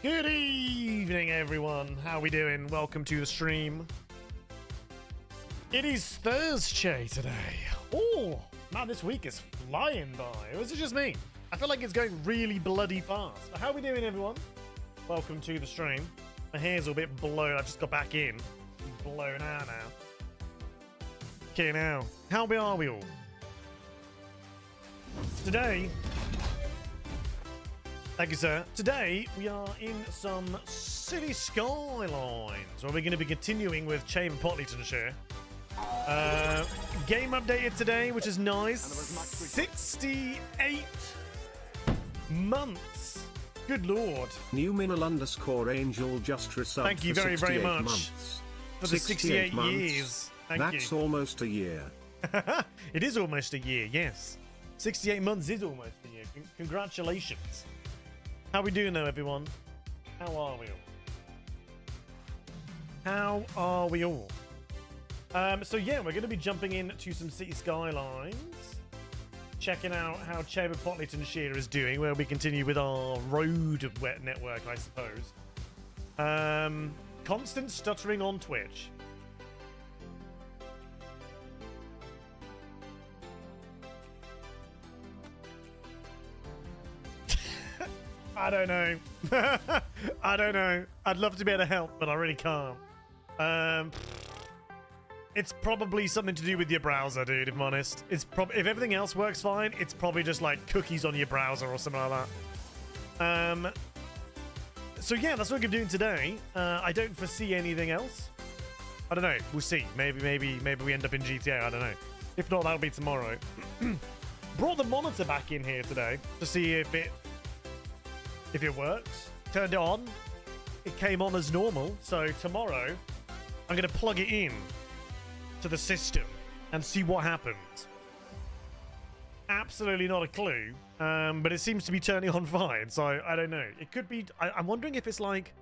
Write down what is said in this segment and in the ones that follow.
Good evening, everyone. How we doing? Welcome to the stream. It is Thursday today. Oh, man, this week is flying by. Or is it just me? I feel like it's going really bloody fast. How we doing, everyone? Welcome to the stream. My hair's a bit blown. I just got back in. Blown out now. Okay, now, how are we all? Today... Thank you, sir. Today, we are in some city skylines, where we're going to be continuing with Chamber Pottingtonshire. Game updated today, which is nice. 68 months. Good lord. Numinal_angel just resubbed. Thank you very, very much months. for the 68 years. Thank you. That's almost a year. It is almost a year, yes. 68 months is almost a year. Congratulations. How we doing though, everyone? How are we all? How are we all? So yeah, we're going to be jumping into some city skylines, checking out how Chamber Pottingtonshire is doing, where we continue with our road wet network, I suppose. Constant stuttering on Twitch. I don't know. I don't know. I'd love to be able to help, but I really can't. It's probably something to do with your browser, dude, if I'm honest. It's if everything else works fine, it's probably just like cookies on your browser or something like that. So yeah, that's what we're doing today. I don't foresee anything else. I don't know. We'll see. Maybe we end up in GTA. I don't know. If not, that'll be tomorrow. Brought the monitor back in here today to see if it works. Turned it on. It came on as normal. So tomorrow, I'm going to plug it in to the system and see what happens. Absolutely not a clue. But it seems to be turning on fine. So I don't know. It could be... I'm wondering if it's like...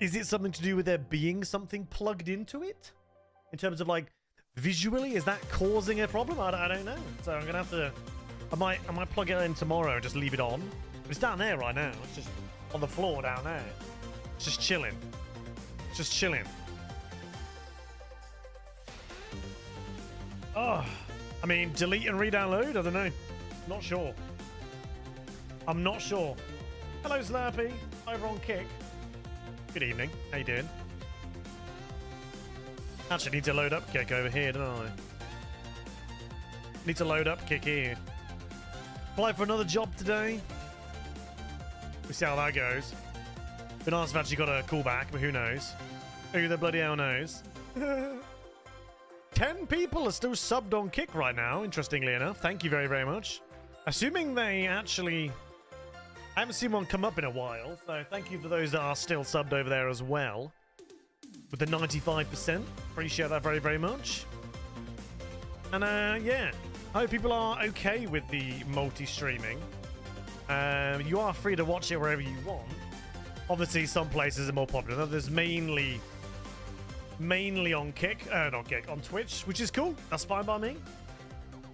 Is it something to do with there being something plugged into it? In terms of like visually, is that causing a problem? I don't know. So I'm going to have to... I might plug it in tomorrow and just leave it on. It's down there right now. It's just on the floor down there. It's just chilling. It's just chilling. Oh, I mean, delete and re-download? I don't know. Not sure. I'm not sure. Hello, Slurpee. Over on Kick. Good evening. How you doing? Actually, need to load up Kick over here, don't I? Need to load up Kick here. Apply for another job today. We'll see how that goes. Been nice if I've actually got a call back, but who knows? Who the bloody hell knows? 10 people are still subbed on Kick right now, interestingly enough. Thank you very, very much. Assuming they actually... I haven't seen one come up in a while, so thank you for those that are still subbed over there as well. With the 95%. Appreciate that very, very much. And, yeah. I hope people are okay with the multi-streaming. You are free to watch it wherever you want. Obviously, some places are more popular. There's mainly on Kick, not Kick, on Twitch, which is cool. That's fine by me.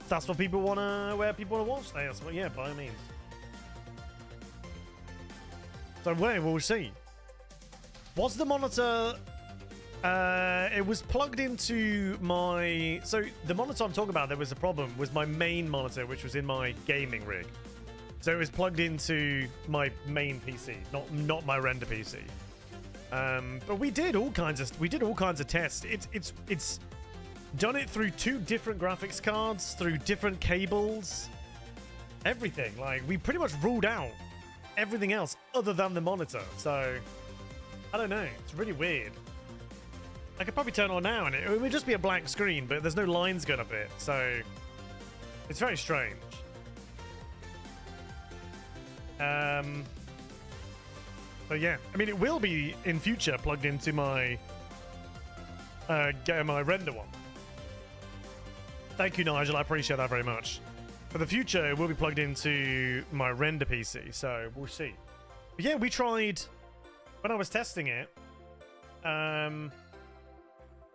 If that's what people where people want to watch. That's what, yeah, by all means. So we'll see. Was the monitor? It was plugged into my... So the monitor I'm talking about, there was a problem, was my main monitor, which was in my gaming rig. So it was plugged into my main PC, not my render PC. But we did all kinds of tests. It's done it through 2 different graphics cards, through different cables, everything. Like, we pretty much ruled out everything else other than the monitor. So I don't know. It's really weird. I could probably turn it on now and it would just be a blank screen, but there's no lines going up it, so it's very strange. But yeah, I mean, it will be in future plugged into my my render one. Thank you, Nigel. I appreciate that very much. For the future, it will be plugged into my render PC, so we'll see. But yeah, we tried when I was testing it.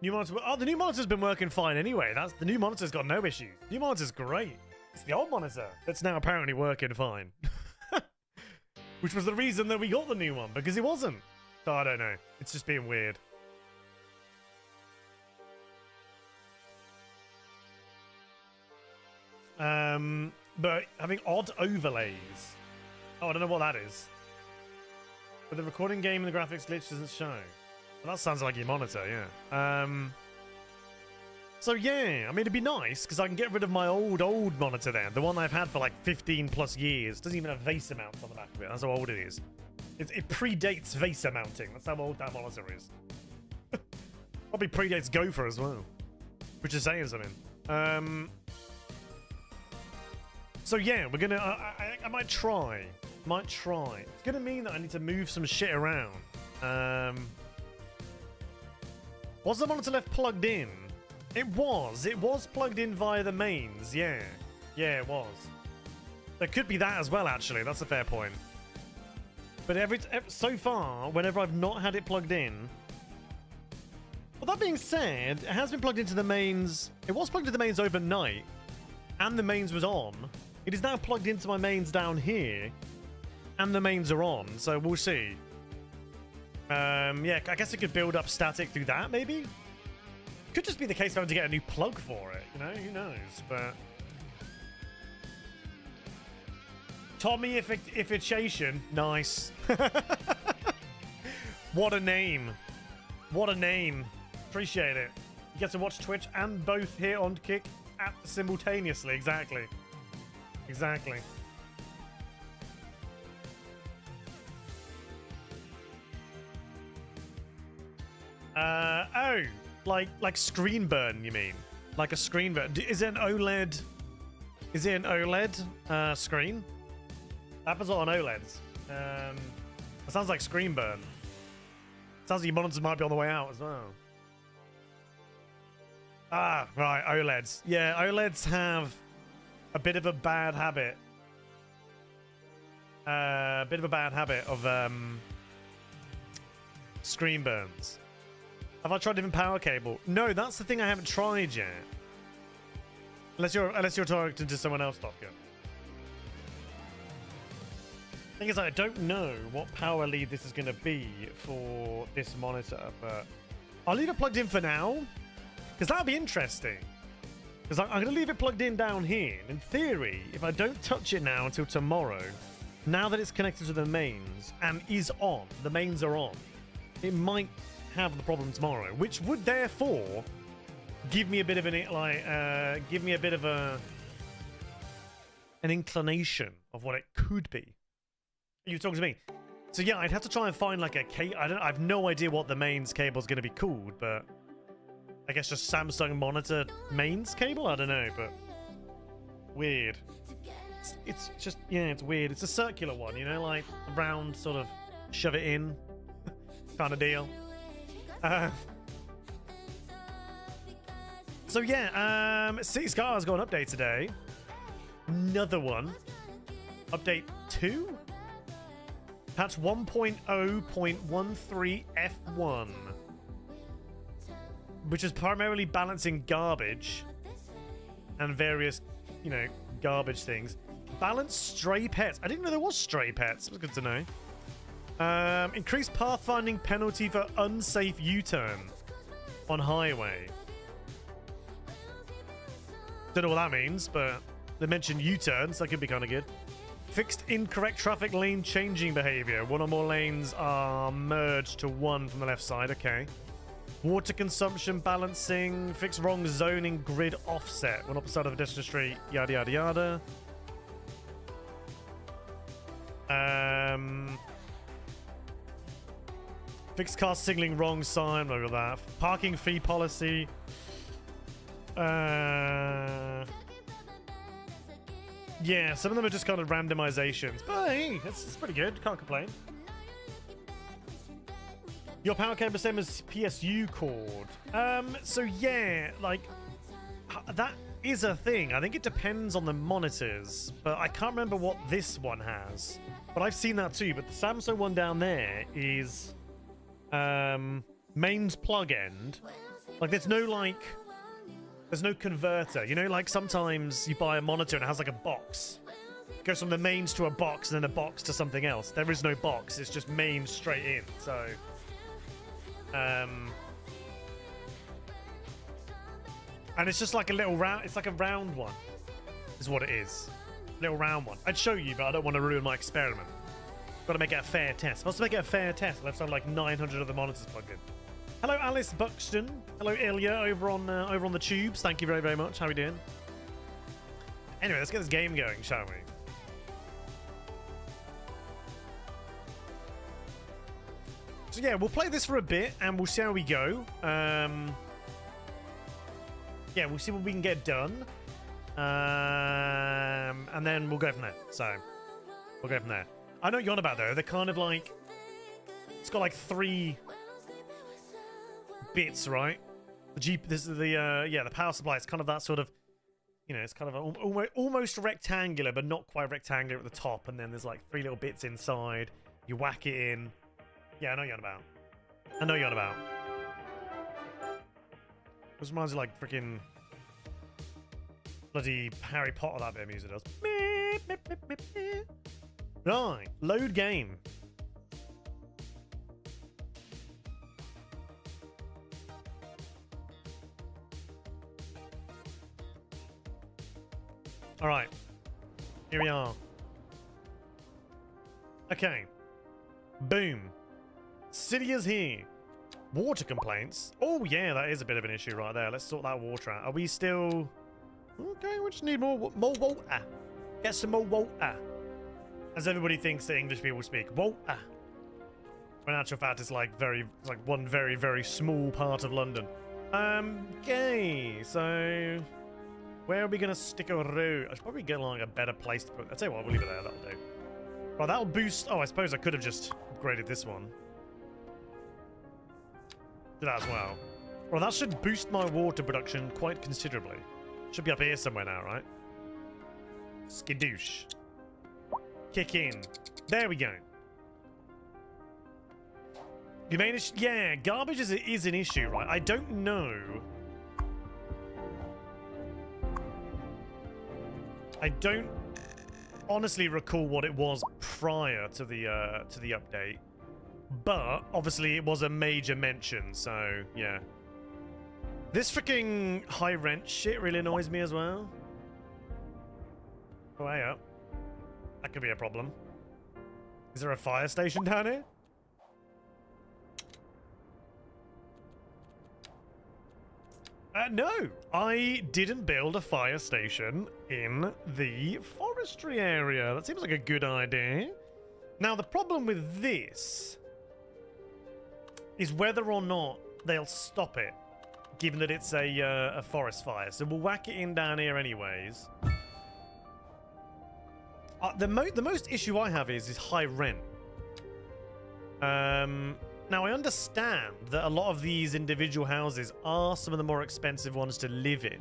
New monitor. Oh, the new monitor's been working fine anyway. The new monitor's got no issues. New monitor's great. It's the old monitor that's now apparently working fine. which was the reason that we got the new one, because it wasn't. So I don't know. It's just being weird. But having odd overlays. Oh, I don't know what that is. But the recording game and the graphics glitch doesn't show. Well, that sounds like your monitor, yeah. So yeah, I mean, it'd be nice because I can get rid of my old monitor there, the one I've had for like 15 plus years. Doesn't even have VESA mounts on the back of it. That's how old it is. It predates VESA mounting. That's how old that monitor is. Probably predates Gopher as well, which is saying something. So yeah, we're gonna. I might try. It's gonna mean that I need to move some shit around. Was the monitor left plugged in? It was plugged in via the mains. Yeah, it was. There could be that as well, actually. That's a fair point. But so far, whenever I've not had it plugged in. Well, that being said, it has been plugged into the mains. It was plugged into the mains overnight, and the mains was on. It is now plugged into my mains down here, and the mains are on. So we'll see. Yeah, I guess it could build up static through that, maybe. Could just be the case of having to get a new plug for it, you know? Who knows? But Tommy, if it's Shation, nice. What a name! What a name! Appreciate it. You get to watch Twitch and both here on Kick simultaneously. Exactly. Oh, like screen burn, you mean? Like a screen burn? Is it an OLED? Is it an OLED screen? Happens on OLEDs. That sounds like screen burn. Sounds like your monitors might be on the way out as well. Ah, right, OLEDs. Yeah, OLEDs have a bit of a bad habit. Of screen burns. Have I tried different power cable? No, that's the thing I haven't tried yet. Unless you're talking to someone else, Topka. Thing is, I don't know what power lead this is going to be for this monitor, but I'll leave it plugged in for now, because that'll be interesting. Because I'm going to leave it plugged in down here. In theory, if I don't touch it now until tomorrow, now that it's connected to the mains and is on, the mains are on, it might have the problem tomorrow, which would therefore give me a bit of an an inclination of what it could be. You talking to me? So yeah, I'd have to try and find like a cable. I have no idea what the mains cable is going to be called, but I guess just Samsung monitor mains cable. I don't know, but weird. It's just, yeah, it's weird. It's a circular one, you know, like a round sort of shove it in kind of deal. So yeah, City Scar's got an update today. Another one. Update 2? Patch 1.0.13 F1. Which is primarily balancing garbage and various, you know, garbage things. Balance stray pets. I didn't know there was stray pets. It was good to know. Increased pathfinding penalty for unsafe U-turn on highway. Don't know what that means, but they mentioned U-turns. That could be kind of good. Fixed incorrect traffic lane changing behavior. One or more lanes are merged to one from the left side. Okay. Water consumption balancing. Fix wrong zoning grid offset when opposite of a pedestrian street. Yada yada yada. Fixed car signaling wrong sign. Look at that. Parking fee policy. Yeah, some of them are just kind of randomizations. But hey, it's pretty good. Can't complain. Your power cable same as PSU cord. So yeah, like that is a thing. I think it depends on the monitors, but I can't remember what this one has. But I've seen that too. But the Samsung one down there is mains plug end. Like there's no converter. You know, like sometimes you buy a monitor and it has like a box Goes from the mains to a box and then a box to something else. There is no box. It's just mains straight in. So, and it's just like a little round. It's like a round one, is what it is. Little round one. I'd show you, but I don't want to ruin my experiment. Got to make it a fair test. Let's make it a fair test. Let's have like 900 other monitors plugged in. Hello, Alice Buxton. Hello, Ilya, over on the tubes. Thank you very, very much. How are we doing? Anyway, let's get this game going, shall we? So yeah, we'll play this for a bit and we'll see how we go. Yeah, we'll see what we can get done. And then we'll go from there. So, we'll go from there. I know what you're on about, though. They're kind of like... It's got like 3 bits, right? This is the, yeah, the power supply. It's kind of that sort of... You know, it's kind of almost rectangular, but not quite rectangular at the top. And then there's like 3 little bits inside. You whack it in. Yeah, I know what you're on about. I know what you're on about. This reminds me like freaking bloody Harry Potter, that bit of music does. Right, load game. All right, here we are. Okay, boom. City is here. Water complaints. Oh yeah, that is a bit of an issue right there. Let's sort that water out. Are we still... Okay, we just need more water. Get some more water. As everybody thinks that English people speak. Water. When in actual fact, it's like one very, very small part of London. Okay, so... Where are we going to stick a road? I should probably get like a better place to put... I'll tell you what, we'll leave it there. That'll do. Well, that'll boost... Oh, I suppose I could have just upgraded this one. Do that as well. Well, that should boost my water production quite considerably. Should be up here somewhere now, right? Skidoosh. Kick in. There we go. The main issue... Yeah, garbage is an issue, right? I don't know... I don't honestly recall what it was prior to the update. But, obviously, it was a major mention, so, yeah. This freaking high rent shit really annoys me as well. Oh, hey up. That could be a problem. Is there a fire station down here? No, I didn't build a fire station in the forestry area. That seems like a good idea. Now, the problem with this is whether or not they'll stop it, given that it's a forest fire. So we'll whack it in down here anyways. The most issue I have is high rent. Now, I understand that a lot of these individual houses are some of the more expensive ones to live in,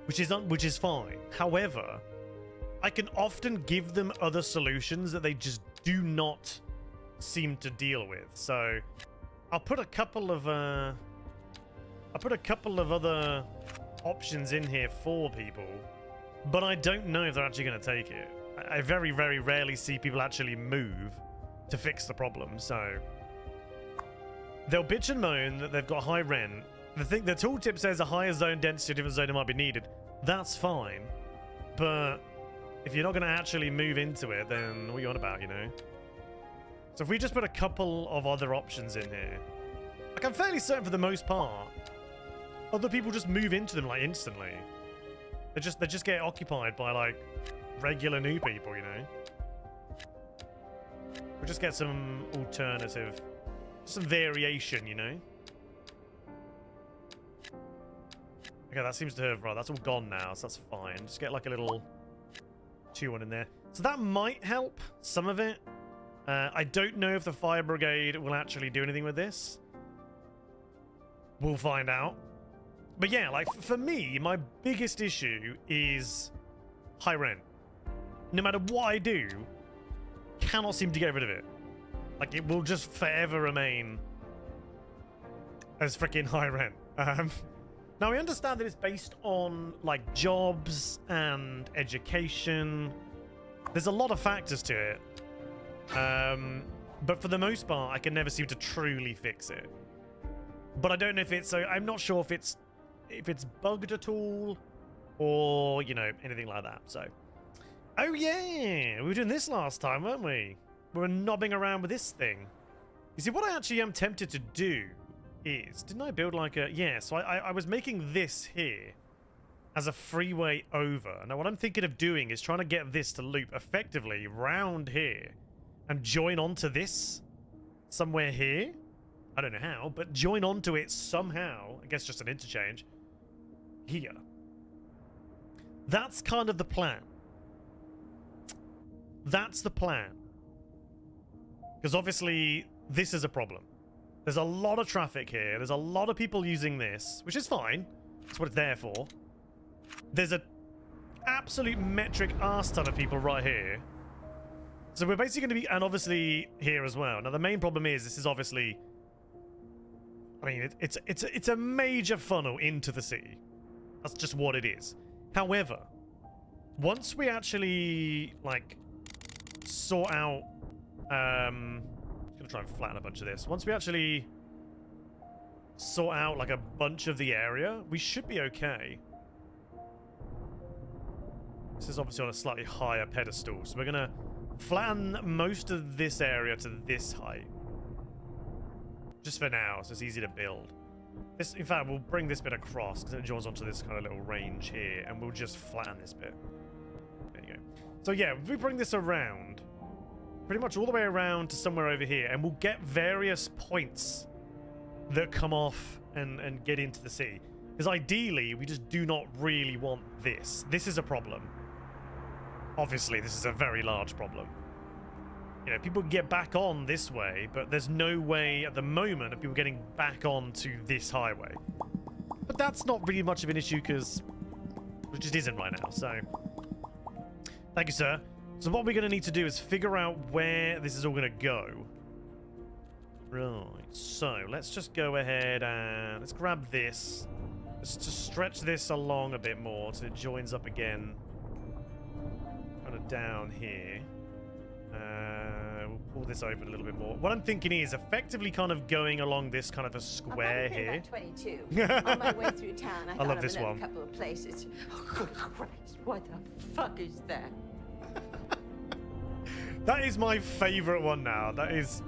which is fine. However, I can often give them other solutions that they just do not seem to deal with. So, I'll put a couple of other options in here for people, but I don't know if they're actually going to take it. I very, very rarely see people actually move to fix the problem, so they'll bitch and moan that they've got high rent. The tooltip says a higher zone density, a different zone might be needed. That's fine, but if you're not going to actually move into it, then what are you on about, you know? So if we just put a couple of other options in here, like I'm fairly certain for the most part, other people just move into them like instantly. They just get occupied by like regular new people, you know? We'll just get some alternative, some variation, you know? Okay, that seems to have... Right, that's all gone now, so that's fine. Just get like a little 2-1 in there. So that might help, some of it. I don't know if the fire brigade will actually do anything with this. We'll find out. But yeah, like, for me, my biggest issue is high rent. No matter what I do, cannot seem to get rid of it. Like, it will just forever remain as freaking high rent. Now, I understand that it's based on, like, jobs and education. There's a lot of factors to it. But for the most part, I can never seem to truly fix it. But I don't know if it's... So I'm not sure if it's bugged at all or, you know, anything like that. So... Oh, yeah! We were doing this last time, weren't we? We were knobbing around with this thing. You see, what I actually am tempted to do is... Didn't I build like a... Yeah, so I was making this here as a freeway over. Now, what I'm thinking of doing is trying to get this to loop effectively round here and join onto this somewhere here. I don't know how, but join onto it somehow. I guess just an interchange. Here. That's kind of the plan. That's the plan. Because obviously, this is a problem. There's a lot of traffic here. There's a lot of people using this, which is fine. That's what it's there for. There's an absolute metric arse ton of people right here. So we're basically going to be... And obviously here as well. Now, the main problem is this is obviously... I mean, it's a major funnel into the city. That's just what it is. However, once we actually, like, sort out... I'm just going to try and flatten a bunch of this. Once we actually sort out, like, a bunch of the area, we should be okay. This is obviously on a slightly higher pedestal, so we're going to flatten most of this area to this height. Just for now, so it's easy to build. This, in fact, we'll bring this bit across, because it joins onto this kind of little range here, and we'll just flatten this bit. There you go. So yeah, if we bring this around, pretty much all the way around to somewhere over here, and we'll get various points that come off and get into the sea. Because ideally, we just do not really want this. This is a problem. Obviously, this is a very large problem. You know, people can get back on this way, but there's no way at the moment of people getting back onto this highway. But that's not really much of an issue because it just isn't right now, so... Thank you, sir. So what we're going to need to do is figure out where this is all going to go. Right, so let's just go ahead and let's grab this. Let's just stretch this along a bit more so it joins up again. Kind of down here. We'll pull this over a little bit more. What I'm thinking is effectively kind of going along this kind of a square here. 22. On my way through town, I love this one. A couple of places. Oh, good Christ, what the fuck is that? That is my favorite one now. That is...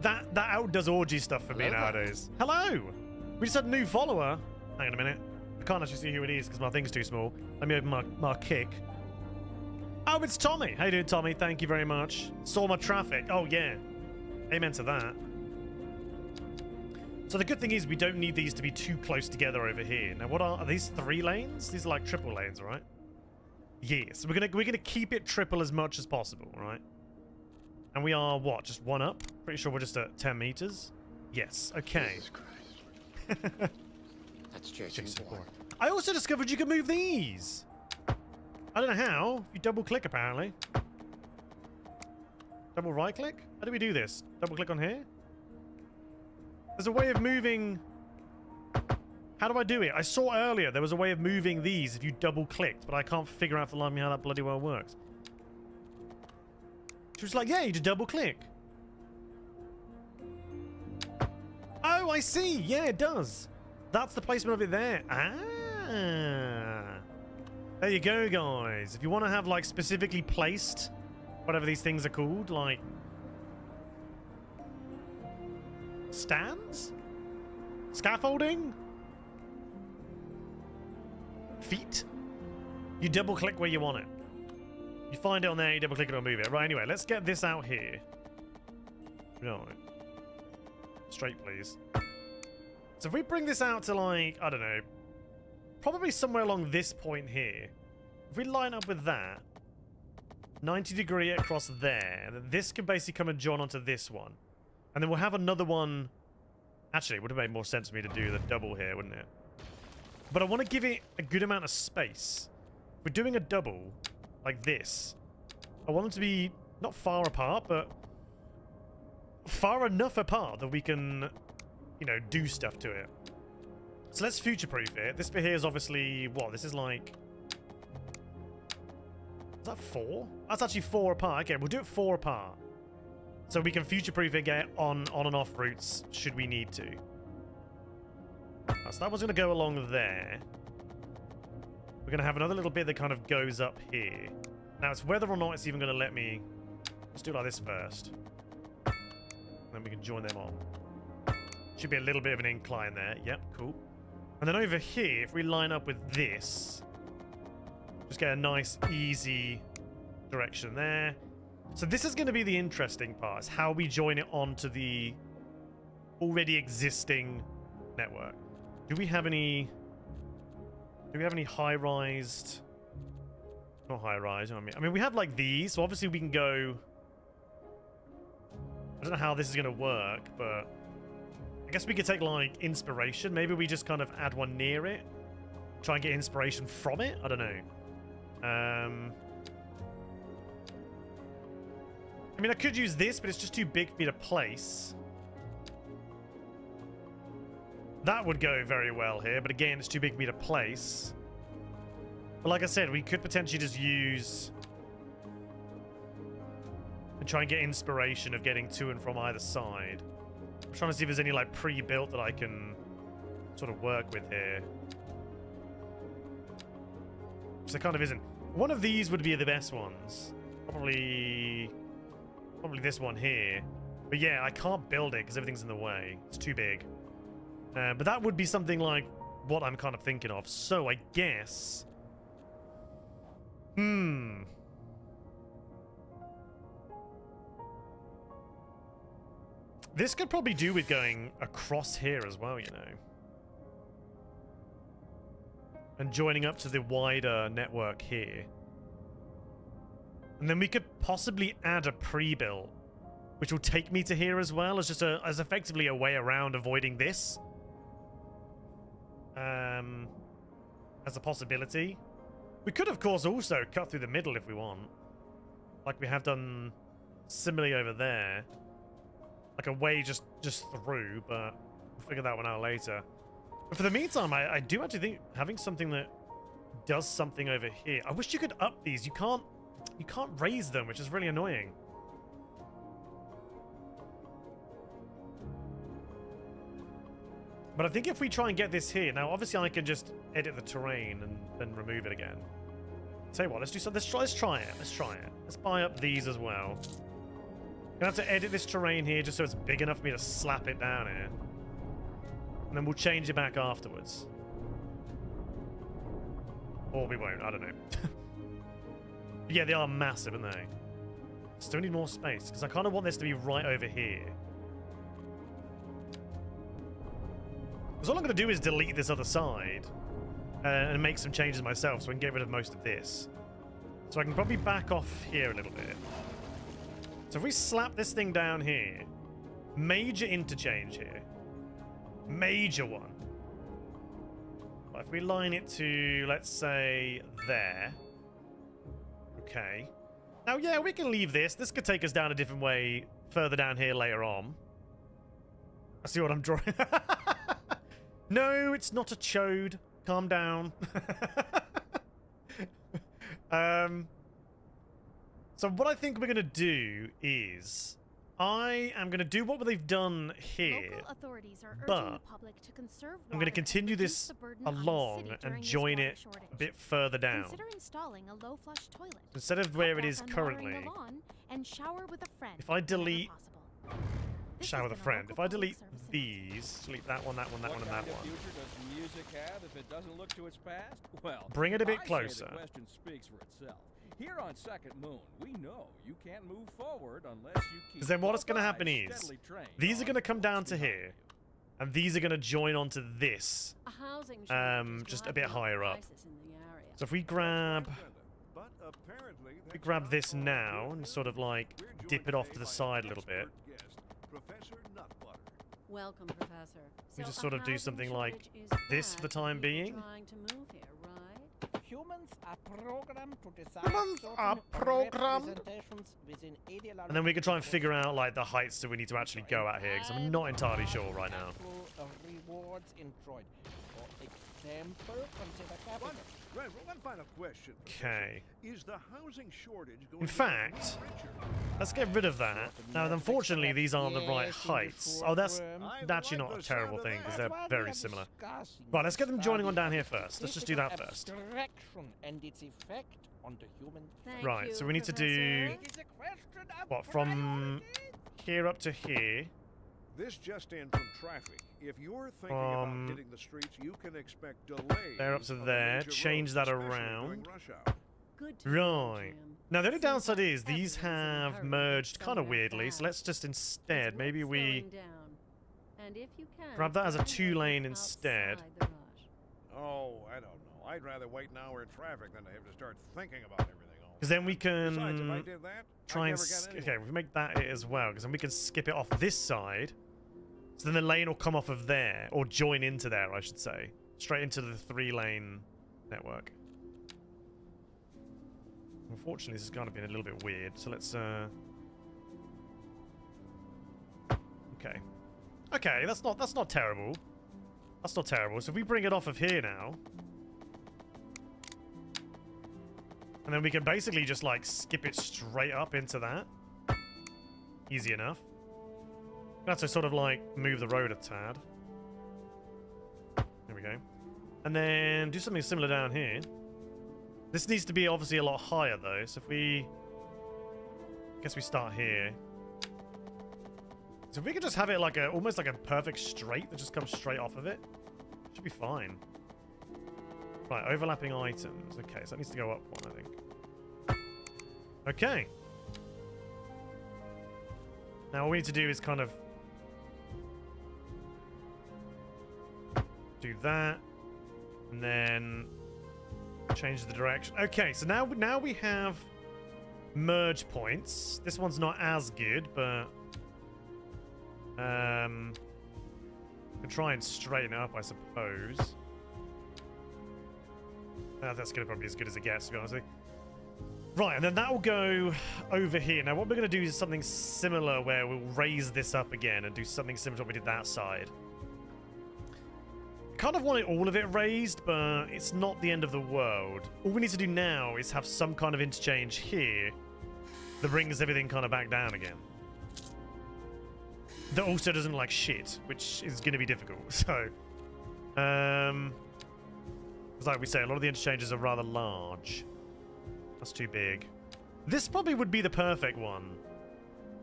That outdoes orgy stuff for me nowadays. Hello! We just had a new follower. Hang on a minute. I can't actually see who it is because my thing's too small. Let me open my kick. Oh, it's Tommy. How you doing, Tommy? Thank you very much. Saw my traffic. Oh, yeah. Amen to that. So the good thing is we don't need these to be too close together over here. Now, what are these 3 lanes? These are like triple lanes, right? Yes. We're gonna keep it triple as much as possible, right? And we are what? Just 1 up? Pretty sure we're just at 10 meters. Yes. Okay. Jesus Christ. That's Jason Bourne. I also discovered you can move these. I don't know how. You double click apparently. Double right click? How do we do this? Double click on here? There's a way of moving... How do I do it? I saw earlier there was a way of moving these if you double clicked, but I can't figure out for the life of me how that bloody well works. She was like, yeah, you just double click. Oh, I see. Yeah, it does. That's the placement of it there. Ah. There you go, guys. If you want to have, like, specifically placed, whatever these things are called, like... stands? Scaffolding? Feet? You double click where you want it. You find it on there, you double click it or move it. Right, anyway, let's get this out here. Right. Straight, please. So if we bring this out to, like, I don't know, probably somewhere along this point here. If we line up with that, 90 degree across there, and then this can basically come and join onto this one. And then we'll have another one. Actually, it would have made more sense for me to do the double here, wouldn't it? But I want to give it a good amount of space. If we're doing a double like this, I want them to be not far apart, but far enough apart that we can, you know, do stuff to it. So let's future-proof it. This bit here is obviously, what? This is like... Is that 4? That's actually 4 apart. Okay, we'll do it 4 apart. So we can future-proof it, get on and off routes should we need to. So that one's going to go along there. We're going to have another little bit that kind of goes up here. Now, it's whether or not it's even going to let me... Let's do it like this first. Then we can join them on. Should be a little bit of an incline there. Yep, cool. And then over here, if we line up with this, just get a nice, easy direction there. So this is going to be the interesting part, is how we join it onto the already existing network. Do we have any high-rised... Not high-rise, I mean, we have like these, so obviously we can go... I don't know how this is going to work, but... I guess we could take, like, inspiration. Maybe we just kind of add one near it. Try and get inspiration from it? I don't know. I mean, I could use this, but it's just too big for me to place. That would go very well here, but again, it's too big for me to place. But like I said, we could potentially just use... and try and get inspiration of getting to and from either side. I'm trying to see if there's any, like, pre-built that I can sort of work with here. Because there kind of isn't. One of these would be the best ones. Probably this one here. But yeah, I can't build it because everything's in the way. It's too big. But that would be something like what I'm kind of thinking of. So I guess... This could probably do with going across here as well, you know. And joining up to the wider network here. And then we could possibly add a pre-built, which will take me to here as well, as just as effectively a way around avoiding this. As a possibility. We could, of course, also cut through the middle if we want. Like we have done similarly over there. Like a way just through, but we'll figure that one out later. But for the meantime, I do actually think having something that does something over here. I wish you could up these. You can't raise them, which is really annoying. But I think if we try and get this here, now obviously I can just edit the terrain and then remove it again. Tell you what, let's do something. Let's try it. Let's buy up these as well. Gonna have to edit this terrain here just so it's big enough for me to slap it down here. And then we'll change it back afterwards. Or we won't, I don't know. Yeah, they are massive, aren't they? Still need more space, because I kind of want this to be right over here. Because all I'm going to do is delete this other side and make some changes myself so I can get rid of most of this. So I can probably back off here a little bit. So if we slap this thing down here, major interchange here. Major one. But if we line it to, let's say, there. Okay. Now, yeah, we can leave this. This could take us down a different way further down here later on. I see what I'm drawing. No, it's not a chode. Calm down. So what I think we're going to do is... I am going to do what they've done here, but I'm going to continue this along and join it a bit further down. Instead of where it is currently, if I delete... Shower with a friend. If I delete these, delete that one, that one, that one, and that one. Bring it a bit closer. Here on Second Moon, we know you can't move forward unless you keep... Because then what's going to happen is, these are going to come down to here, and these are going to join onto this, just a bit higher up. So if we grab this now, and sort of like dip it off to the side a little bit. Welcome, Professor. We just sort of do something like this for the time being. Humans are programmed to decide Humans are certain programmed. representations within ideological And then we can try and figure out like the heights that we need to actually go at here, because I'm not entirely sure right now. Rewards enjoyed. For example, consider capital. One final question. Okay. Is the housing shortage going In to fact, make you richer? let's get rid of that. Now, unfortunately, these aren't the right Yes, in the heights. short Oh, that's term. actually like not a the sound terrible of thing, that. because That's they're why we very are similar. discussing Right, let's get them joining on down here studies first. Let's just do that critical first. abstraction and its effect on the human Thank Right, you, so we need to do It is a question of what, from priority. here up to here. This just in from traffic. If you're thinking From about hitting the streets, you can expect delays. there up to on the there. major Change roads, that especially around. during rush hour. Good to know, Right. Jim. Now, the only Seems downside like is these everyone's in a have hurry to get merged kind of somewhere weirdly, so fast. let's just It's instead, worth maybe we slowing down. And if you can, grab that as a find a way 2-lane instead. outside the rush. Oh, I don't know. I'd rather wait an hour in traffic than to have to start thinking about everything else. Because then we Besides, if I can did that, try I'd and... never get anywhere. Okay, we make that it as well, because then we can skip it off this side. So then the lane will come off of there, or join into there, I should say. Straight into the 3-lane network. Unfortunately, this has kind of been a little bit weird, so let's... Okay. Okay, that's not terrible. That's not terrible. So if we bring it off of here now... And then we can basically just, like, skip it straight up into that. Easy enough. That's to sort of, like, move the road a tad. There we go. And then do something similar down here. This needs to be obviously a lot higher, though. So if we... I guess we start here. So if we could just have it like a... almost like a perfect straight that just comes straight off of it. Should be fine. Right, overlapping items. Okay, so that needs to go up one, I think. Okay. Now all we need to do is kind of... do that. And then... change the direction. Okay, so now we have merge points. This one's not as good, but... we can try and straighten it up, I suppose. That's going to probably be as good as it gets, to be honest with you. Right, and then that will go over here. Now, what we're going to do is something similar where we'll raise this up again and do something similar to what we did that side. Kind of want it all of it raised, but it's not the end of the world. All we need to do now is have some kind of interchange here that brings everything kind of back down again. That also doesn't like shit, which is going to be difficult. So, it's like we say, a lot of the interchanges are rather large. That's too big. This probably would be the perfect one.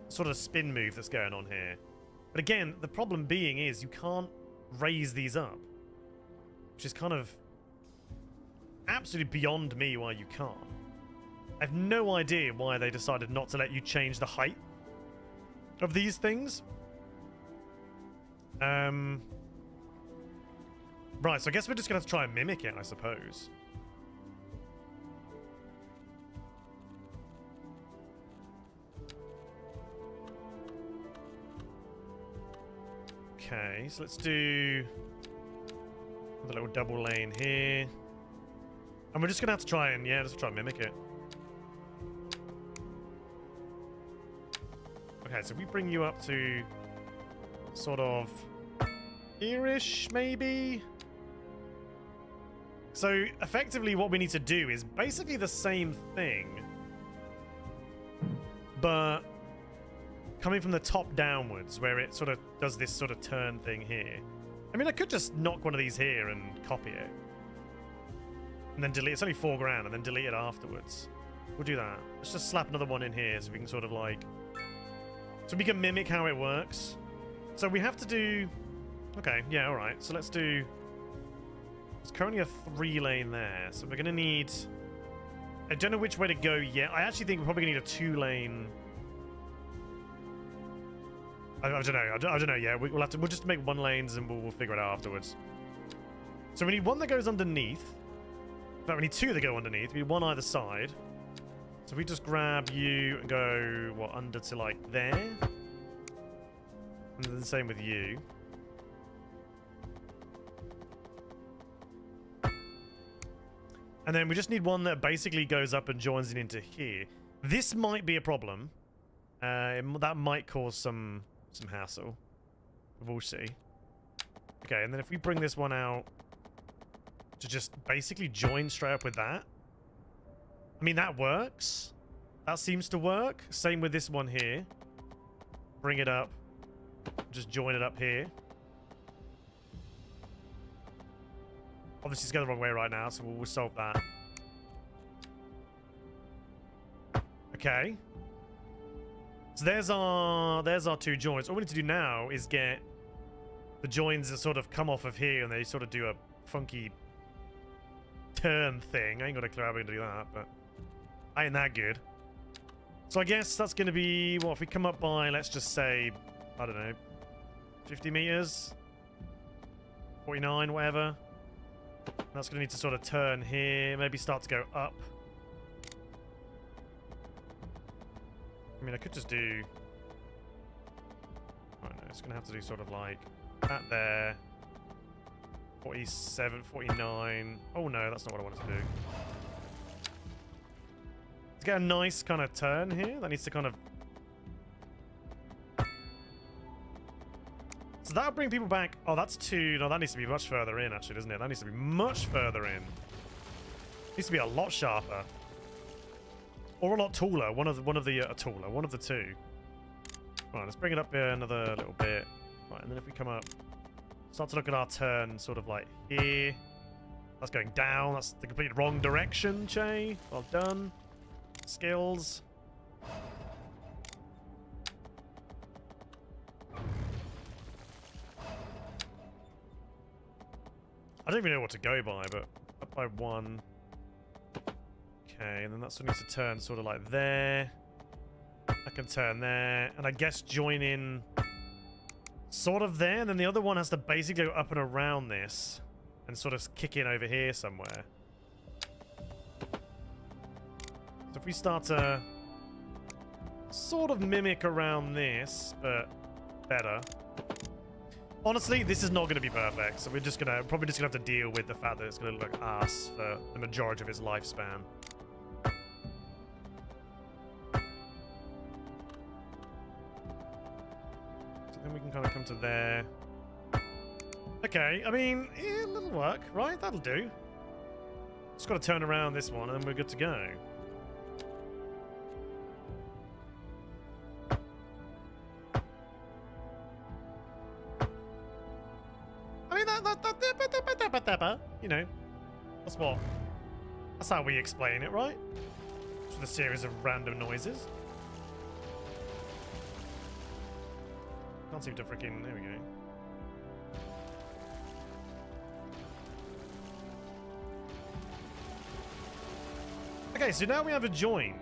Sort of spin move that's going on here. But again, the problem being is you can't raise these up. Which is kind of absolutely beyond me why you can't. I have no idea why they decided not to let you change the height of these things. Right, so I guess we're just going to have to try and mimic it, I suppose. Okay, so let's do the little double lane here. And we're just going to have to try and, yeah, just try and mimic it. Okay, so we bring you up to sort of here-ish, maybe? So, effectively, what we need to do is basically the same thing, but coming from the top downwards, where it sort of does this sort of turn thing here. I mean, I could just knock one of these here and copy it. And then delete. It's only $4,000, and then delete it afterwards. We'll do that. Let's just slap another one in here so we can sort of like... so we can mimic how it works. So we have to do... okay, yeah, alright. So let's do... there's currently a 3-lane there, so we're going to need... I don't know which way to go yet. I actually think we're probably going to need a 2-lane... I don't know. I don't know yet. We'll have to... we'll just make 1 lanes and we'll figure it out afterwards. So we need 1 that goes underneath. In fact, we need 2 that go underneath. We need 1 either side. So we just grab you and go, what, under to like there? And then the same with you. And then we just need one that basically goes up and joins it into here. This might be a problem. That might cause some hassle. We'll see. Okay, and then if we bring this one out to just basically join straight up with that. I mean, that works. That seems to work. Same with this one here. Bring it up. Just join it up here. Obviously, it's going the wrong way right now, so we'll solve that. Okay. So there's our two joints. All we need to do now is get the joins that sort of come off of here, and they sort of do a funky turn thing. I ain't got a clue how we're going to do that, but I ain't that good. So I guess that's going to be, well, if we come up by, let's just say, I don't know, 50 meters, 49, whatever. That's going to need to sort of turn here, maybe start to go up. I mean, I could just do... I don't know, it's going to have to do sort of like that there. 47, 49. Oh no, that's not what I wanted to do. To get a nice kind of turn here, that needs to kind of... So that'll bring people back. Oh, that's two. No, that needs to be much further in, actually, doesn't it? That needs to be much further in. Needs to be a lot sharper. Or a lot taller. One of the two. Right, let's bring it up here another little bit. Right, and then if we come up, start to look at our turn, sort of like here. That's going down. That's the complete wrong direction, Che. Well done. Skills. I don't even know what to go by, but up by one. Okay, and then that sort of needs to turn sort of like there. I can turn there, and I guess join in sort of there, and then the other one has to basically go up and around this and sort of kick in over here somewhere. So if we start to sort of mimic around this, but better. Honestly, this is not going to be perfect, so we're just probably just gonna have to deal with the fact that it's going to look like ass for the majority of its lifespan. So then we can kind of come to there. Okay, I mean, yeah, it'll work, right? That'll do. Just got to turn around this one, and we're good to go. You know, that's how we explain it, right? Just with a series of random noises. Can't seem to freaking... There we go. Okay, so now we have a join.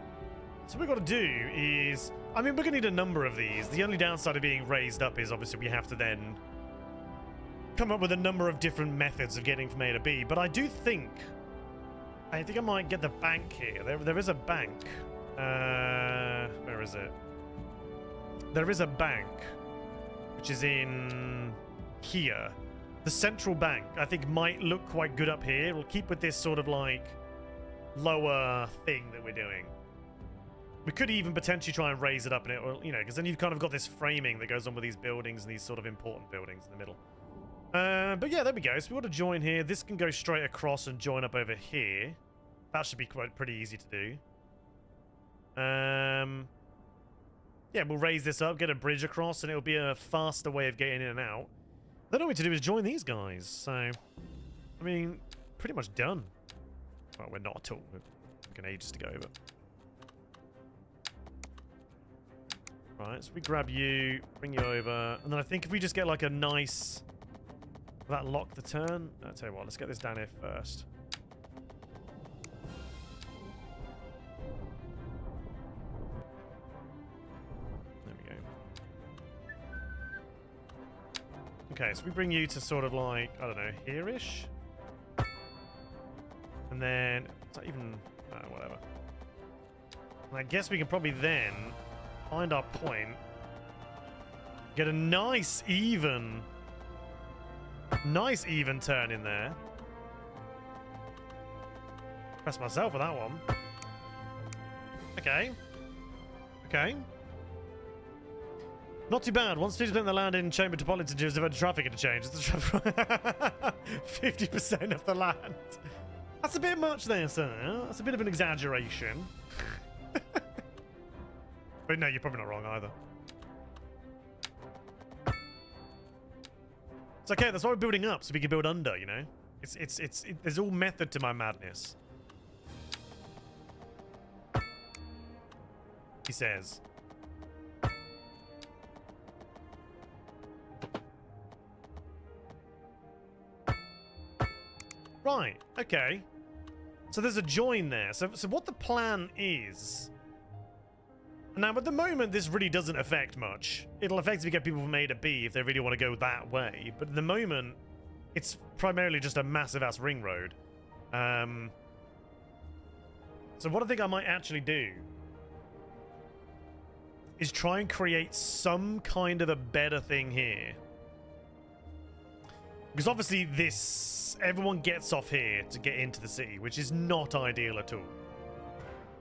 So what we've got to do is... I mean, we're going to need a number of these. The only downside of being raised up is obviously we have to then come up with a number of different methods of getting from A to B, but I think I might get the bank here. There is a bank. Where is it? There is a bank, which is in here. The central bank, I think, might look quite good up here. We'll keep with this sort of like lower thing that we're doing. We could even potentially try and raise it up, and it will, you know, because then you've kind of got this framing that goes on with these buildings and these sort of important buildings in the middle. But yeah, there we go. So we want to join here. This can go straight across and join up over here. That should be pretty easy to do. Yeah, we'll raise this up, get a bridge across, and it'll be a faster way of getting in and out. Then all we need to do is join these guys. So, I mean, pretty much done. Well, we're not at all. We've got ages to go, but... Right, so we grab you, bring you over, and then I think if we just get like a nice... Will that lock the turn? I'll tell you what, let's get this down here first. There we go. Okay, so we bring you to sort of like, I don't know, here-ish? And then, is that even, whatever. And I guess we can probably then find our point, get a nice even turn in there. Press myself with that one. Okay. Okay. Not too bad. Once 50% of the land in Chamber Metropolitan has devoted traffic interchange. 50% of the land. That's a bit much there, sir. That's a bit of an exaggeration. But no, you're probably not wrong either. It's okay. That's why we're building up, so we can build under. You know, there's all method to my madness. He says. Right. Okay. So there's a join there. So what the plan is. Now, at the moment, this really doesn't affect much. It'll affect if you get people from A to B if they really want to go that way. But at the moment, it's primarily just a massive-ass ring road. So what I think I might actually do is try and create some kind of a better thing here. Because obviously everyone gets off here to get into the city, which is not ideal at all.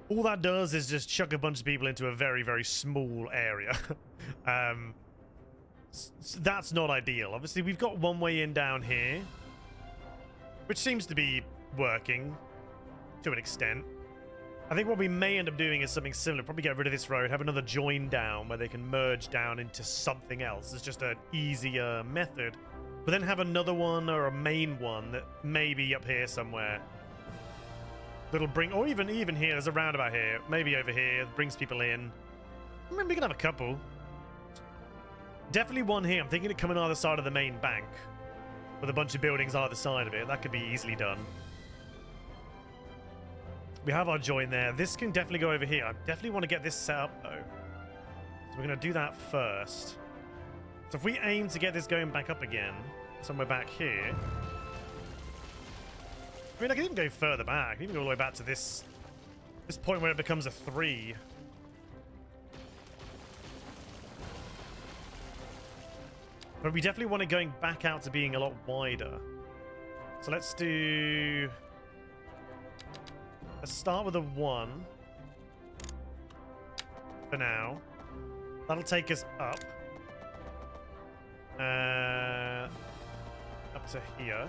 All that does is just chuck a bunch of people into a very, very small area. So that's not ideal. Obviously, we've got one way in down here, which seems to be working to an extent. I think what we may end up doing is something similar. Probably get rid of this road, have another join down where they can merge down into something else. It's just an easier method. But then have another one or a main one that may be up here somewhere. That'll bring, or even here, there's a roundabout here. Maybe over here, that brings people in. I mean, we can have a couple. Definitely one here. I'm thinking of coming on either side of the main bank. With a bunch of buildings either side of it. That could be easily done. We have our join there. This can definitely go over here. I definitely want to get this set up, though. So we're going to do that first. So if we aim to get this going back up again, somewhere back here. I mean, I can even go further back. I can even go all the way back to this point where it becomes a 3. But we definitely want it going back out to being a lot wider. So let's start with a 1. For now. That'll take us up. Up to here.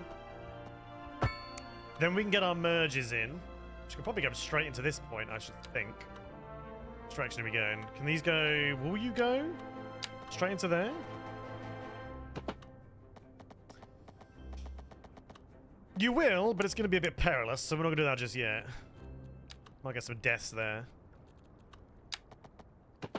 Then we can get our merges in. Which could probably go straight into this point, I should think. Which direction are we going? Can these go... Will you go? Straight into there? You will, but it's going to be a bit perilous, so we're not going to do that just yet. Might get some deaths there. Let's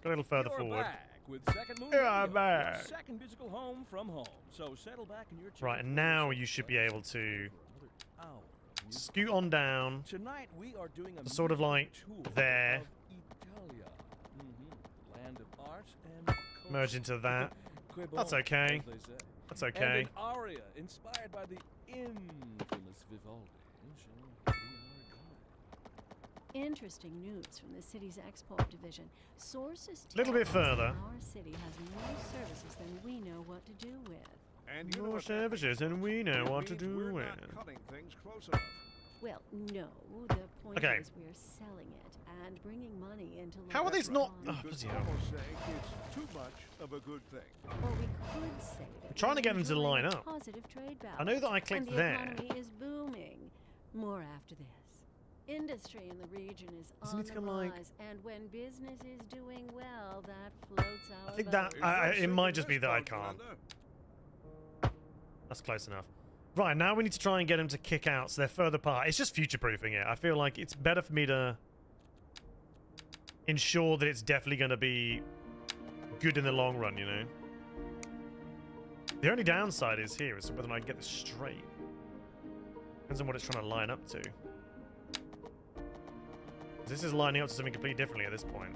go a little further forward. With Second Moon I'm Radio, back. your second musical home from home. So settle back in your chair. Right, and now you should be able to for another hour of music. scoot on down. Tonight we are doing a Sort of like tour there. of Italia. Land of art and Merge into that. That's okay. That's okay. And an aria inspired by the infamous Vivaldi. Shall we be our guide? Interesting news from the city's export division. Sources tell Little bit us further. Our city has more services than we know what to do with. And you know More what that services, and we know It what to means do we're with. not cutting things close enough. Well, no. The point Okay. is we're selling it and bringing money into. How are these not? London. Oh, You bloody could hell. almost say it's too much of a good thing. Or we could say that I'm trying to we're get them to enjoying line a up. Positive trade balance. I know that I clicked and the there. economy is booming. More after this. Industry in the region is Doesn't on it the come like- rise, and when business is doing well, that floats our I think boat. that It's not it might sinking just be this that I boat, can't. Glenda. That's close enough. Right, now we need to try and get them to kick out so they're further apart. It's just future-proofing it. I feel like it's better for me to ensure that it's definitely going to be good in the long run, you know? The only downside is here is whether I can get this straight. Depends on what it's trying to line up to. This is lining up to something completely differently at this point.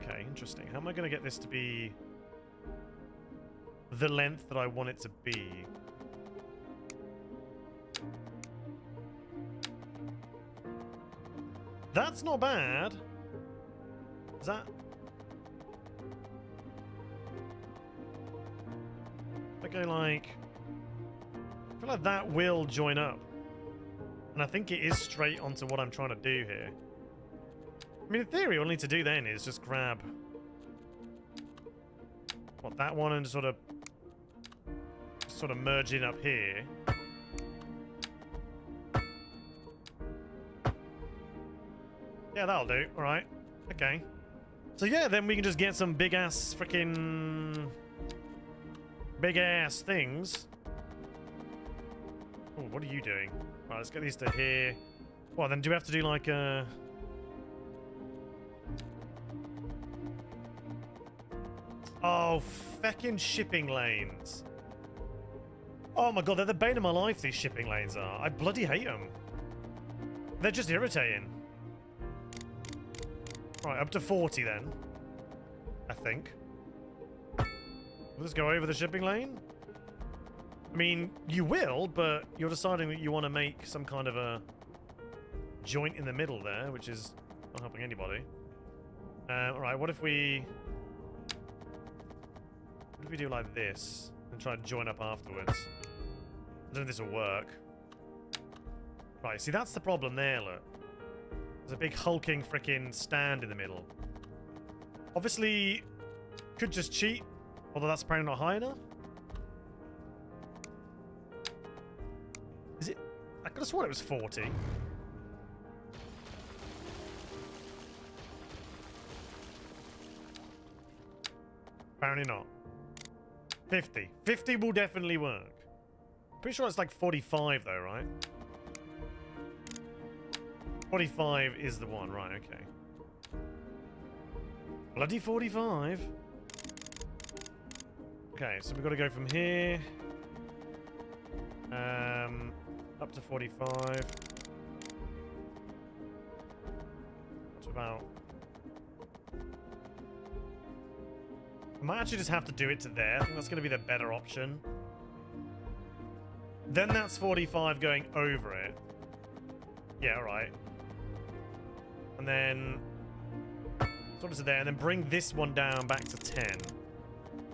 Okay, interesting. How am I going to get this to be the length that I want it to be? That's not bad. Is that... Okay, like... I feel feel like that will join up. And I think it is straight onto what I'm trying to do here. I mean, in theory, all I need to do then is just grab... what, that one and sort of merge in up here. Yeah, that'll do. All right. Okay. So yeah, then we can just get some big ass freaking big ass things. Oh, what are you doing? Right, let's get these to here. Well, then do we have to do like a... oh, feckin' shipping lanes. Oh my god, they're the bane of my life, these shipping lanes are. I bloody hate them. They're just irritating. Right, up to 40 then. I think. Let's go over the shipping lane. I mean, you will, but you're deciding that you want to make some kind of a joint in the middle there, which is not helping anybody. Alright, what if we do like this and try and join up afterwards? I don't know if this will work. Right, see, that's the problem there, look. There's a big hulking freaking stand in the middle. Obviously, could just cheat, although that's apparently not high enough. Is it? I could have sworn it was 40. Apparently not. 50. 50 will definitely work. Pretty sure it's like 45 though, right? 45 is the one, right, okay. Bloody 45. Okay, so we've got to go from here. Up to 45. What's about... I might actually just have to do it to there. I think that's going to be the better option. Then that's 45 going over it. Yeah, alright. And then sort of to there, and then bring this one down back to 10.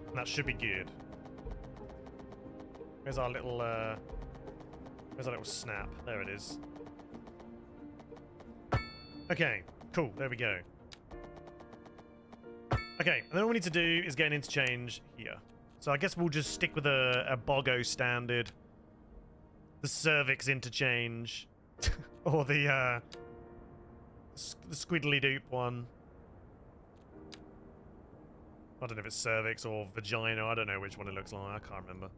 And that should be good. Where's our little snap? There it is. Okay, cool, there we go. Okay, and then all we need to do is get an interchange here. So I guess we'll just stick with a Bogo standard. The cervix interchange. Or the squiddly doop one. I don't know if it's cervix or vagina. I don't know which one it looks like. I can't remember.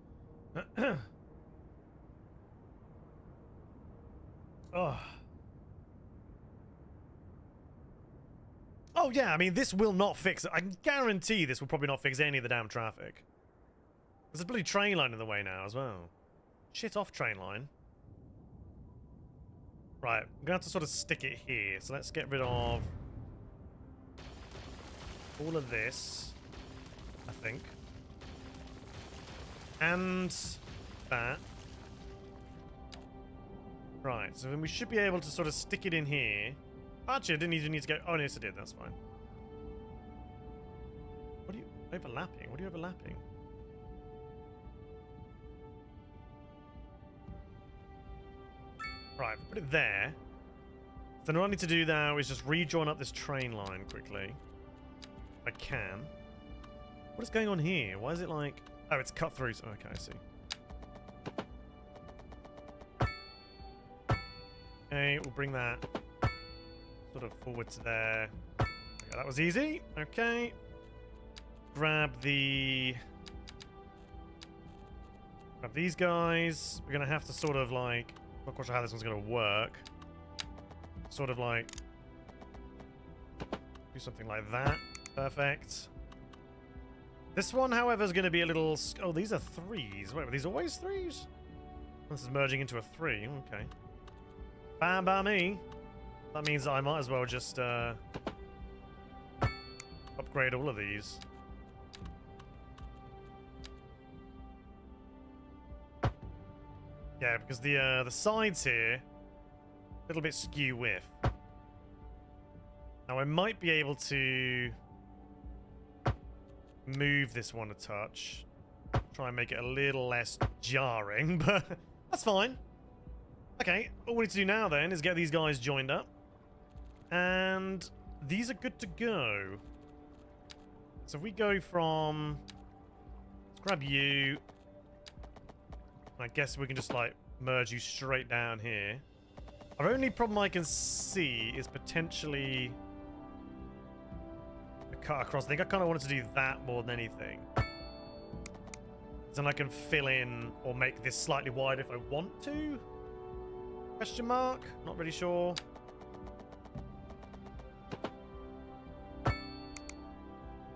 Oh. Oh, yeah. I mean, this will not fix it. I can guarantee this will probably not fix any of the damn traffic. There's a bloody train line in the way now as well. Shit off, train line. Right. I'm going to have to sort of stick it here. So let's get rid of all of this, I think. And that. Right, so then we should be able to sort of stick it in here. Actually, I didn't even need to go... oh, yes, I did. That's fine. What are you... overlapping? What are you overlapping? Right, put it there. Then all I need to do now is just rejoin up this train line quickly. If I can. What is going on here? Why is it like... oh, it's cut through. Okay, I see. Okay, we'll bring that sort of forward to there. Okay, that was easy. Okay. Grab these guys. We're going to have to sort of like... I'm not quite sure how this one's going to work. Sort of like... do something like that. Perfect. This one, however, is going to be a little... oh, these are 3s. Wait, were these always 3s? This is merging into a 3. Okay. Fine by me. That means I might as well just upgrade all of these. Yeah, because the sides here, a little bit skew width. Now I might be able to move this one a touch, try and make it a little less jarring, but That's fine. Okay, all we need to do now then is get these guys joined up. And these are good to go. So if we go from... Let's grab you. I guess we can just, like, merge you straight down here. Our only problem I can see is potentially... a cut across. I think I kind of wanted to do that more than anything. Then I can fill in or make this slightly wider if I want to? Question mark? Not really sure.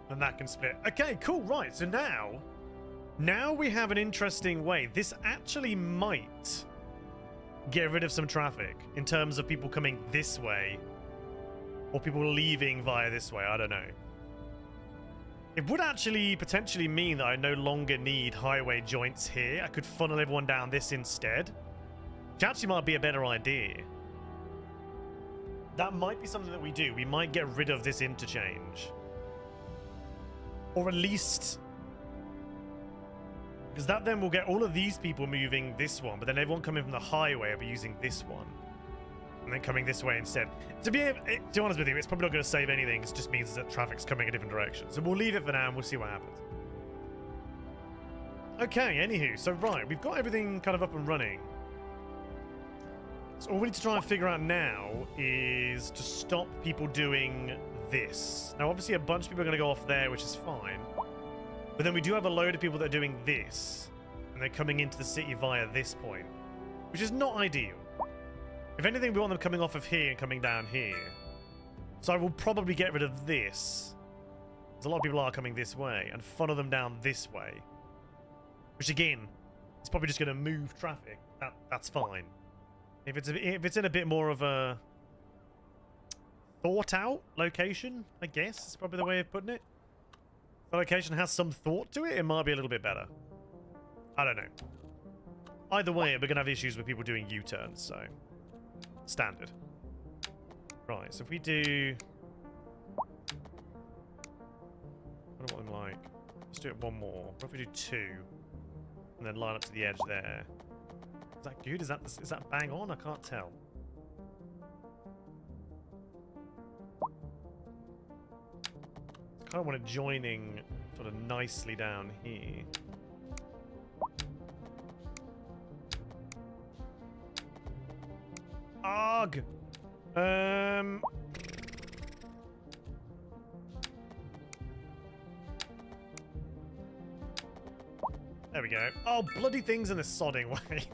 And that can split. Okay, cool, right. So now we have an interesting way. This actually might get rid of some traffic in terms of people coming this way or people leaving via this way. I don't know. It would actually potentially mean that I no longer need highway joints here. I could funnel everyone down this instead. Which actually might be a better idea. That might be something that we do. We might get rid of this interchange. Or at least... because that then will get all of these people moving this one, but then everyone coming from the highway will be using this one. And then coming this way instead. To be honest with you, it's probably not going to save anything. It just means that traffic's coming a different direction. So we'll leave it for now and we'll see what happens. Okay, anywho. So, right, we've got everything kind of up and running. So all we need to try and figure out now is to stop people doing this. Now, obviously, a bunch of people are going to go off there, which is fine. But then we do have a load of people that are doing this. And they're coming into the city via this point. Which is not ideal. If anything, we want them coming off of here and coming down here. So I will probably get rid of this. Because a lot of people are coming this way. And funnel them down this way. Which, again, is probably just going to move traffic. That's fine. If it's in a bit more of a thought-out location, I guess, is probably the way of putting it. If the location has some thought to it, it might be a little bit better. I don't know. Either way, we're going to have issues with people doing U-turns, so... standard. Right, so if we do... what do I want them like? Let's do it one more. What if we do 2? And then line up to the edge there. Is that good? Is that bang on? I can't tell. I kind of want it joining sort of nicely down here. Arg! There we go. Oh, bloody things in the sodding way.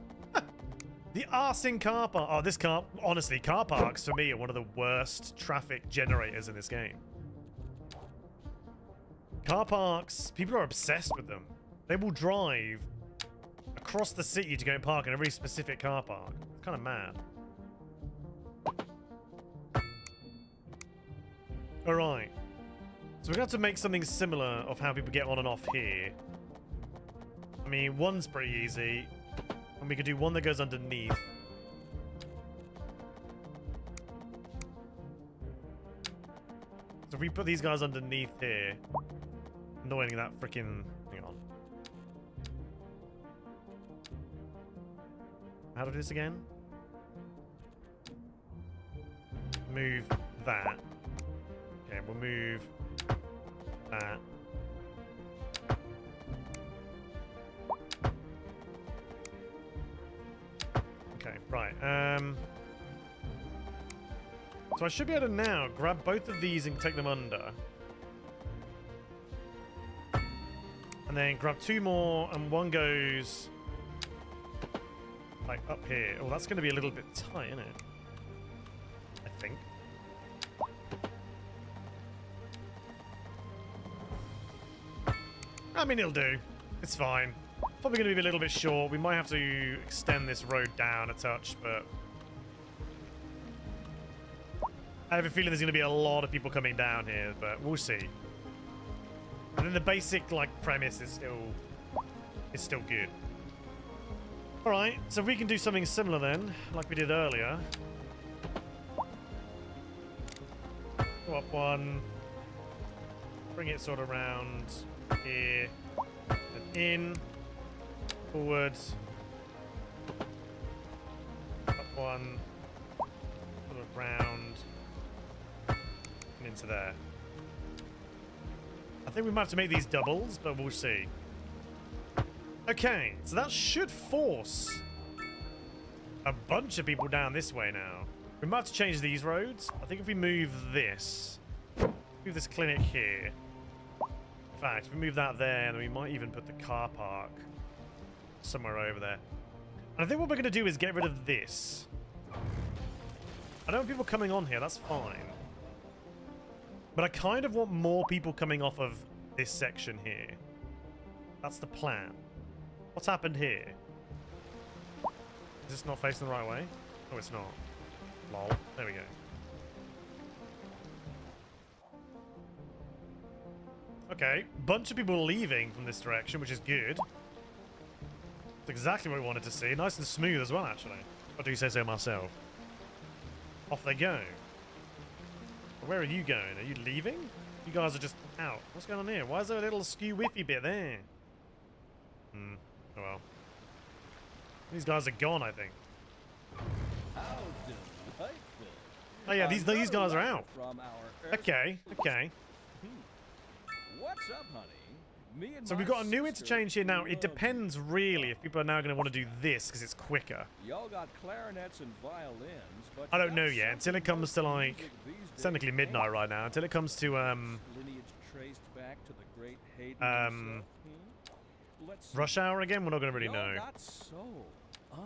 The arsing car park. Oh, this car... honestly, car parks for me are one of the worst traffic generators in this game. Car parks, people are obsessed with them. They will drive across the city to go and park in a very specific car park. It's kind of mad. Alright. So we're going to have to make something similar of how people get on and off here. I mean, one's pretty easy. And we could do one that goes underneath. So if we put these guys underneath here... annoying that freaking... hang on. How do I do this again? Move that. Okay, we'll move that. Okay, right. So I should be able to now grab both of these and take them under. And then grab 2 more, and one goes like up here. Oh, that's going to be a little bit tight, isn't it? I think. I mean, it'll do. It's fine. Probably going to be a little bit short. We might have to extend this road down a touch, but I have a feeling there's going to be a lot of people coming down here, but we'll see. And then the basic, like, premise is still good. Alright, so we can do something similar then, like we did earlier. Go up one. Bring it sort of around here. And in. Forwards. one, sort of round, and into there. I think we might have to make these doubles, but we'll see. Okay, so that should force a bunch of people down this way now. We might have to change these roads. I think if we move this clinic here. In fact, if we move that there, then we might even put the car park somewhere over there. And I think what we're going to do is get rid of this. I don't want people coming on here, that's fine. But I kind of want more people coming off of this section here. That's the plan. What's happened here? Is this not facing the right way? Oh, it's not. Lol. There we go. Okay. Bunch of people leaving from this direction, which is good. That's exactly what we wanted to see. Nice and smooth as well, actually. What do you say so myself? Off they go. Where are you going? Are you leaving? You guys are just out. What's going on here? Why is there a little skew-whiffy bit there? Oh well. These guys are gone, I think. How delightful. Oh yeah, these guys are out. From our Okay, okay. What's up, honey? Me and So my we've got a new sister interchange here now. It love depends really if people are now going to want to do this because it's quicker. Y'all got clarinets and violins, but I don't know yet until it comes to like it's technically midnight right now. Until it comes to lineage traced back to the great Hayden himself. Let's see. rush hour again. We're not going to really Y'all know. got soul. Ah,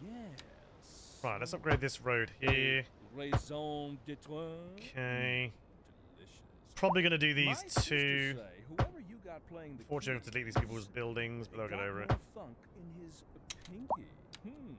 yes. Right, let's upgrade this road here. Raison d'être. Okay. Delicious. Probably going to do these My sister two. say, whoever you got playing the Fortunately, we have to delete these people's buildings, but they'll get got over it. more funk in his pinky.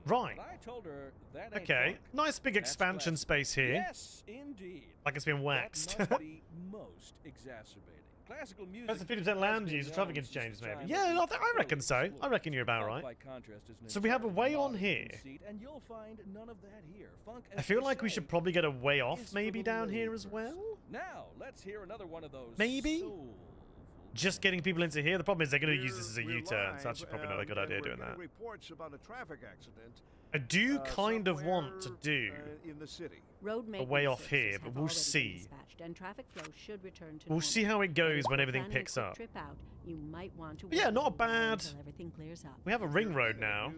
Right. But I told her that ain't Okay. funk. Nice big That's expansion classic. space here. Yes, indeed. Like it's been That waxed. must be most exacerbating. Classical music. That's a 50% has land been use, known traffic since exchanges the maybe. time Yeah, of the I reckon so. early I reckon you're about Funk, right. by contrast, is an So we have a way on entirely here. conceit, and you'll find none of that here. Funk, I as feel they like we say, should probably get a way off is for maybe the down here as rovers. well. Now, let's hear another one of those. Maybe? soulful Just getting people into here. The problem is they're going to use this as a We're U-turn, live, so that's probably not a good and idea we're doing getting that. Reports about a traffic accident. I do kind of want to somewhere, do in the city. Road way maintenance off here, services but have we'll already been see. dispatched, and traffic flow should return to We'll normal. see how it But goes if when you're everything planning a picks quick up. Trip out, you might want to But yeah, wait not a while bad. until everything clears up. We have a ring road now,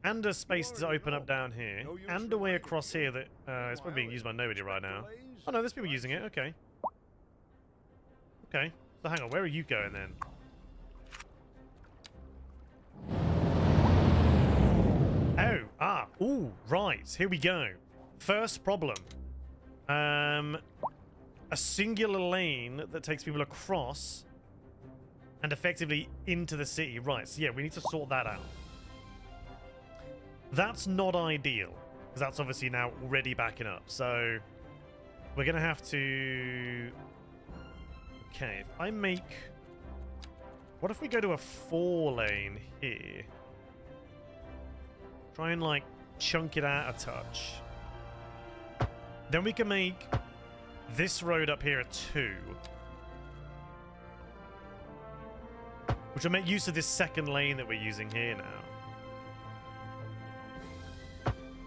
and a space to open up down here, and a way across here that it's probably being used by nobody right now. Oh no, there's people using it. Okay. Okay. So hang on, where are you going then? Ooh, right. Here we go. First problem. A singular lane that takes people across and effectively into the city. Right, so yeah, we need to sort that out. That's not ideal, because that's obviously now already backing up. So we're going to have to... Okay, if I make... What if we go to a 4-lane here? Try and, like, chunk it out a touch. Then we can make this road up here a 2. Which will make use of this second lane that we're using here now.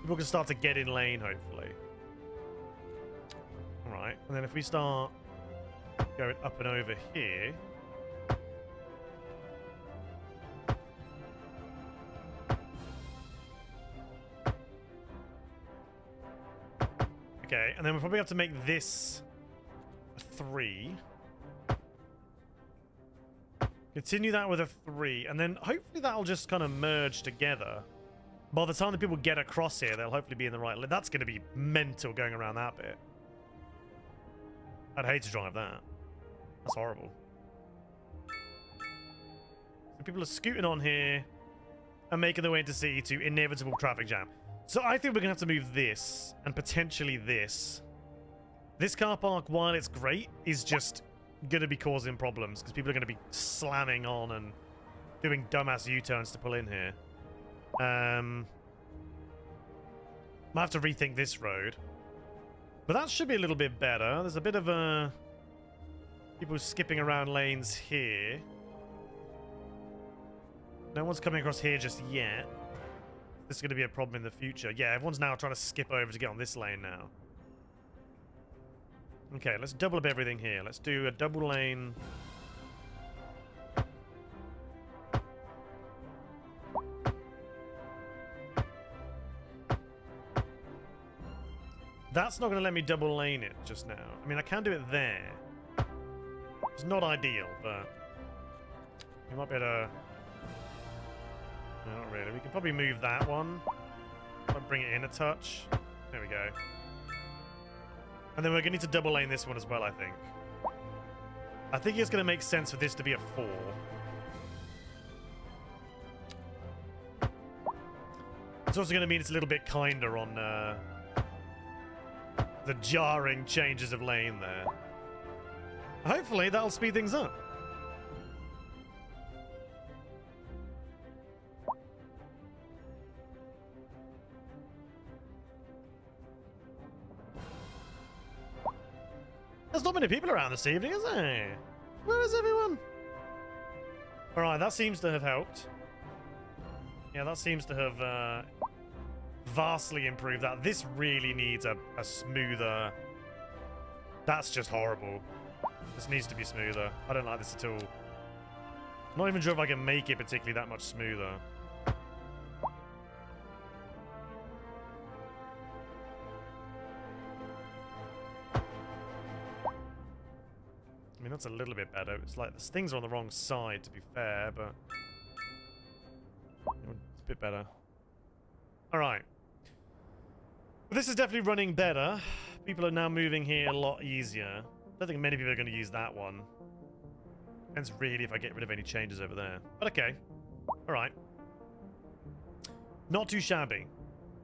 People can start to get in lane, hopefully. Alright, and then if we start going up and over here... Okay, and then we'll probably have to make this a 3. Continue that with a 3, and then hopefully that'll just kind of merge together. By the time the people get across here, they'll hopefully be in the right... That's going to be mental going around that bit. I'd hate to drive that. That's horrible. So people are scooting on here and making their way into city to inevitable traffic jam. So I think we're going to have to move this and potentially this. This car park, while it's great, is just going to be causing problems because people are going to be slamming on and doing dumbass U-turns to pull in here. Might have to rethink this road. But that should be a little bit better. There's a bit of a... people skipping around lanes here. No one's coming across here just yet. this is going to be a problem in the future. Yeah, everyone's now trying to skip over to get on this lane now. Okay, let's double up everything here. Let's do a double lane. That's not going to let me double lane it just now. I mean, I can do it there. It's not ideal, but you might be able to... No, not really. We can probably move that one. I'll bring it in a touch. There we go. And then we're going to need to double lane this one as well, I think. I think it's going to make sense for this to be a 4. It's also going to mean it's a little bit kinder on the jarring changes of lane there. Hopefully that'll speed things up. There's not many people around this evening, is there? Where is everyone? Alright, that seems to have helped. Yeah, that seems to have vastly improved that. This really needs a smoother... That's just horrible. This needs to be smoother. I don't like this at all. I'm not even sure if I can make it particularly that much smoother. I mean, that's a little bit better. It's like, the things are on the wrong side, to be fair, but... It's a bit better. Alright. Well, this is definitely running better. People are now moving here a lot easier. I don't think many people are going to use that one. Depends really if I get rid of any changes over there. But okay. Alright. Not too shabby.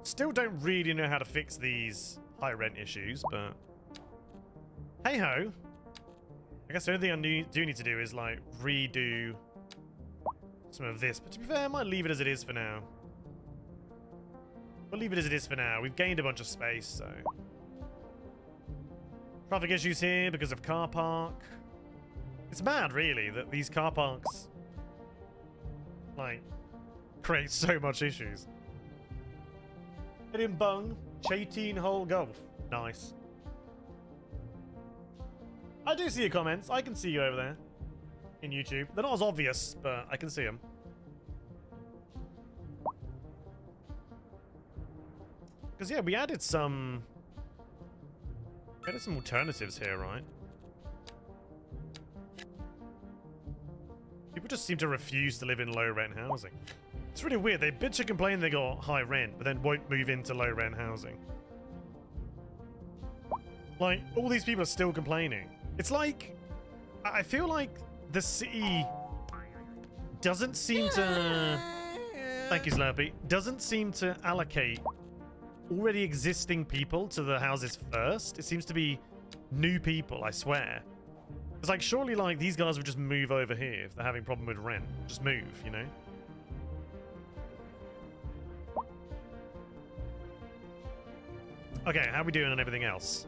Still don't really know how to fix these high rent issues, but... Hey-ho. I guess the only thing I do need to do is, like, redo some of this. But to be fair, I might leave it as it is for now. We'll leave it as it is for now. We've gained a bunch of space, so... Traffic issues here because of car park. It's mad, really, that these car parks, like, create so much issues. Hit him bung. 18-hole golf. Nice. I do see your comments. I can see you over there in YouTube. They're not as obvious, but I can see them. Because, yeah, we added some... alternatives here, right? People just seem to refuse to live in low-rent housing. It's really weird. They bitch and complain they got high rent, but then won't move into low-rent housing. Like, all these people are still complaining. It's like... I feel like the city doesn't seem to... Thank you, Slurpee. Doesn't seem to allocate already existing people to the houses first. It seems to be new people, I swear. It's like, surely, like, these guys would just move over here if they're having a problem with rent. Just move, you know? Okay, how are we doing on everything else?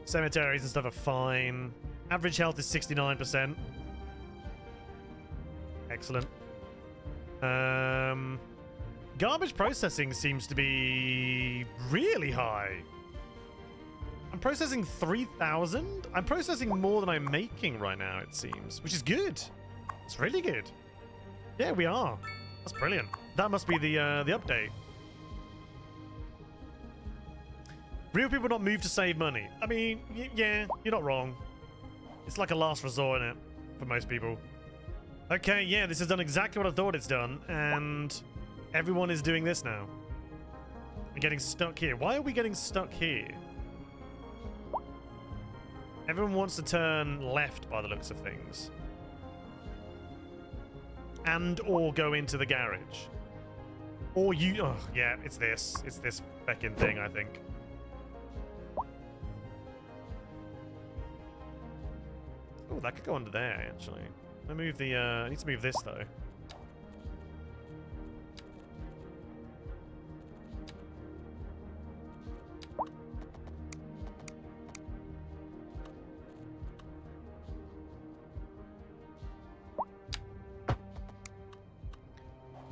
Cemeteries and stuff are fine. Average health is 69%. Excellent. Garbage processing seems to be really high. I'm processing 3,000? I'm processing more than I'm making right now, it seems, which is good. It's really good. Yeah, we are. That's brilliant. That must be the update. Real people not move to save money. I mean, yeah, you're not wrong. It's like a last resort, innit, for most people. Okay, yeah, this has done exactly what I thought it's done, and everyone is doing this now. We're getting stuck here. Why are we getting stuck here? Everyone wants to turn left by the looks of things. And or go into the garage. Or you... Oh, yeah, it's this. It's this feckin' thing, I think. Oh, that could go under there, actually. I move the, I need to move this, though.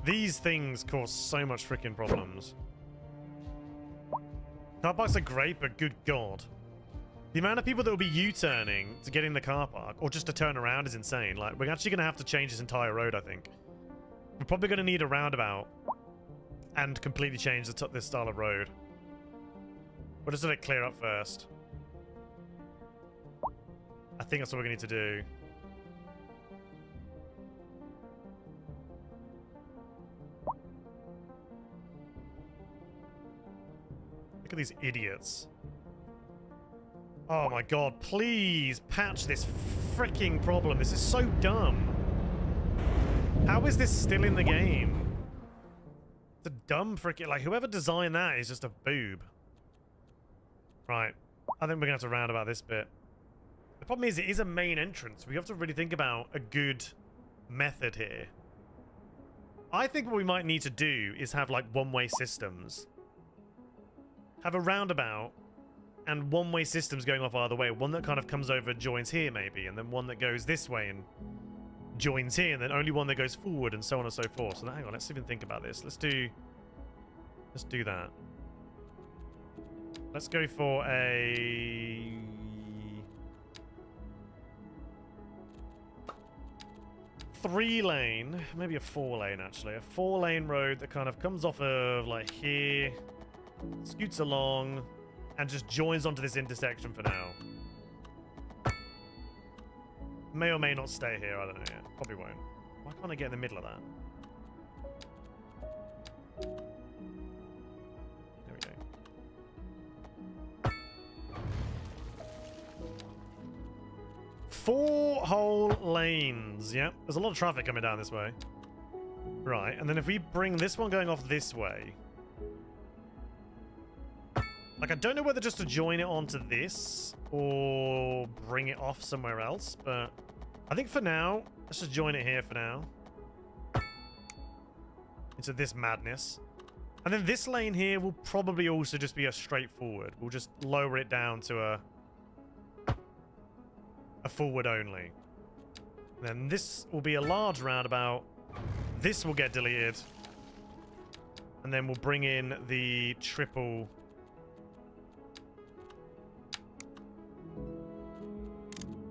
These things cause so much freaking problems. Car parks are great, but good god. The amount of people that will be U-turning to get in the car park, or just to turn around, is insane. Like, we're actually going to have to change this entire road, I think. We're probably going to need a roundabout and completely change this style of road. We'll just let it clear up first. I think that's what we're going to need to do. Look at these idiots. Oh my god, please patch this freaking problem. This is so dumb. How is this still in the game? It's a dumb freaking... Like, whoever designed that is just a boob. Right. I think we're going to have to round about this bit. The problem is, it is a main entrance. We have to really think about a good method here. I think what we might need to do is have, like, one-way systems. Have a roundabout and one-way systems going off either way. One that kind of comes over and joins here, maybe, and then one that goes this way and joins here, and then only one that goes forward, and so on and so forth. So hang on, let's even think about this. Let's do that. Let's go for a 3-lane, maybe a 4-lane actually. A 4-lane road that kind of comes off of like here, scoots along, and just joins onto this intersection for now. May or may not stay here, I don't know yet. Probably won't. Why can't I get in the middle of that? There we go. 4 whole lanes, yep. There's a lot of traffic coming down this way. Right, and then if we bring this one going off this way... Like, I don't know whether just to join it onto this or bring it off somewhere else, but I think for now, let's just join it here for now. Into this madness. And then this lane here will probably also just be a straightforward. We'll just lower it down to a forward only. And then this will be a large roundabout. This will get deleted. And then we'll bring in the triple...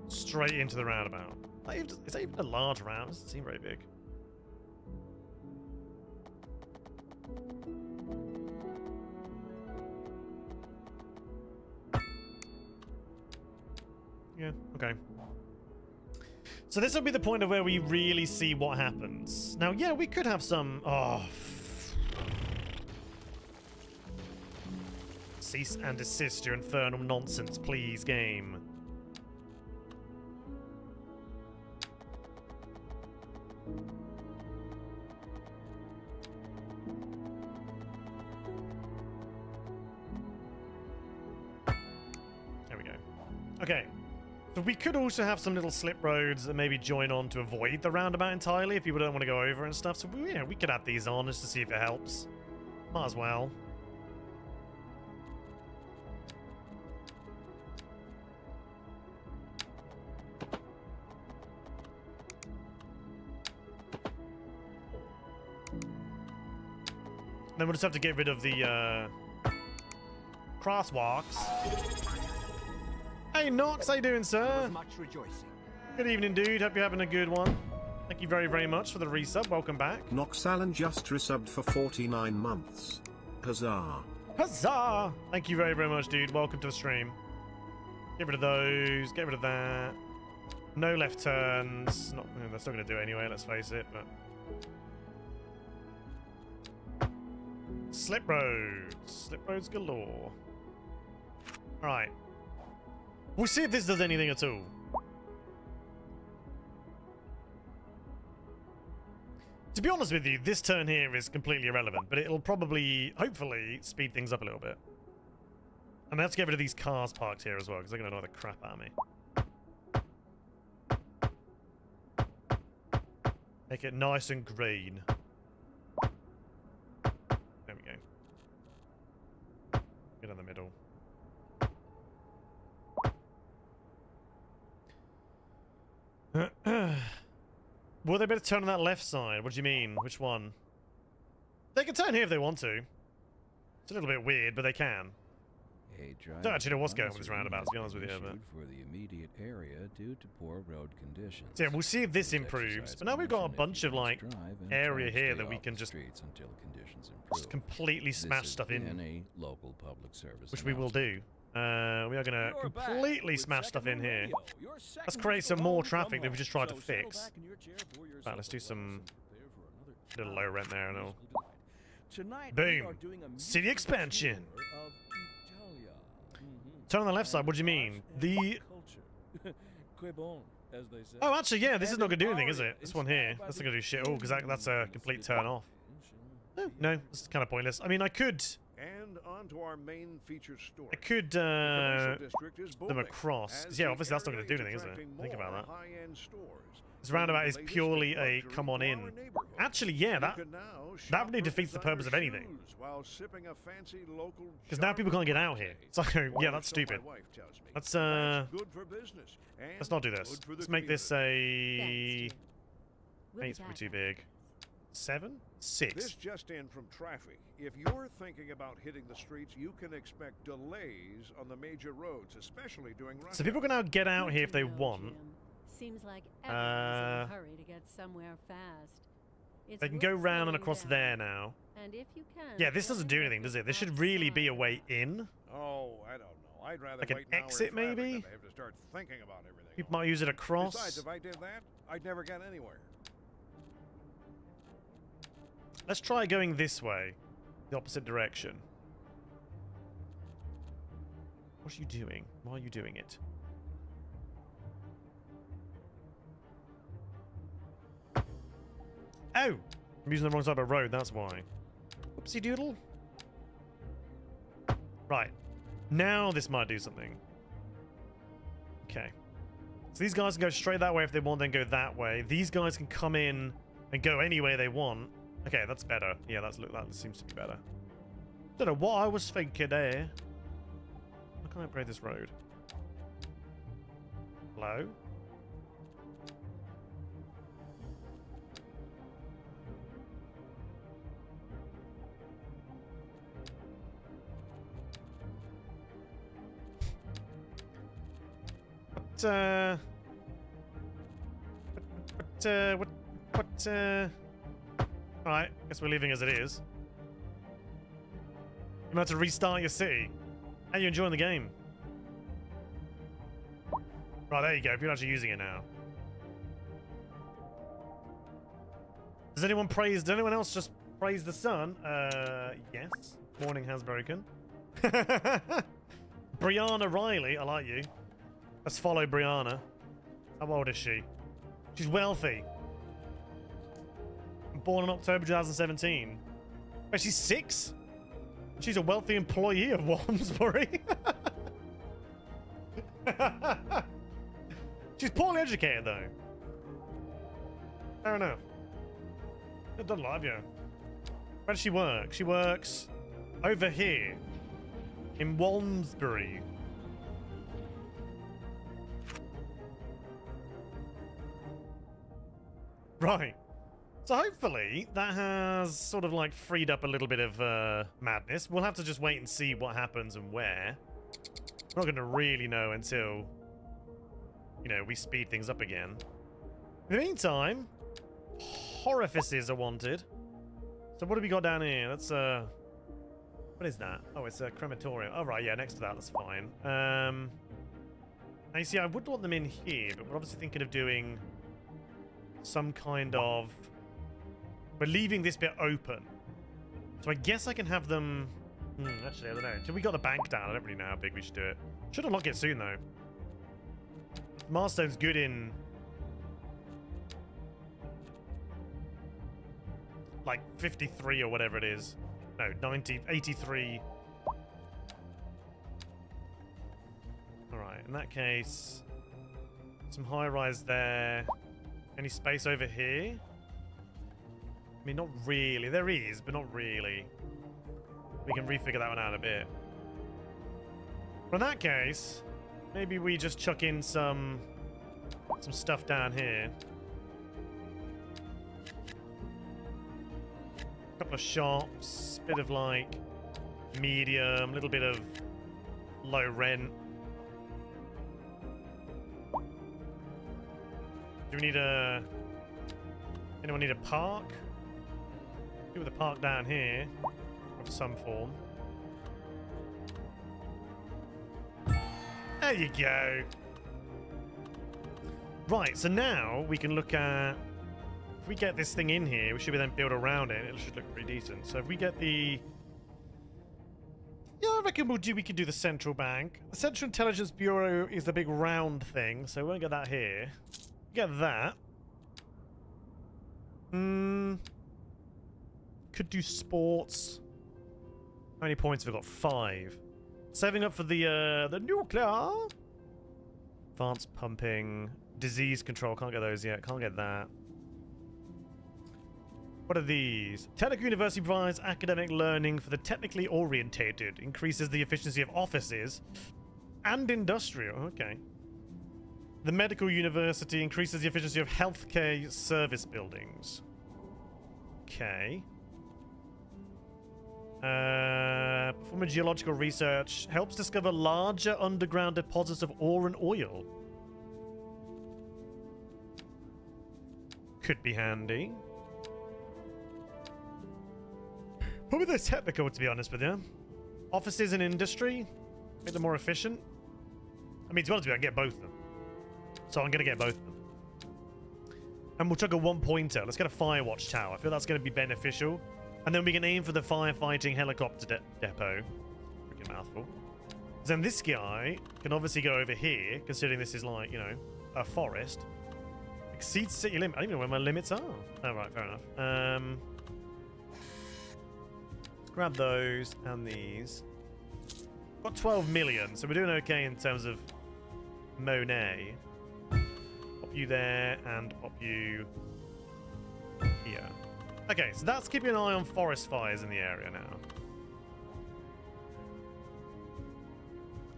straight into the roundabout. Is that even a large round? It doesn't seem very big. Yeah, okay. So this will be the point of where we really see what happens. Now, yeah, we could have some... Oh. Cease and desist your infernal nonsense, please, game. Okay, so we could also have some little slip roads that maybe join on to avoid the roundabout entirely if people don't want to go over and stuff. So we could add these on just to see if it helps. Might as well. Then we'll just have to get rid of the crosswalks. Hey Nox, how you doing, sir? Much rejoicing. Good evening, dude. Hope you're having a good one. Thank you very, very much for the resub. Welcome back. Nox Allen just resubbed for 49 months. Huzzah. Huzzah! Thank you very, very much, dude. Welcome to the stream. Get rid of those. Get rid of that. No left turns. Not, they're still going to do it anyway, let's face it, but... Slip roads. Slip roads galore. Alright. We'll see if this does anything at all. To be honest with you, this turn here is completely irrelevant, but it'll probably, hopefully, speed things up a little bit. And I have to get rid of these cars parked here as well, because they're going to annoy the crap out of me. Make it nice and green. There we go. Get in the middle. Well, they better turn on that left side. What do you mean? Which one? They can turn here if they want to. It's a little bit weird, but they can. A Don't actually know what's going on with this advisory roundabout, has to be honest with you, been but- issued for the immediate area due to poor road conditions. So yeah, we'll see if this Please improves. exercise But now we've got a caution if bunch you of, must like, drive and area try to here stay that we off can the just streets until conditions Just improve. completely This smash has stuff been in, a local public service which we will do. We are going to You're back completely with smash stuff in Second here. Radio, your Let's second create some from more home traffic that we from just tried to home. So settle fix. back in your chair, pour yourself Right, let's do a some glass and prepare for another little low rent there and all. musical delight. Tonight Boom. we are doing a City musical expansion. tour of Italia. Turn on the left side. What do you And mean? art and The culture. Que bon, as they say. oh, actually, yeah, this is And not going to do an anything, is aria it? This one here. inspired by That's not the going to do shit. Oh, because that's a complete turn off. influence No, it's kind of pointless. I mean, I could And on to our main featured story. I could The commercial district is them booming, across. as Yeah, the obviously that's not going to do area anything, is it? attracting Think about more that. high-end stores. This roundabout is The latest purely in a luxury come on for in. our neighborhood. Actually, yeah, You that can now that shop really for defeats the designer purpose of anything. shoes while sipping a fancy local because now people can't get out here. So yeah, that's So my stupid. wife tells me. Let's That's good for business and let's not do this. good for the Let's make this community. a. Thanks, We'll Hey, be it's back probably too after big. this. 7, This 6. just in from traffic. If you're thinking about hitting the streets, you can expect delays on the major roads, especially during rush So people can now get out Good here if to they know, want. Jim. Seems like everyone's in Uh, a hurry to get somewhere fast. It's They can go worth round and slowing across down. there now. And if you can, Yeah, this doesn't do fly anything, does it? There should outside. really be a way in. Oh, I don't know. I'd rather Like an wait an hour in exit, traffic maybe? than to have to start thinking about everything. People all might use it across. Besides, if I did that, I'd never get anywhere. Let's try going this way, the opposite direction. What are you doing? Why are you doing it? Oh! I'm using the wrong side of the road, that's why. Oopsie doodle. Right. Now this might do something. Okay. So these guys can go straight that way if they want, then go that way. These guys can come in and go any way they want. Okay, that's better. Yeah, that seems to be better. Don't know what I was thinking there. How can I upgrade this road? Hello? Alright, guess we're leaving as it is. You might have to restart your city. How are you enjoying the game? Right, there you go. People are actually using it now. Does anyone else just praise the sun? Yes. Morning has broken. Brianna Riley, I like you. Let's follow Brianna. How old is she? She's wealthy. Born in October 2017. Wait, she's 6? She's a wealthy employee of Walmsbury. She's poorly educated, though. Fair enough. It doesn't love you. Where does she work? She works over here in Walmsbury. Right. So hopefully that has sort of like freed up a little bit of madness. We'll have to just wait and see what happens and where. We're not going to really know until, you know, we speed things up again. In the meantime, orifices are wanted. So what have we got down here? That's what is that? Oh, it's a crematorium. Oh, right, yeah, next to that, that's fine. Now you see, I would want them in here, but we're obviously thinking of doing some kind of... We're leaving this bit open. So I guess I can have them... actually, I don't know. Until we got the bank down, I don't really know how big we should do it. Should unlock it soon, though. Milestone's good in... like 53 or whatever it is. No, 90, 83. Alright, in that case... some high-rise there. Any space over here? I mean, not really. There is, but not really. We can refigure that one out a bit. But in that case, maybe we just chuck in some stuff down here. Couple of shops, bit of like medium, little bit of low rent. Do we need a... Anyone need a park? Do with a park down here of some form. There you go. Right, so now we can look at... If we get this thing in here, we should be then build around it. It should look pretty decent. So if we get the... Yeah, I reckon we could do the central bank. The Central Intelligence Bureau is the big round thing, so we won't get that here. Get that. Could do sports. How many points have we got? 5. Saving up for the nuclear. Advanced pumping. Disease control. Can't get those yet. Can't get that. What are these? Technical University provides academic learning for the technically orientated. Increases the efficiency of offices and industrial. Okay. The Medical University increases the efficiency of healthcare service buildings. Okay. Performing geological research helps discover larger underground deposits of ore and oil. Could be handy. Probably the technical, to be honest with you. Offices and industry, make them more efficient. I mean, to be honest with you, I can get both of them. So I'm going to get both of them. And we'll chuck a 1-pointer. Let's get a Firewatch Tower. I feel that's going to be beneficial. And then we can aim for the firefighting helicopter depot. Freaking mouthful. Then this guy can obviously go over here, considering this is like, you know, a forest. Exceeds city limit. I don't even know where my limits are. Oh, right, fair enough. Grab those and these. Got 12 million, so we're doing okay in terms of Monet. Pop you there and pop you here. Okay, so that's keeping an eye on forest fires in the area now.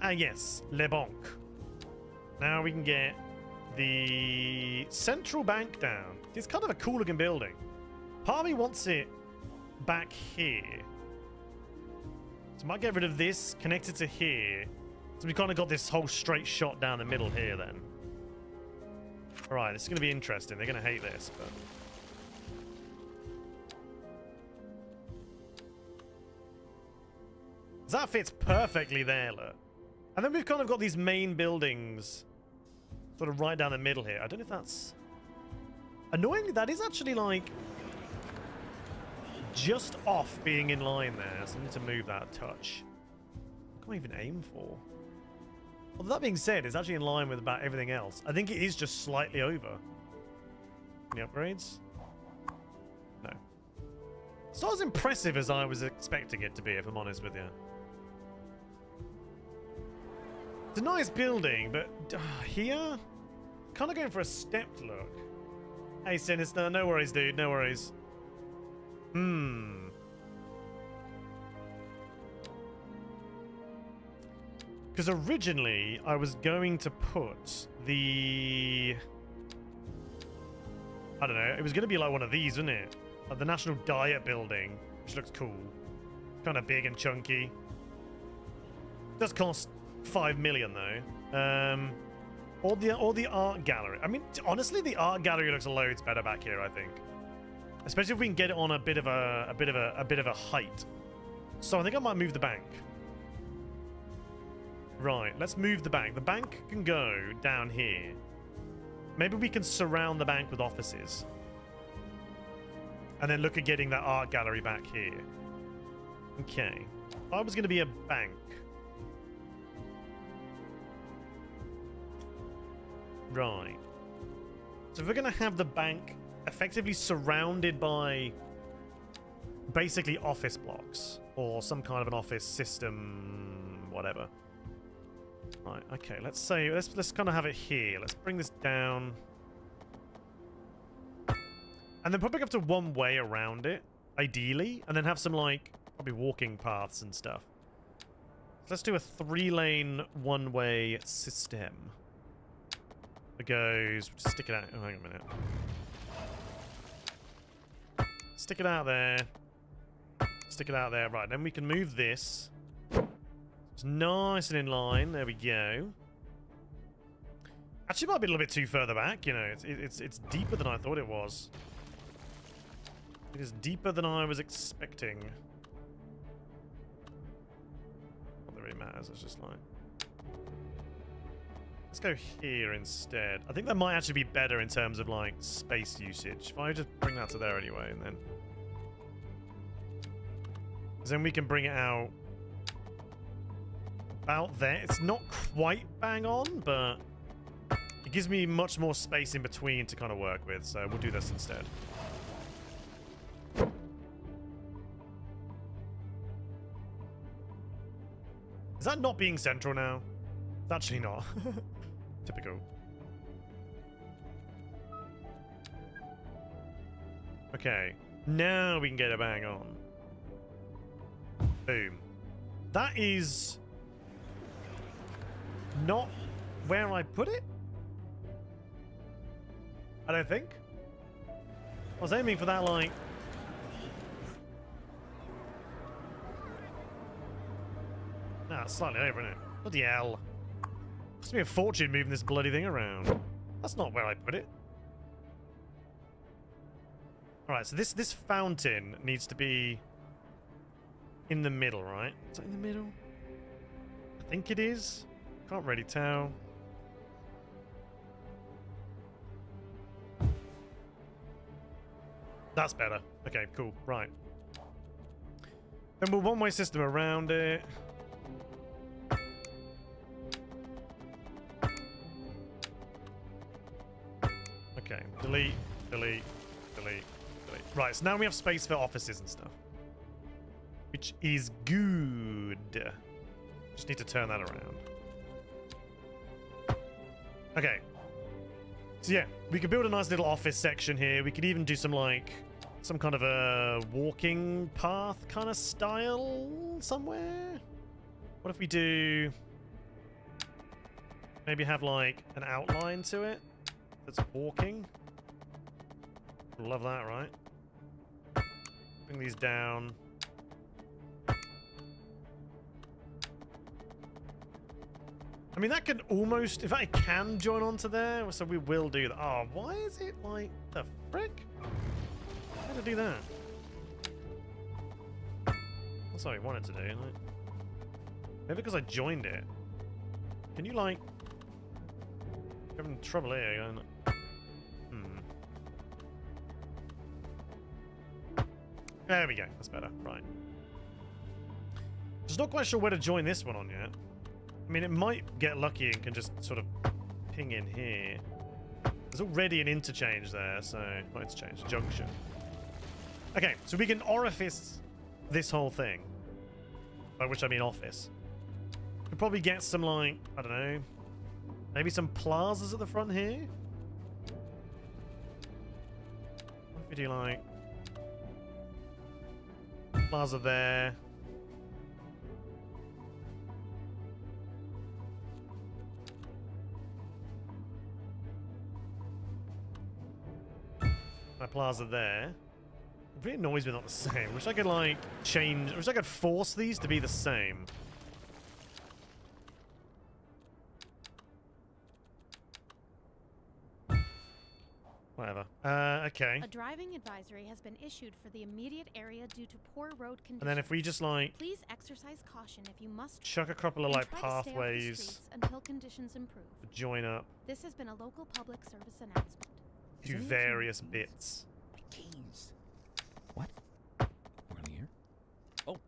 Ah, yes, Le Banque. Now we can get the central bank down. It's kind of a cool looking building. Part of me wants it back here. So I might get rid of this, connect it to here. So we kind of got this whole straight shot down the middle here then. Alright, this is going to be interesting. They're going to hate this, but... That fits perfectly there, look. And then we've kind of got these main buildings sort of right down the middle here. I don't know if that's... Annoyingly, that is actually like... just off being in line there. So I need to move that a touch. What can I even aim for? Well, that being said, it's actually in line with about everything else. I think it is just slightly over. Any upgrades? No. It's not as impressive as I was expecting it to be, if I'm honest with you. It's a nice building, but here? Kind of going for a stepped look. Hey, Sinister, no worries, dude, no worries. Because originally, I was going to put the... I don't know, it was going to be like one of these, wasn't it? Like the National Diet Building, which looks cool. Kind of big and chunky. Does cost 5 million, though. Or the art gallery. I mean, honestly, the art gallery looks loads better back here, I think. Especially if we can get it on a bit of a height. So I think I might move the bank. Right, let's move the bank. The bank can go down here. Maybe we can surround the bank with offices. And then look at getting that art gallery back here. Okay. If I was going to be a bank. Right. So if we're going to have the bank effectively surrounded by basically office blocks or some kind of an office system, whatever. Right, okay, let's kind of have it here. Let's bring this down. And then probably have to one way around it, ideally, and then have some like probably walking paths and stuff. So let's do a 3-lane one-way system. It goes, just stick it out. Oh, hang on a minute. Stick it out there. Stick it out there. Right, then we can move this. It's nice and in line. There we go. Actually, might be a little bit too further back. You know, it's deeper than I thought it was. It is deeper than I was expecting. Not that really matters. It's just like, let's go here instead. I think that might actually be better in terms of like space usage. If I just bring that to there anyway, and then we can bring it out about there. It's not quite bang on, but it gives me much more space in between to kind of work with, so we'll do this instead. Is that not being central now? It's actually not. Typical. Okay, now we can get a bang on. Boom. That is not where I put it? I don't think. I was aiming for that, like... Nah, it's slightly over, isn't it? Bloody hell. Cost me a fortune moving this bloody thing around. That's not where I put it. Alright, so this fountain needs to be in the middle, right? Is that in the middle? I think it is. Can't really tell. That's better. Okay, cool. Right. Then we'll one-way system around it. Okay. Delete, delete, delete, delete. Right, so now we have space for offices and stuff. Which is good. Just need to turn that around. Okay. So yeah, we could build a nice little office section here. We could even do some like some kind of a walking path kind of style somewhere. What if we do maybe have like an outline to it that's walking? Love that, right? Bring these down. I mean, that could almost, if I can join onto there, so we will do that. Oh, why is it like the frick? How to do that? That's what I wanted to do, isn't it? Maybe because I joined it. Can you like? I'm having trouble here. Going, There we go. That's better. Right. Just not quite sure where to join this one on yet. I mean, it might get lucky and can just sort of ping in here. There's already an interchange there, so... Not interchange, junction. Okay, so we can orifice this whole thing. By which I mean office. Could probably get some, like, I don't know... Maybe some plazas at the front here? What if we do, like... Plaza there... My plaza there. It really annoys me not the same. Wish I could like change. Wish I could force these to be the same. Whatever. Okay. A driving advisory has been issued for the immediate area due to poor road conditions. And then if we just like please exercise caution if you must chuck a couple of like pathways until conditions improve. Join up. This has been a local public service announcement. To various bits. Keys. What? We're in here? Oh,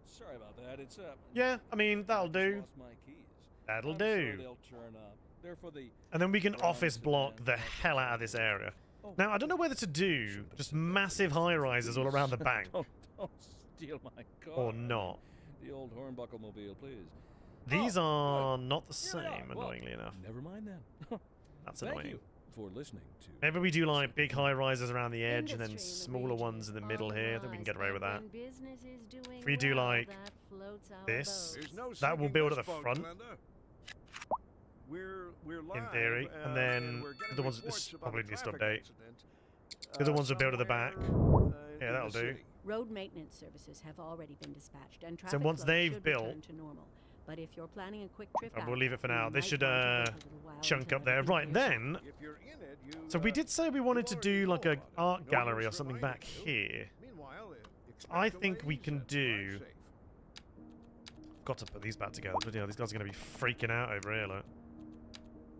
sorry about that. It's Yeah, I mean that'll do. Lost my keys. That'll I'm do. Sure they'll turn up. They're for the And then we can office block the hell out of this area. Now I don't know whether to do just massive high rises all around the bank don't steal my car. or not. The old Hornbuckle mobile, please. These are not the Here we same, are. Well, annoyingly enough. Never mind then. That's Thank annoying. you for listening to. Maybe we do like big high rises around the edge and then Industry in the smaller region ones is in the middle on here. I the think we can rise, get away with but that. when business is doing If we do, well, like, that floats our this, boat. There's no that will sinking build this at the boat, front. Glenda. We're In live, theory, and then we're getting the ones reports this about probably a needs to traffic update. accident, The other ones will build at the back. somewhere, Yeah, in that'll the do. city. Road maintenance services have already been dispatched, and So traffic once flow they've should built, return to normal. But if you're planning a quick trip we'll out, leave it for you now. They might should want to wait a little while chunk until up there. everything Right clears up. then. If you're in it, you, So we did say we wanted to do like a art gallery or something reminding back you. here. Meanwhile, expect I think we delays can and do. drive safe. Got to put these back together. But yeah, these guys are gonna be freaking out over here. Look.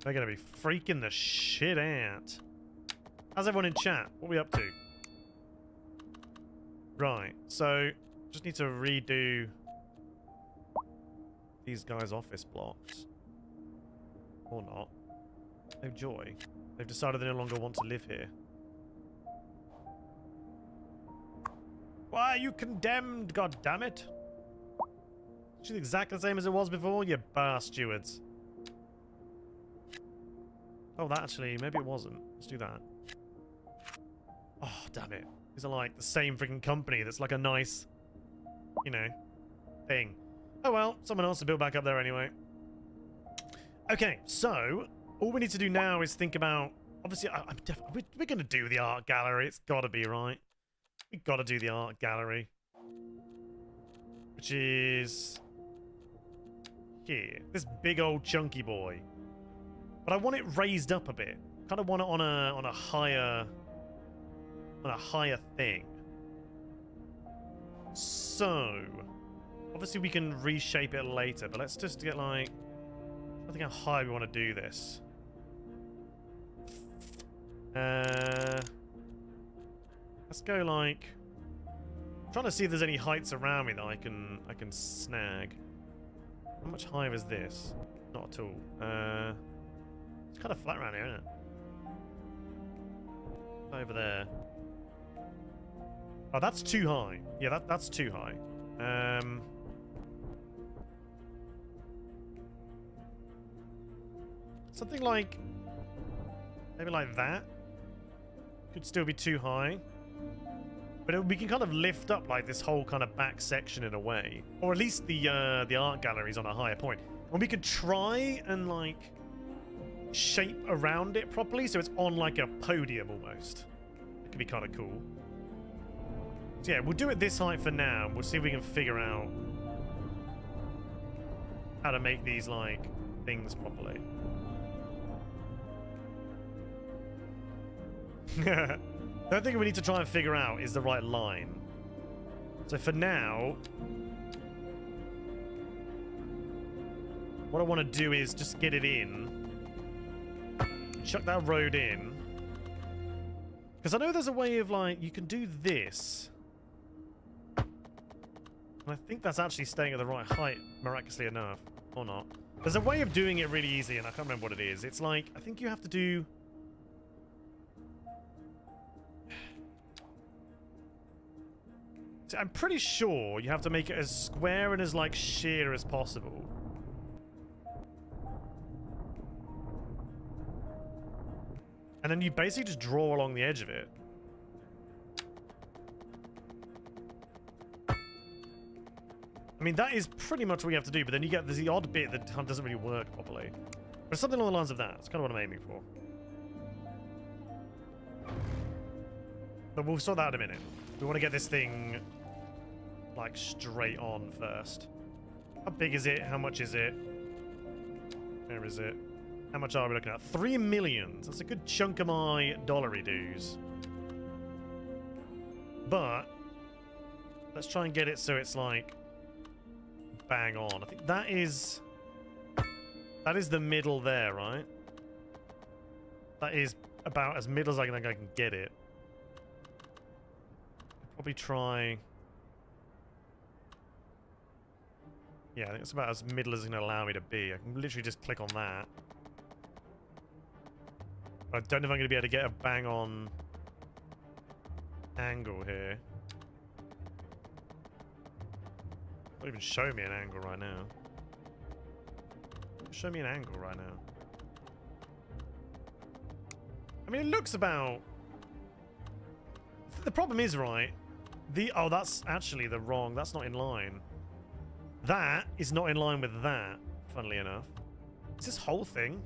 They're gonna be freaking the shit out. How's everyone in chat? What are we up to? Right. So just need to redo these guys' office blocks. Or not. No joy. They've decided they no longer want to live here. Why are you condemned, goddammit? It's exactly the same as it was before, you bar stewards. Oh, that actually, maybe it wasn't. Let's do that. Oh, damn it. These are like the same freaking company that's like a nice, you know, thing. Oh well, someone else to build back up there anyway. Okay, so all we need to do now is think about. Obviously, we're going to do the art gallery. It's got to be, right? We got to do the art gallery, which is here. This big old chunky boy, but I want it raised up a bit. Kind of want it on a higher thing. So obviously we can reshape it later, but let's just get like. I don't think how high we want to do this. Let's go like. I'm trying to see if there's any heights around me that I can snag. How much higher is this? Not at all. It's kind of flat around here, isn't it? Over there. Oh, that's too high. Yeah, that's too high. Something like maybe like that. Could still be too high. But we can kind of lift up like this whole kind of back section in a way. Or at least the art gallery's on a higher point. And we could try and like shape around it properly so it's on like a podium almost. It could be kind of cool. So yeah, we'll do it this height for now. We'll see if we can figure out how to make these like things properly. The only thing we need to try and figure out is the right line. So for now, what I want to do is just get it in. Chuck that road in. Because I know there's a way of like, you can do this. And I think that's actually staying at the right height, miraculously enough. Or not. There's a way of doing it really easy, and I can't remember what it is. It's like, I think you have to do... I'm pretty sure you have to make it as square and as like sheer as possible. And then you basically just draw along the edge of it. I mean, that is pretty much what you have to do, but then you get there's the odd bit that doesn't really work properly. But something along the lines of that. That's kind of what I'm aiming for. But we'll sort that out in a minute. We want to get this thing like straight on first. How big is it? How much is it? Where is it? How much are we looking at? 3 million. That's a good chunk of my dollary dues. But let's try and get it so it's like bang on. I think that is the middle there, right? That is about as middle as I think I can get it. Probably try. Yeah, I think it's about as middle as it's going to allow me to be. I can literally just click on that. But I don't know if I'm going to be able to get a bang on angle here. Not even show me an angle right now. Show me an angle right now. I mean, it looks about... The problem is, right? Oh, that's actually the wrong... That's not in line. That is not in line with that, funnily enough. Is this whole thing?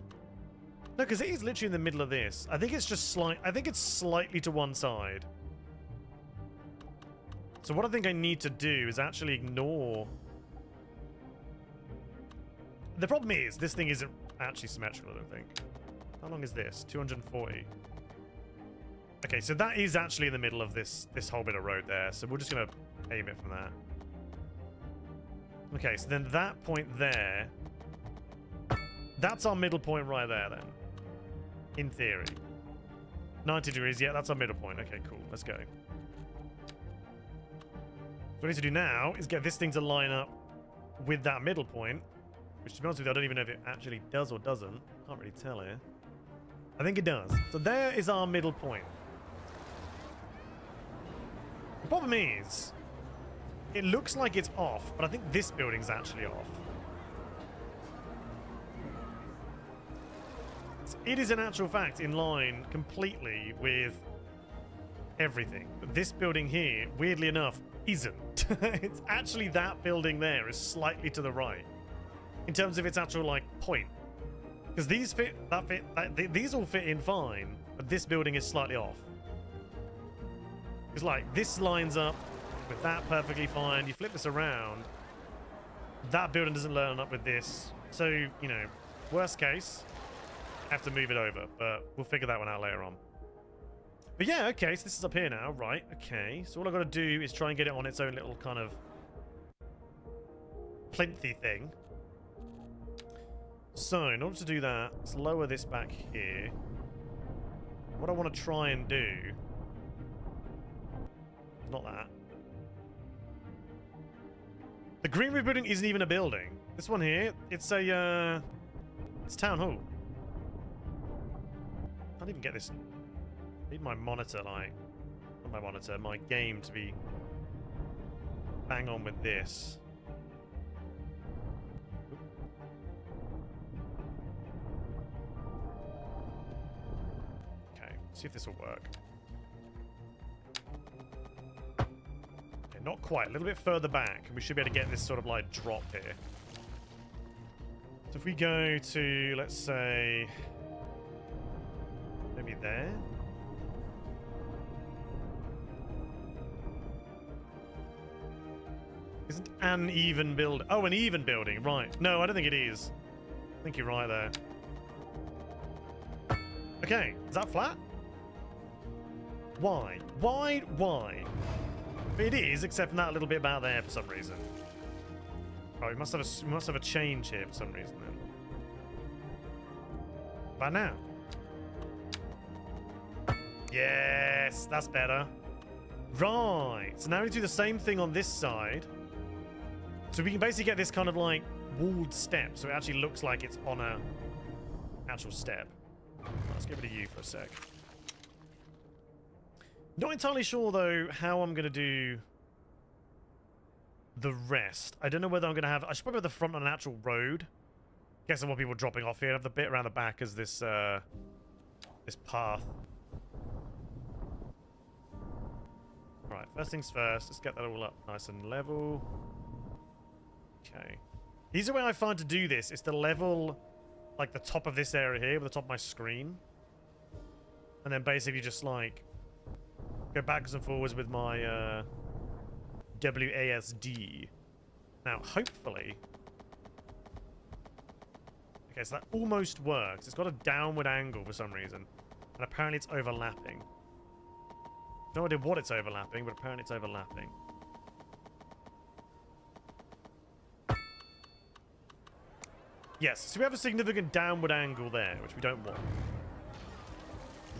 No, because it is literally in the middle of this. I think it's just I think it's slightly to one side. So what I think I need to do is actually ignore... The problem is, this thing isn't actually symmetrical, I don't think. How long is this? 240. Okay, so that is actually in the middle of this whole bit of road there. So we're just going to aim it from that. Okay, so then that point there... That's our middle point right there, then. In theory. 90 degrees, yeah, that's our middle point. Okay, cool. Let's go. What I need to do now is get this thing to line up with that middle point, which, to be honest with you, I don't even know if it actually does or doesn't. Can't really tell here. I think it does. So there is our middle point. The problem is, it looks like it's off, but I think this building's actually off. It is in actual fact in line completely with everything. But this building here, weirdly enough, isn't. It's actually that building there is slightly to the right in terms of its actual like point. Because these these all fit in fine, but this building is slightly off. Because like this lines up with that perfectly fine. You flip this around, that building doesn't line up with this. So, you know, worst case, have to move it over, but we'll figure that one out later on. But yeah, okay, so this is up here now, right? Okay, so all I've got to do is try and get it on its own little kind of plinthy thing. So, in order to do that, let's lower this back here. What I want to try and do is not that. The Green Roof building isn't even a building. This one here, it's a, it's Town Hall. Can't even get this. I need my monitor, like, not my monitor, my game to be bang on with this. Okay, see if this will work. Okay, not quite. A little bit further back, and we should be able to get this sort of like drop here. So if we go to, let's say, maybe there. Isn't an even build? Oh, an even building, right? No, I don't think it is. I think you're right there. Okay, is that flat? Why? Why? It is, except for that little bit about there for some reason. Oh, we must have a change here for some reason then. By now. Yes, that's better. Right. So now we do the same thing on this side. So we can basically get this kind of like walled step, so it actually looks like it's on a actual step. Let's get rid of you for a sec. Not entirely sure though how I'm gonna do the rest. I don't know whether I'm gonna have. I should probably have the front on an actual road. Guess I want people dropping off here. I have the bit around the back as this this path. Right, first things first. Let's get that all up nice and level. Okay. The easy way I find to do this is to level like the top of this area here with the top of my screen. And then basically just like go backwards and forwards with my WASD. Now, hopefully... Okay, so that almost works. It's got a downward angle for some reason. And apparently it's overlapping. No idea what it's overlapping, but apparently it's overlapping. Yes, so we have a significant downward angle there, which we don't want.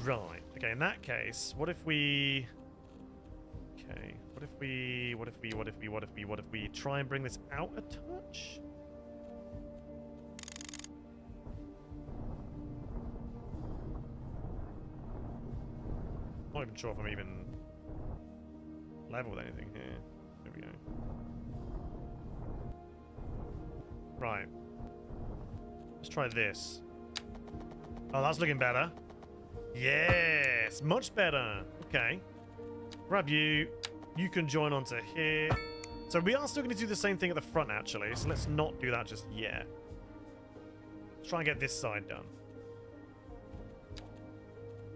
Right. Okay, in that case, what if we... Okay, what if we try and bring this out a touch? Not even sure if I'm even level with anything here. There we go. Right. Let's try this. Oh, that's looking better. Yes, much better. Okay. Grab you. You can join onto here. So we are still going to do the same thing at the front, actually. So let's not do that just yet. Let's try and get this side done.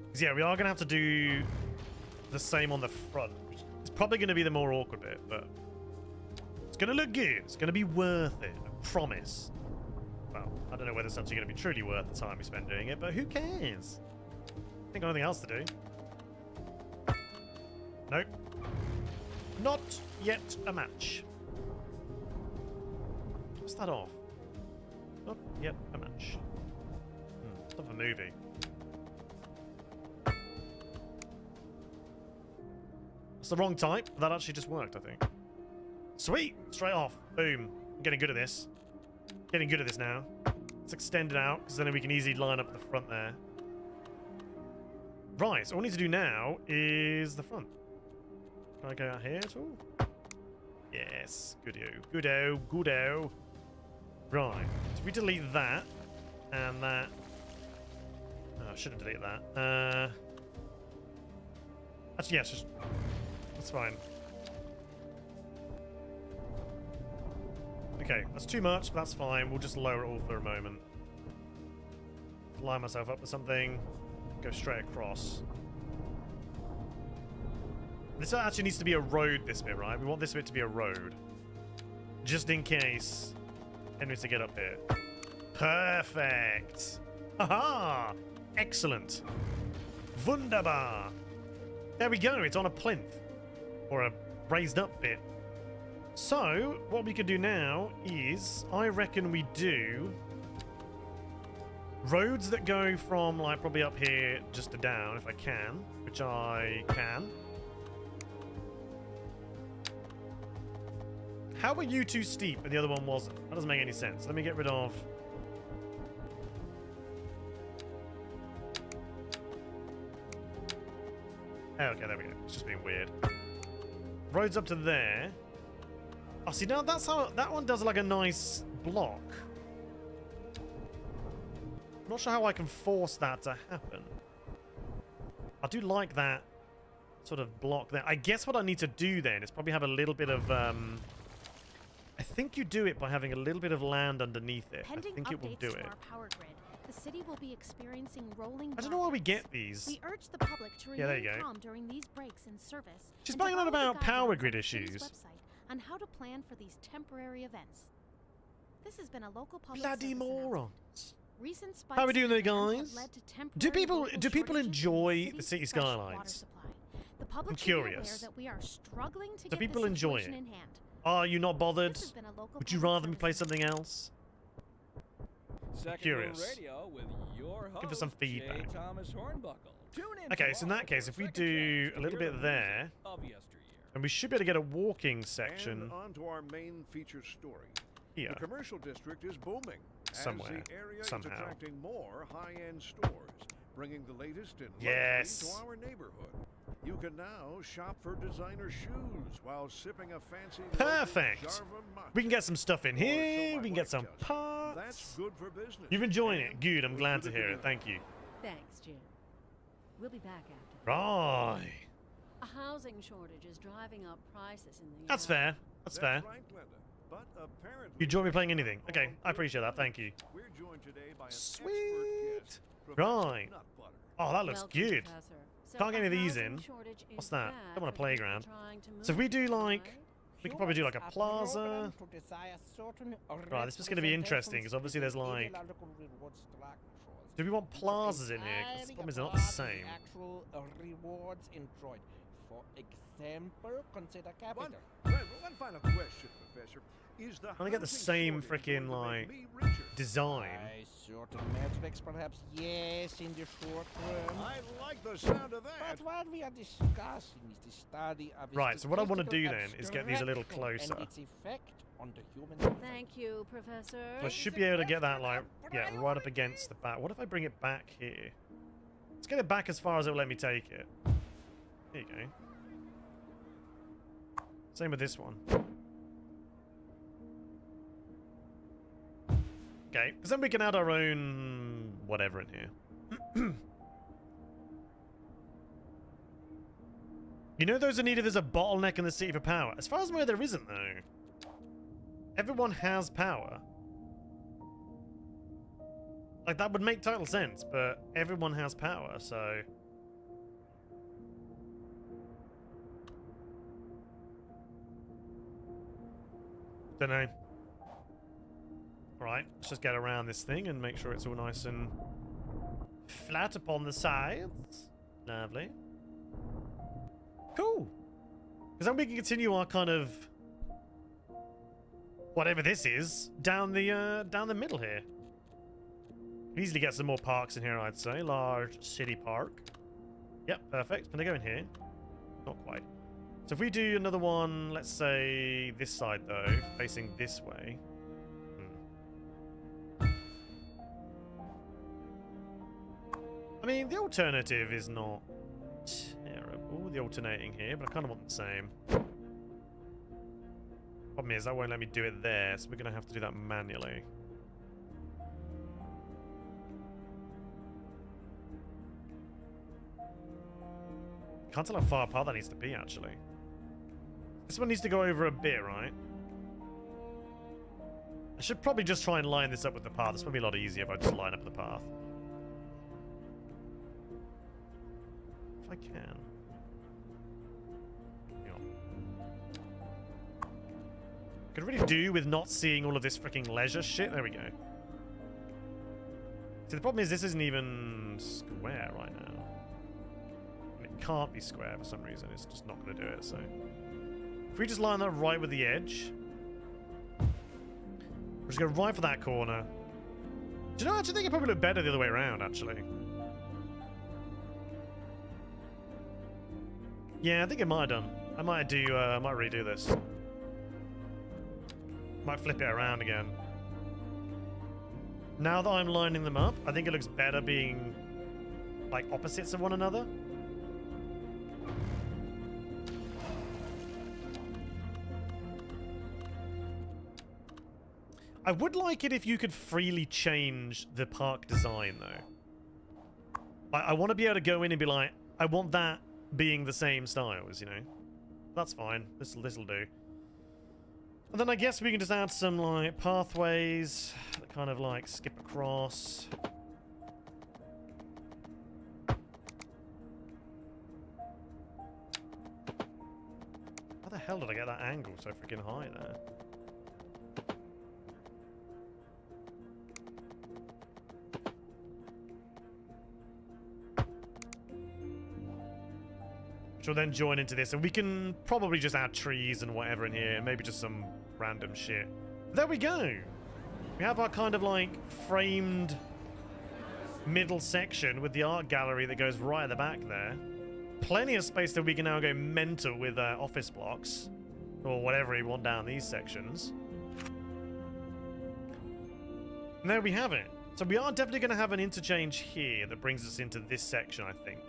Because, yeah, we are going to have to do the same on the front, which It's probably going to be the more awkward bit, but it's going to look good. It's going to be worth it. I promise. Well, I don't know whether it's actually going to be truly worth the time we spend doing it, but who cares? I think I've nothing else to do. Nope. Not yet a match. What's that off? Not yet a match. It's not a movie. It's the wrong type. That actually just worked, I think. Sweet! Straight off. Boom. I'm getting good at this. Getting good at this now. Let's extend it out, because then we can easily line up the front there. Right, so all we need to do now is the front. Can I go out here at all? Yes. Good-o. Good-o. Good-o. Right. So if we delete that, and that... Oh, I shouldn't delete that. Actually, yes, just... That's fine. Okay, that's too much, but that's fine. We'll just lower it all for a moment. Line myself up with something. Go straight across. This actually needs to be a road, this bit, right? We want this bit to be a road. Just in case it needs to get up here. Perfect. Haha! Excellent. Wunderbar. There we go. It's on a plinth. Or a raised up bit. So, what we could do now is, I reckon we do roads that go from, like, probably up here just to down, if I can. Which I can. How are you too steep and the other one wasn't? That doesn't make any sense. Let me get rid of... Oh, okay, there we go. It's just being weird. Roads up to there. Oh, see, now that's how... That one does, like, a nice block. I'm not sure how I can force that to happen. I do like that sort of block there. I guess what I need to do then is probably have a little bit of... I think you do it by having a little bit of land underneath it. Pending I think it will do updates to it. our power grid, the city will be experiencing rolling I don't know why we blackouts. get these. We urge the public to Yeah, there remain you go. calm during these breaks in service. She's and to banging on follow the about power guidelines grid on the city's issues. website on how to plan for these temporary events. This has been a local public Bloody service announcement. morons. Recent spikes How we doing in there, demand have guys? led to Do temporary people local do people shortages in enjoy the city's city fresh water skylines? supply. The public I'm should be aware curious. that we are struggling to Do get people the enjoy situation it? in hand. Are you not bothered? This has been a local Would you public rather me service play something else? Second Curious. Row Radio with your host, Looking for some feedback. J. Thomas Hornbuckle. Tune in Okay, so in that case, if we do a little bit there, of yesteryear. and we should be able to get a walking section And on to our main feature story. here. The commercial district is booming. Somewhere. As the area Somehow. is attracting more high-end stores, bringing the latest in luxury Yes. to our neighborhood. You can now shop for designer shoes while sipping a fancy Perfect. local Jarva matcha. We can get some stuff in Or so here. my We can get wife some tells me. parts. That's good for business. You're enjoying it. And Good. I'm we're glad good to hear it. go. Thank you. Thanks, Jim. We'll be back after. Right. A housing shortage is driving up prices in the That's area. fair. That's fair. right, Glenda. But apparently, You enjoy me playing anything? Okay, I appreciate that. Thank you. We're joined today by an Sweet. expert guest, Right. Professor Nutbutter. Oh, that looks Welcome, good. Professor. So Can't get any of a these housing in. shortage is What's that? bad Don't want a for people playground. trying to So if we move, do like, right? we could probably do like a Humans are plaza. programmed to desire certain Right, this is going to be interesting because obviously there's like. ideological reward structures. Do we want plazas in here? 'Cause the problem is they're not the same. Actual rewards enjoyed. For example, consider capital. One final question, Professor. Is the I get the housing same shortage freaking, going to make like, me richer? design. By certain metrics, perhaps yes, in the short term. I like the sound of that. But what we are discussing is the study of Right, so what I wanna do statistical then is get these a little abstraction closer. and its effect on the human Thank you, Professor. So I should be able to get that like, yeah, right up against the back. What if I bring it back here? Let's get it back as far as it'll let me take it. There you go. Same with this one. Okay, because then we can add our own whatever in here. You know those are needed as a bottleneck in the city for power. As far as I'm aware, there isn't though. Everyone has power. Like that would make total sense, but everyone has power, so Don't know. Right, let's just get around this thing and make sure it's all nice and flat upon the sides. Lovely. Cool. Because then we can continue our kind of whatever this is down the middle here. Easily get some more parks in here, I'd say. Large city park. Yep, perfect. Can I go in here? Not quite. So if we do another one, let's say this side though, facing this way. I mean, the alternative is not terrible, the alternating here, but I kind of want the same. Problem is, that won't let me do it there, so we're going to have to do that manually. Can't tell how far apart that needs to be, actually. This one needs to go over a bit, right? I should probably just try and line this up with the path. This would be a lot easier if I just line up the path. If I can. Hang on. Could really do with not seeing all of this freaking leisure shit. There we go. See, the problem is this isn't even square right now. And it can't be square for some reason. It's just not going to do it, so... If we just line that right with the edge... We're just going right for that corner. Do you know, I actually think it probably look better the other way around, actually. Yeah, I think it might have done. I might redo this. Might flip it around again. Now that I'm lining them up, I think it looks better being like opposites of one another. I would like it if you could freely change the park design, though. I want to be able to go in and be like, I want that being the same styles, you know? That's fine. This'll do. And then I guess we can just add some, like, pathways that kind of, like, skip across. How the hell did I get that angle so freaking high there? Which will then join into this, and we can probably just add trees and whatever in here, and maybe just some random shit. There we go! We have our kind of like framed middle section with the art gallery that goes right at the back there. Plenty of space that we can now go mental with office blocks, or whatever we want down these sections. And there we have it. So we are definitely going to have an interchange here that brings us into this section, I think.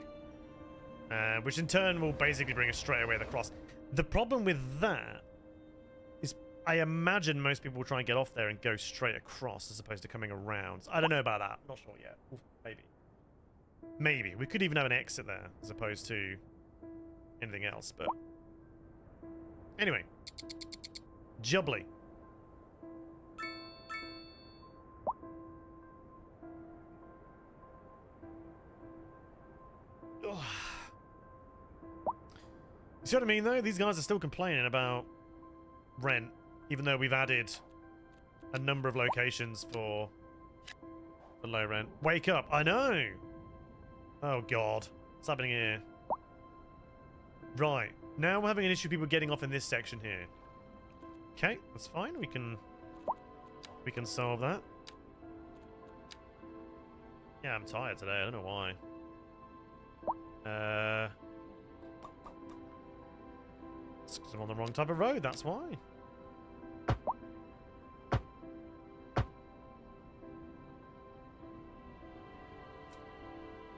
Which in turn will basically bring us straight away across. The problem with that is I imagine most people will try and get off there and go straight across as opposed to coming around. So I don't know about that. Not sure yet. Ooh, maybe. Maybe. We could even have an exit there as opposed to anything else, but... Anyway. Jubbly. Ugh. You see what I mean, though? These guys are still complaining about rent, even though we've added a number of locations for low rent. Wake up! I know! Oh, God. What's happening here? Right. Now we're having an issue with people getting off in this section here. Okay, that's fine. We can solve that. Yeah, I'm tired today. I don't know why. It's because I'm on the wrong type of road, that's why.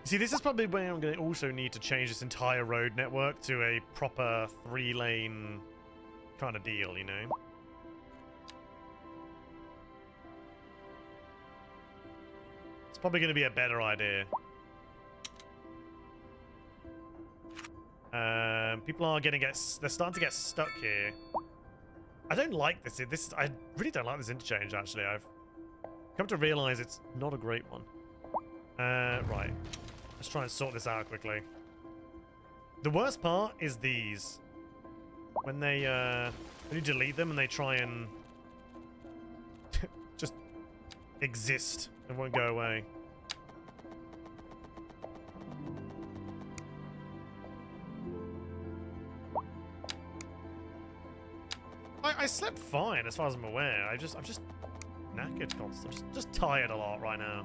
See, this is probably where I'm going to also need to change this entire road network to a proper 3-lane kind of deal, you know? It's probably going to be a better idea. People are they're starting to get stuck here. I don't like this. I really don't like this interchange, actually. I've come to realize it's not a great one. Right. Let's try and sort this out quickly. The worst part is these. When you delete them and they try and exist. It won't go away. I slept fine as far as I'm aware. I'm just knackered constantly. Just tired a lot right now.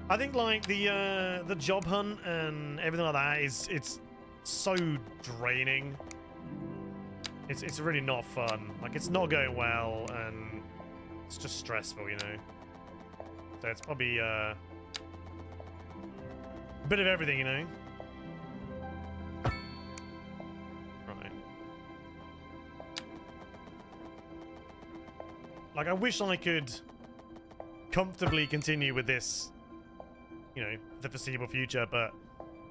I think like the job hunt and everything like that it's so draining. It's really not fun. Like it's not going well and it's just stressful, you know. So it's probably a bit of everything, you know. Right. Like I wish I could comfortably continue with this, you know, the foreseeable future, but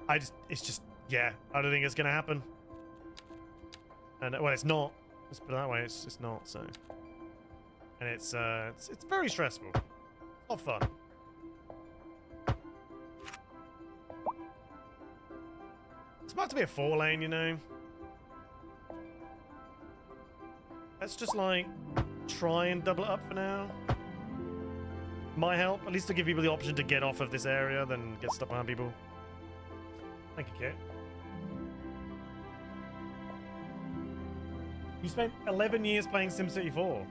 it's just, yeah, I don't think it's gonna happen. And well, it's not. Let's put it that way. It's not. So, and it's very stressful. It's not fun. It's about to be a 4-lane, you know. Let's just like try and double it up for now. Might help, at least to give people the option to get off of this area than get stuck behind people. Thank you, Kit. You spent 11 years playing SimCity 4.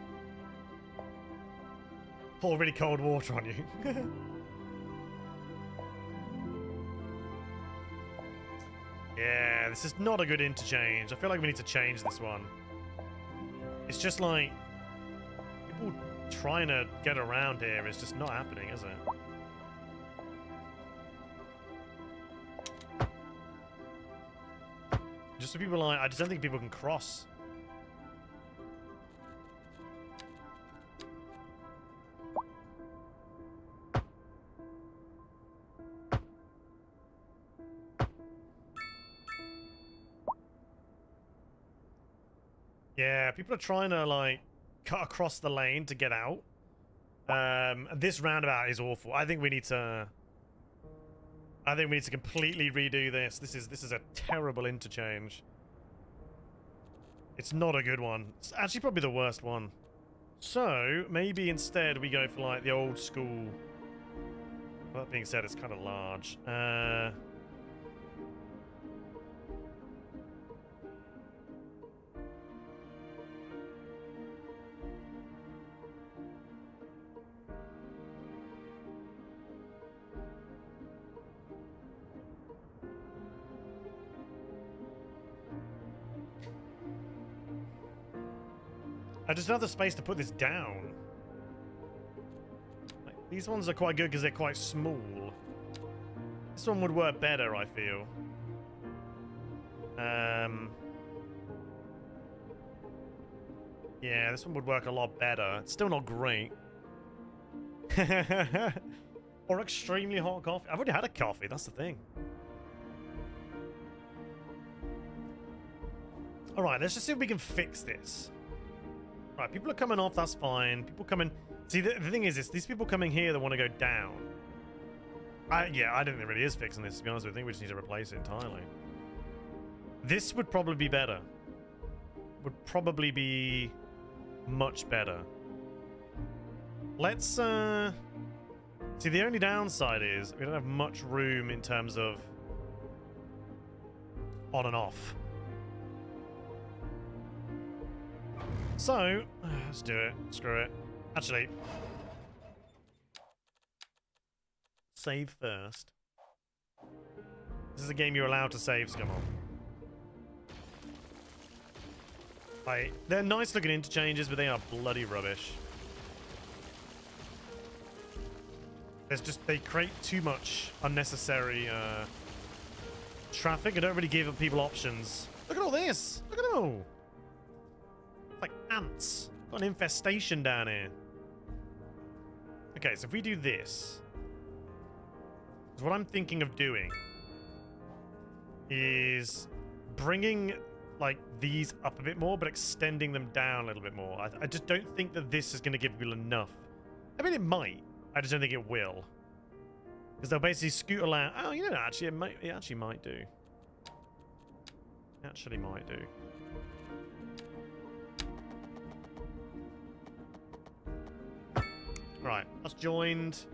Pour really cold water on you. Yeah, this is not a good interchange. I feel like we need to change this one. It's just like people trying to get around here is just not happening, is it? Just so people like, I just don't think people can cross. Yeah, people are trying to like cut across the lane to get out. This roundabout is awful. I think we need to completely redo this. This is a terrible interchange. It's not a good one. It's actually probably the worst one. So maybe instead we go for like the old school. Well, that being said, it's kind of large. Just another space to put this down. Like, these ones are quite good because they're quite small. This one would work better, I feel. Yeah, this one would work a lot better. It's still not great. Or extremely hot coffee. I've already had a coffee, that's the thing. Alright, let's just see if we can fix this. Right, people are coming off, that's fine. People coming... See, the thing is, these people coming here that want to go down. Yeah, I don't think it really is fixing this, to be honest with you. I think we just need to replace it entirely. This would probably be better. Would probably be much better. Let's, See, the only downside is we don't have much room in terms of on and off. So, let's do it. Screw it. Actually, save first. This is a game you're allowed to save, come on. Like, they're nice looking interchanges, but they are bloody rubbish. There's just, they create too much unnecessary traffic and don't really give people options. Look at all this! Look at them all! Like ants. Got an infestation down here. Okay, so if we do this, what I'm thinking of doing is bringing like these up a bit more, but extending them down a little bit more. I just don't think that this is going to give people enough. I mean, it might. I just don't think it will, because they'll basically scoot along. Oh, you know, actually, it actually might do. Actually, might do. Right, that's joined.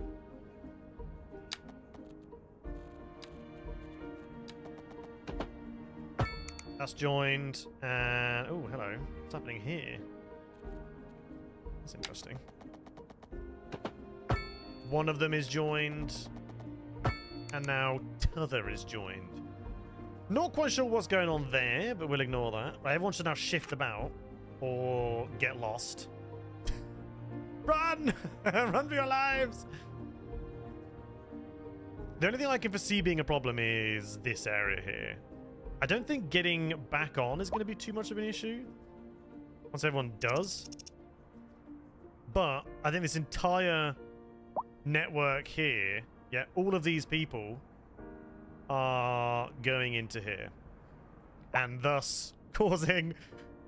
That's joined. And oh, hello. What's happening here? That's interesting. One of them is joined. And now t'other is joined. Not quite sure what's going on there, but we'll ignore that. Right, everyone should now shift about or get lost. Run! Run for your lives! The only thing I can foresee being a problem is this area here. I don't think getting back on is going to be too much of an issue once everyone does. But I think this entire network here, yeah, all of these people are going into here and thus causing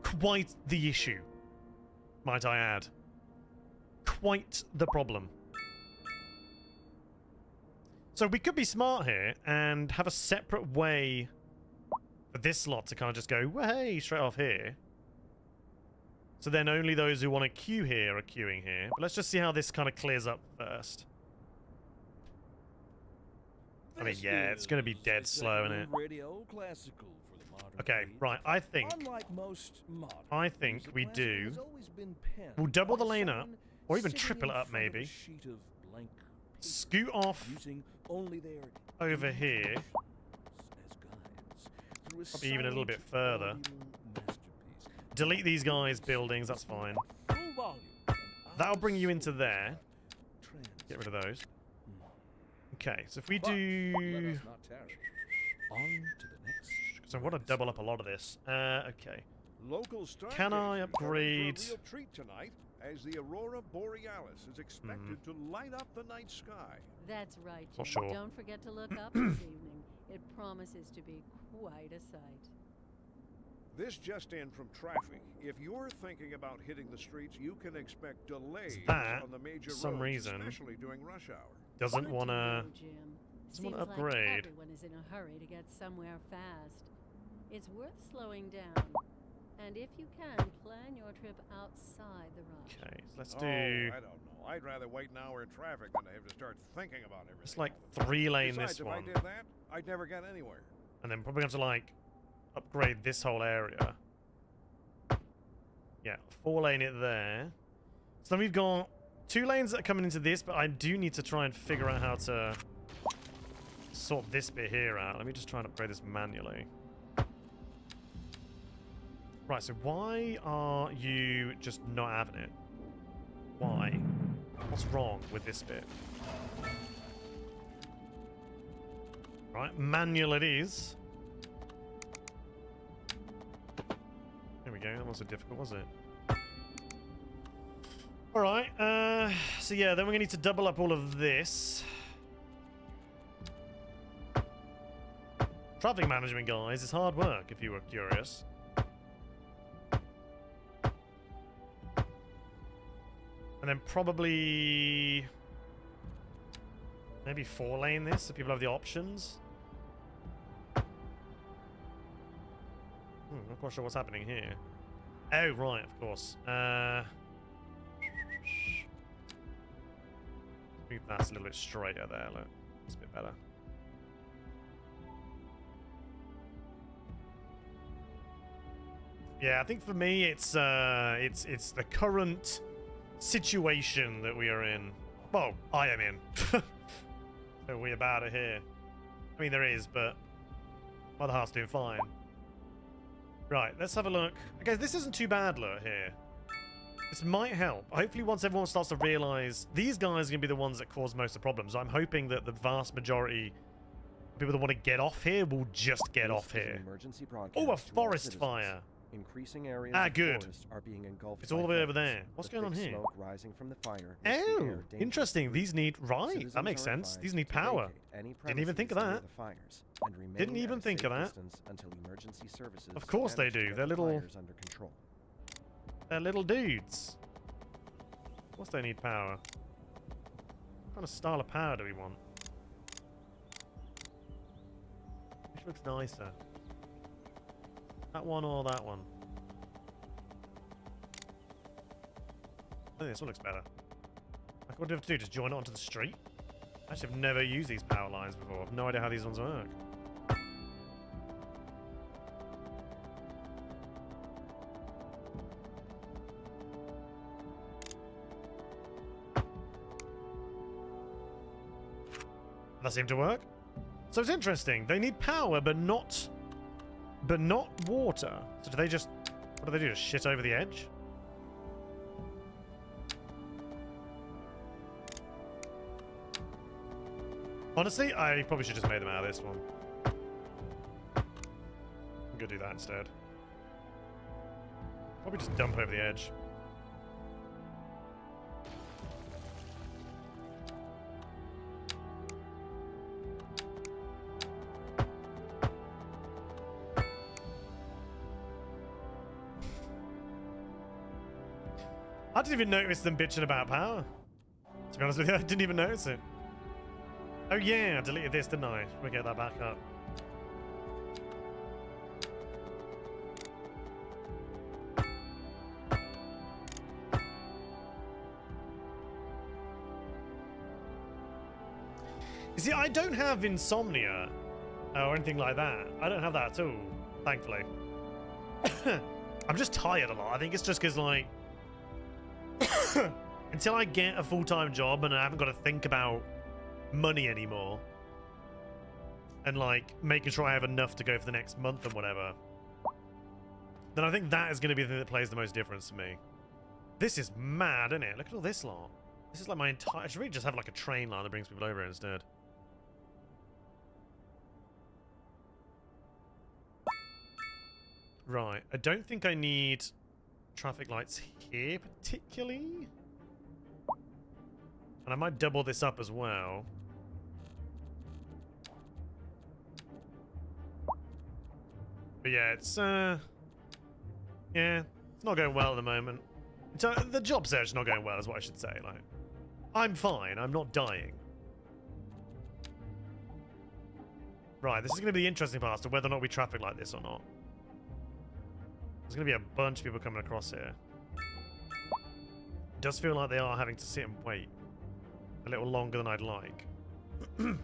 quite the issue, might I add. Quite the problem. So we could be smart here and have a separate way for this slot to kind of just go, well, hey, straight off here. So then only those who want to queue here are queuing here. But let's just see how this kind of clears up first. I mean, yeah, it's going to be dead slow, isn't it? Okay, right, I think we do. We'll double the lane up, or even triple it up, maybe. Scoot off over here. Probably even a little bit further. Delete these guys' buildings, that's fine. That'll bring you into there. Get rid of those. Okay, so if we do... So I want to double up a lot of this. Okay. Can I upgrade... As the aurora borealis is expected to light up the night sky. That's right, Jim. Not sure. Don't forget to look up this evening. It promises to be quite a sight. This just in from traffic. If you're thinking about hitting the streets, you can expect delays that, on the major for some roads, reason, especially during rush hour. Doesn't want to... Seems want to upgrade. Like everyone is in a hurry to get somewhere fast. It's worth slowing down. And if you can, plan your trip outside the rush. Okay, so let's do... Oh, I don't know. I'd rather wait an hour in traffic than to have to start thinking about everything. It's like 3-lane this if one. I did that, I'd never get anywhere. And then probably have to, like, upgrade this whole area. Yeah, 4-lane it there. So then we've got 2 lanes that are coming into this, but I do need to try and figure out how to sort this bit here out. Let me just try and upgrade this manually. Right, so why are you just not having it? Why? What's wrong with this bit? Right, manual it is. There we go, that wasn't difficult, was it? Alright, so yeah, then we're gonna need to double up all of this. Traffic management, guys, is hard work, if you were curious. And then probably maybe 4-lane this so people have the options. Not quite sure what's happening here. Oh, right, of course. I think that's a little bit straighter there. Look, it's a bit better. Yeah, I think for me it's the current situation that we are in. Well, I am in. So we about it here. I mean, there is, but my other half's doing fine. Right, let's have a look. Okay, this isn't too bad, look, here. This might help. Hopefully once everyone starts to realise these guys are going to be the ones that cause most of the problems. I'm hoping that the vast majority of people that want to get off here will just get off here. Oh, a forest fire. Increasing areas good. Are being engulfed. It's all the way over there. What's going on here? Smoke rising from the fire. Oh, interesting. These need... Right, that makes sense. These need power. Didn't even think of that. Didn't even think of that. Until emergency services of course they do. They're little... Under control. They're little dudes. Of course they need power. What kind of style of power do we want? Which looks nicer? That one or that one? I think this one looks better. Like, what do I have to do? Just join it onto the street? Actually, I've never used these power lines before. I've no idea how these ones work. That seemed to work. So it's interesting. They need power, but not water. So do they just... What do they do? Just shit over the edge? Honestly, I probably should just made them out of this one. I'm gonna do that instead. Probably just dump over the edge. I didn't even notice them bitching about power. To be honest with you, I didn't even notice it. Oh yeah, I deleted this, didn't I? We'll get that back up. You see, I don't have insomnia or anything like that. I don't have that at all, thankfully. I'm just tired a lot. I think it's just because, like, until I get a full-time job and I haven't got to think about money anymore and, like, making sure I have enough to go for the next month and whatever, then I think that is going to be the thing that plays the most difference to me. This is mad, isn't it? Look at all this lot. This is like my entire... I should really just have, like, a train line that brings people over instead. Right. I don't think I need traffic lights here particularly. And I might double this up as well. But yeah, it's yeah, it's not going well at the moment. So the job search is not going well is what I should say. Like, I'm fine, I'm not dying. Right, this is going to be the interesting part as to whether or not we traffic like this or not. There's going to be a bunch of people coming across here. It does feel like they are having to sit and wait a little longer than I'd like. You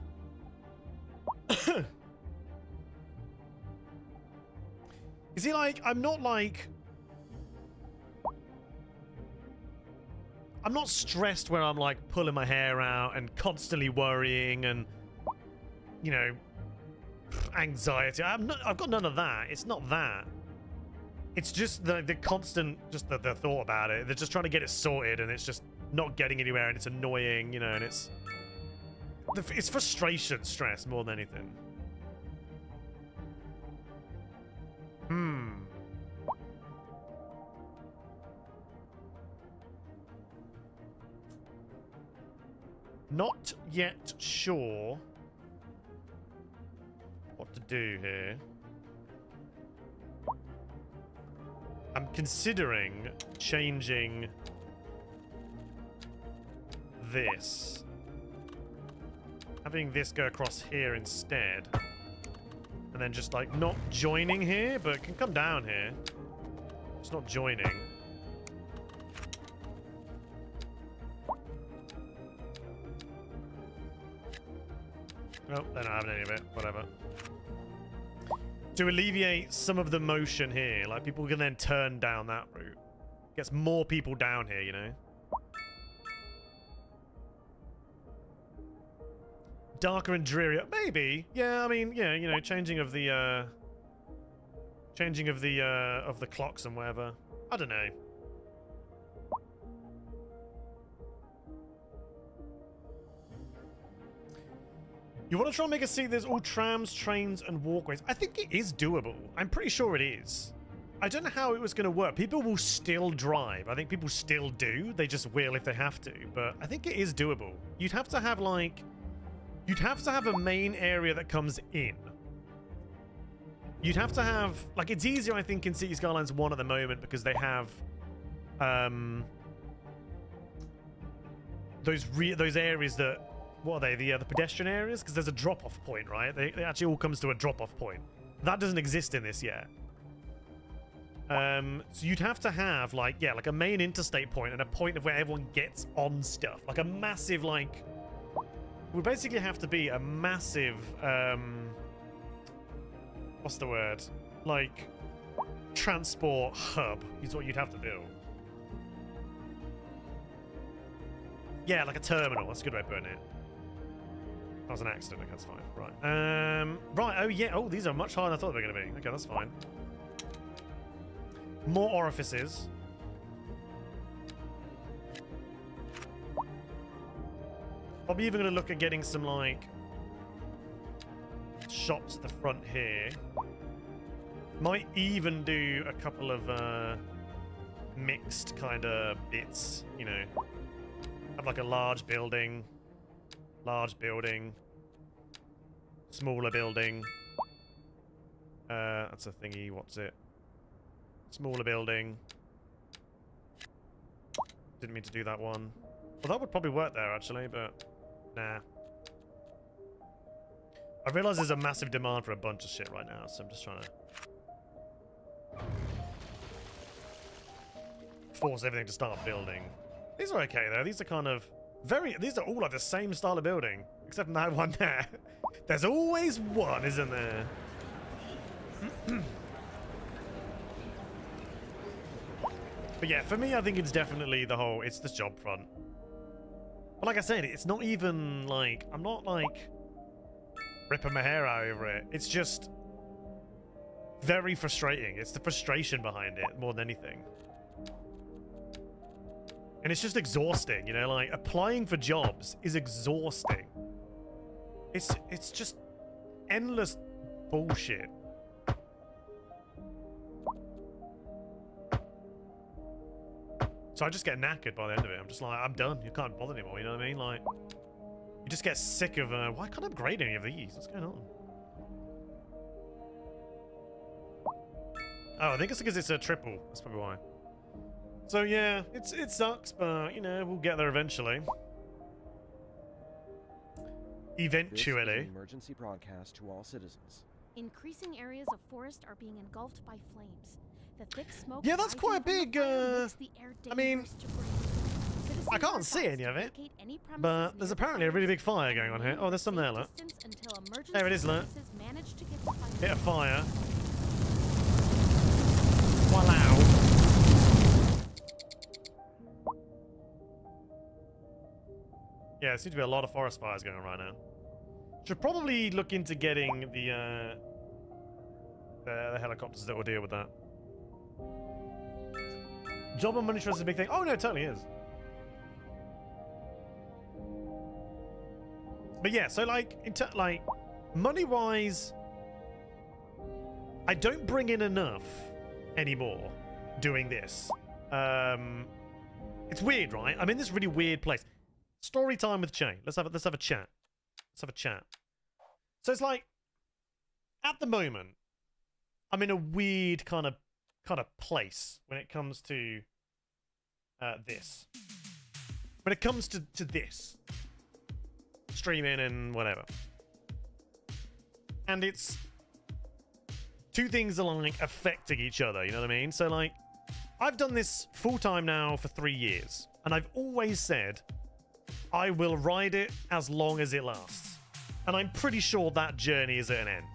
see, like, I'm not stressed where I'm like pulling my hair out and constantly worrying and, you know, anxiety. I've got none of that. It's not that. It's just the constant, just the thought about it. They're just trying to get it sorted, and it's just not getting anywhere, and it's annoying, you know, and it's frustration, stress more than anything. Not yet sure what to do here. I'm considering changing this. Having this go across here instead. And then just, like, not joining here, but it can come down here. Just not joining. Oh, they're not having any of it. Whatever. To alleviate some of the motion here, like, people can then turn down that route. Gets more people down here, you know? Darker and drearier. Maybe. Yeah, I mean, yeah, you know, changing of the clocks and whatever. I don't know. You want to try and make a city there's all trams, trains, and walkways? I think it is doable. I'm pretty sure it is. I don't know how it was going to work. People will still drive. I think people still do. They just will if they have to. But I think it is doable. You'd have to have, like... You'd have to have a main area that comes in. You'd have to have... Like, it's easier, I think, in City Skylines 1 at the moment because they have... those areas that... What are they? The pedestrian areas? Because there's a drop-off point, right? They actually all comes to a drop-off point. That doesn't exist in this yet. So you'd have to have like, yeah, like a main interstate point and a point of where everyone gets on stuff. Like a massive, like, we basically have to be a massive, what's the word? Like, transport hub is what you'd have to build. Yeah, like a terminal. That's a good way of putting it. That was an accident. Okay, that's fine. Right. Right. Oh, yeah. Oh, these are much higher than I thought they were going to be. Okay, that's fine. More orifices. Probably even going to look at getting some, like, shops at the front here. Might even do a couple of mixed kind of bits, you know. Have like a large building, smaller building. That's a thingy. What's it? Smaller building. Didn't mean to do that one. Well, that would probably work there actually, but nah. I realize there's a massive demand for a bunch of shit right now, so I'm just trying to force everything to start building. These are okay though. These are kind of these are all like the same style of building, except for that one there. There's always one, isn't there? But yeah, for me, I think it's definitely it's this job front. But like I said, it's not even like, I'm not like ripping my hair out over it. It's just very frustrating. It's the frustration behind it more than anything. And it's just exhausting, you know, like applying for jobs is exhausting. It's just endless bullshit. So I just get knackered by the end of it. I'm just like, I'm done. You can't bother anymore, you know what I mean? Like, you just get sick of, why can't I upgrade any of these? What's going on? Oh, I think it's because it's a triple. That's probably why. So yeah, it sucks, but you know, we'll get there eventually. Eventually. This is an emergency broadcast to all citizens. Increasing areas of forest are being engulfed by flames. The thick smoke. Yeah, that's quite a big. I mean, I can't see any of it, but there's apparently a really big fire going on here. Oh, there's some there, look. There it is, look. Bit of fire. Wow. Yeah, there seems to be a lot of forest fires going on right now. Should probably look into getting the helicopters that will deal with that. Job and money stress is a big thing. Oh no, it totally is. But yeah, so like, money-wise, I don't bring in enough anymore doing this. It's weird, right? I'm in this really weird place. Story time with Che. Let's have a chat. Let's have a chat. So it's like, at the moment, I'm in a weird kind of place when it comes to this. When it comes to this. Streaming and whatever. And it's two things are like affecting each other, you know what I mean? So like, I've done this full time now for 3 years, and I've always said I will ride it as long as it lasts. And I'm pretty sure that journey is at an end.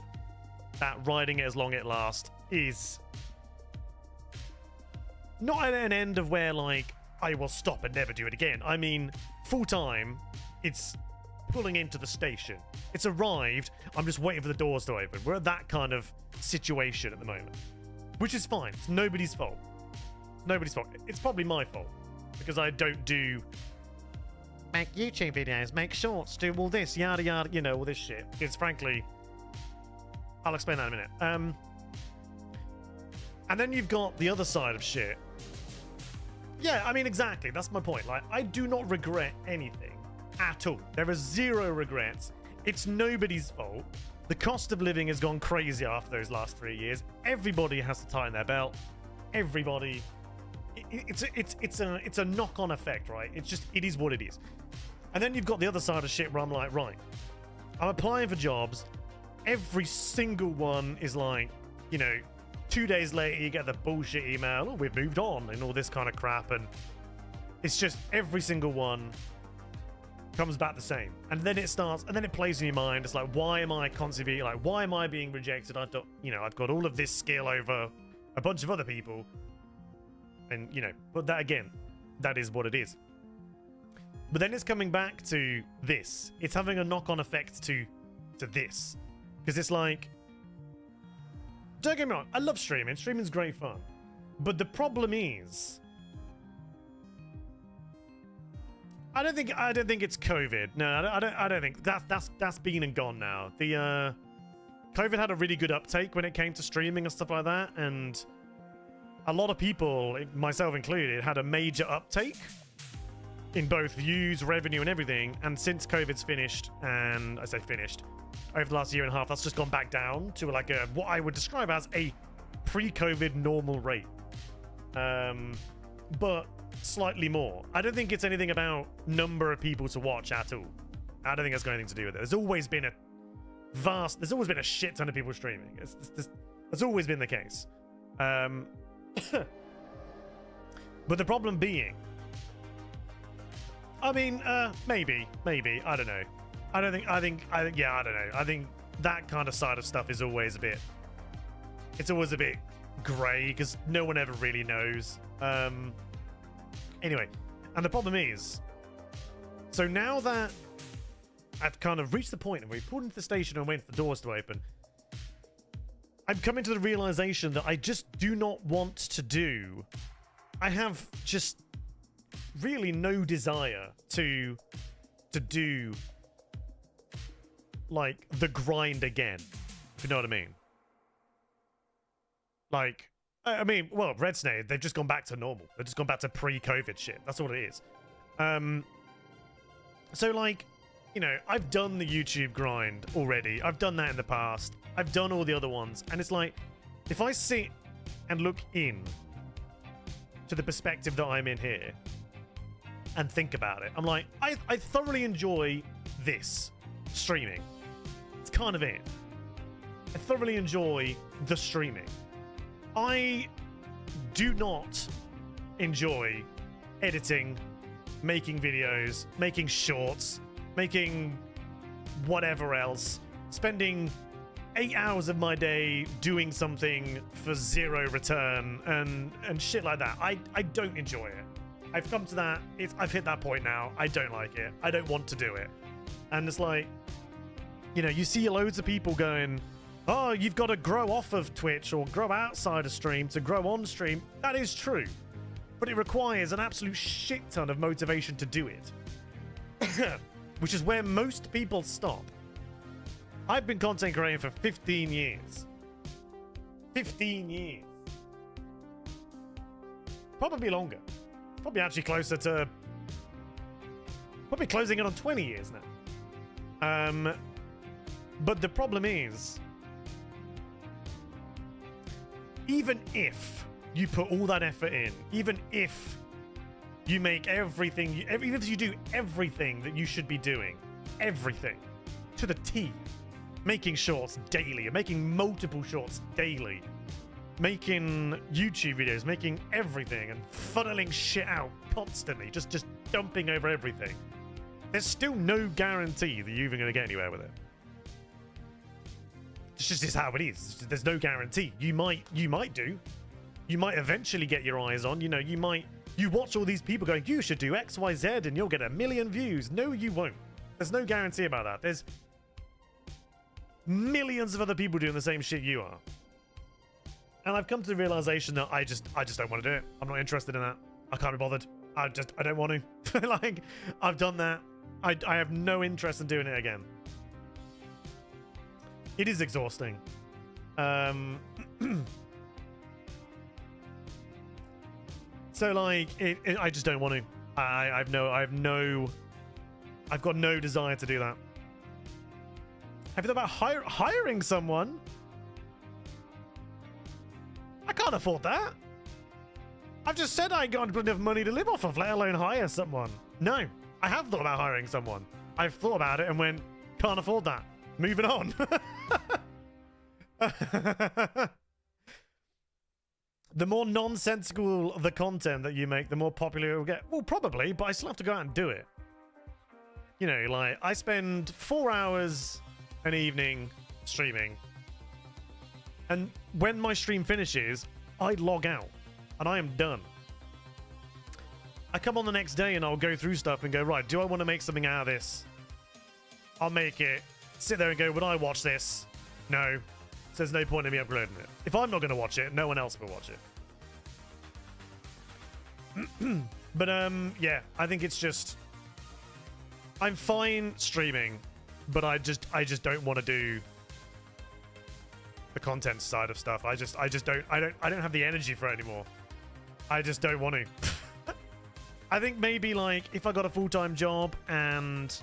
That riding it as long as it lasts is not at an end of where like I will stop and never do it again. I mean, full time, it's pulling into the station. It's arrived. I'm just waiting for the doors to open. We're at that kind of situation at the moment, which is fine. It's nobody's fault. Nobody's fault. It's probably my fault because I don't make YouTube videos, make shorts, do all this, yada yada, you know, all this shit. It's frankly, I'll explain that in a minute. And then you've got the other side of shit. Yeah, I mean, exactly. That's my point. Like, I do not regret anything at all. There are zero regrets. It's nobody's fault. The cost of living has gone crazy after those last 3 years. Everybody has to tighten their belt. Everybody. It's a knock-on effect, right? It is what it is. And then you've got the other side of shit where I'm like, right, I'm applying for jobs. Every single one is like, you know, 2 days later, you get the bullshit email, oh, we've moved on, and all this kind of crap, and it's just every single one comes back the same. And then it starts, and then it plays in your mind. It's like, why am I constantly being, like, why am I being rejected? I've got, you know, I've got all of this skill over a bunch of other people. And, you know, but that, again, that is what it is. But then it's coming back to this. It's having a knock-on effect to this. Because it's like, don't get me wrong, I love streaming. Streaming's great fun. But the problem is, I don't think it's COVID. No, I don't think that's been and gone now. The COVID had a really good uptake when it came to streaming and stuff like that, and a lot of people, myself included, had a major uptake in both views, revenue, and everything. And since COVID's finished, and I say finished, over the last year and a half, that's just gone back down to like a what I would describe as a pre-COVID normal rate. But slightly more. I don't think it's anything about number of people to watch at all. I don't think that's got anything to do with it. There's always been a shit ton of people streaming. That's always been the case. But the problem being, I mean, maybe, I don't know. I don't know. I think that kind of side of stuff is always a bit, it's always a bit grey because no one ever really knows. Anyway, and the problem is, so now that I've kind of reached the point and we pulled into the station and waiting for the doors to open, I'm coming to the realization that I just do not want to do. I have just really no desire to do like the grind again, if you know what I mean. Like, I mean, well, Red Snake, they've just gone back to normal. They've just gone back to pre-COVID shit. That's what it is. So, like, you know, I've done the YouTube grind already. I've done that in the past. I've done all the other ones. And it's like, if I sit and look in to the perspective that I'm in here and think about it, I'm like, I thoroughly enjoy this streaming. It's kind of it. I thoroughly enjoy the streaming. I do not enjoy editing, making videos, making shorts, making whatever else, spending 8 hours of my day doing something for zero return and shit like that. I don't enjoy it. I've come to that. I've hit that point now. I don't like it. I don't want to do it. And it's like, you know, you see loads of people going, oh, you've got to grow off of Twitch or grow outside of stream to grow on stream. That is true. But it requires an absolute shit ton of motivation to do it. Which is where most people stop. I've been content creating for 15 years. 15 years. Probably longer. Probably actually closer to... Probably closing in on 20 years now. But the problem is, even if you put all that effort in, even if you make everything, even if you do everything that you should be doing, everything to the T, making shorts daily, making multiple shorts daily, making YouTube videos, making everything, and funneling shit out constantly, just dumping over everything, there's still no guarantee that you're even going to get anywhere with it. It's just how it is. There's no guarantee. You might do. You might eventually get your eyes on. You know, you watch all these people going, you should do X, Y, Z, and you'll get 1 million views. No, you won't. There's no guarantee about that. There's millions of other people doing the same shit you are. And I've come to the realization that I just don't want to do it. I'm not interested in that. I can't be bothered. I don't want to. Like, I've done that. I have no interest in doing it again. It is exhausting. So like, I just don't want to. I've got no desire to do that. Have you thought about hiring someone? I can't afford that. I've just said I ain't got enough money to live off of, let alone hire someone. No, I have thought about hiring someone. I've thought about it and went, can't afford that. Moving on. The more nonsensical the content that you make, the more popular it will get. Well, probably, but I still have to go out and do it. You know, like, I spend 4 hours an evening streaming. And when my stream finishes, I log out. And I am done. I come on the next day and I'll go through stuff and go, right, do I want to make something out of this? I'll make it. Sit there and go, would I watch this? No. So there's no point in me uploading it. If I'm not going to watch it, no one else will watch it. But, yeah, I think it's just... I'm fine streaming, but I just don't want to do the content side of stuff. I don't have the energy for it anymore. I just don't want to. I think maybe, like, if I got a full-time job and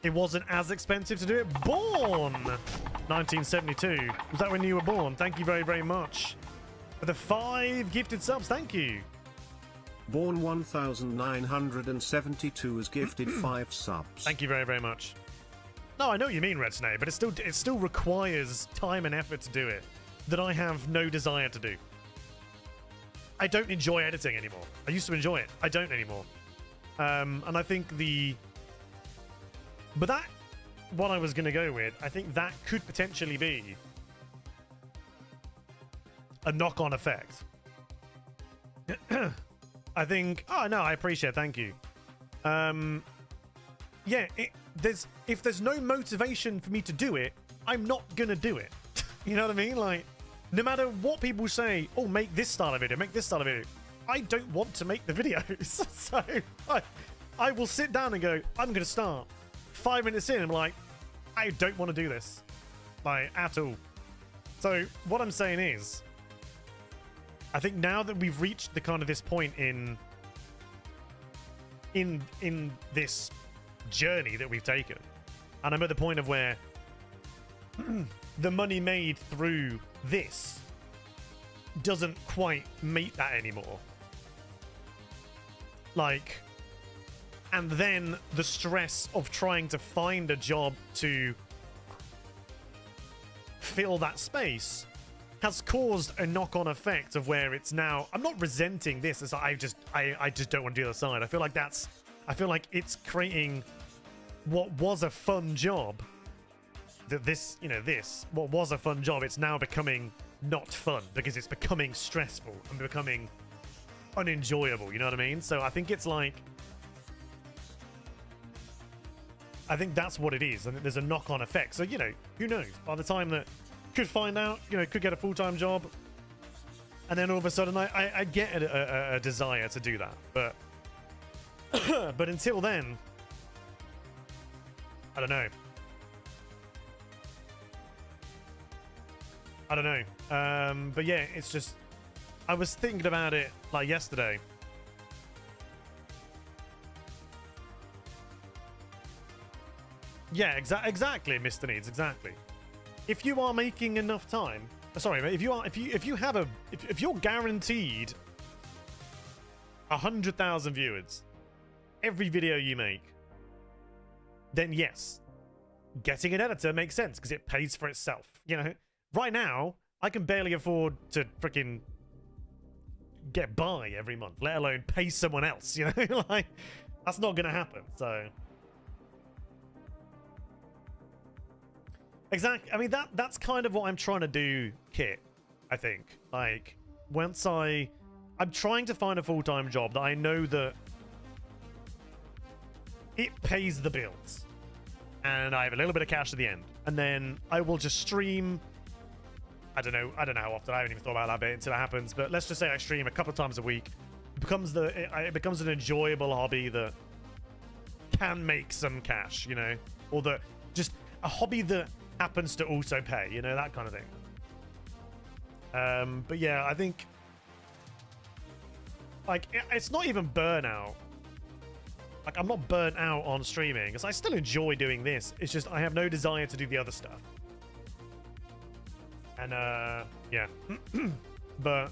it wasn't as expensive to do it. Born 1972. Was that when you were born? Thank you very, very much for the 5 gifted subs. Thank you. Born 1972 has gifted 5 subs. Thank you very, very much. No, I know what you mean, Red Snake, but it still requires time and effort to do it that I have no desire to do. I don't enjoy editing anymore. I used to enjoy it. I don't anymore. And I think but that, what I was going to go with, I think that could potentially be a knock-on effect. I think... Oh, no, I appreciate it. Thank you. Yeah, if there's no motivation for me to do it, I'm not going to do it. You know what I mean? Like, no matter what people say, oh, make this style of video, make this style of video, I don't want to make the videos. So I will sit down and go, I'm going to start. 5 minutes in, I'm like, I don't want to do this. Like, at all. So what I'm saying is, I think now that we've reached the kind of this point in this journey that we've taken, and I'm at the point of where the money made through this doesn't quite meet that anymore. Like, and then the stress of trying to find a job to fill that space has caused a knock-on effect of where it's now... I'm not resenting this as I just don't want to do the other side. I feel like it's creating what was a fun job. What was a fun job, it's now becoming not fun because it's becoming stressful and becoming unenjoyable. You know what I mean? So I think it's like... I think that's what it is. I think there's a knock-on effect. So, you know, who knows? By the time that could find out, you know, could get a full-time job, and then all of a sudden I get a desire to do that. But but until then, I don't know. But yeah, it's just, I was thinking about it like yesterday. Yeah, exactly, Mr. Needs, exactly. If you are making enough time, sorry, if you're guaranteed 100,000 viewers every video you make, then yes, getting an editor makes sense because it pays for itself. You know, right now I can barely afford to freaking get by every month, let alone pay someone else. You know, like, that's not gonna happen. So. Exactly. I mean, that's kind of what I'm trying to do, Kit, I think. Like, once I'm trying to find a full-time job that I know that it pays the bills. And I have a little bit of cash at the end. And then I will just stream. I don't know how often. I haven't even thought about that bit until it happens. But let's just say I stream a couple of times a week. It becomes an enjoyable hobby that can make some cash, you know? Or that just a hobby that happens to also pay, you know, that kind of thing. But yeah, I think, like, it's not even burnout. Like, I'm not burnt out on streaming because I still enjoy doing this. It's just I have no desire to do the other stuff. And yeah. But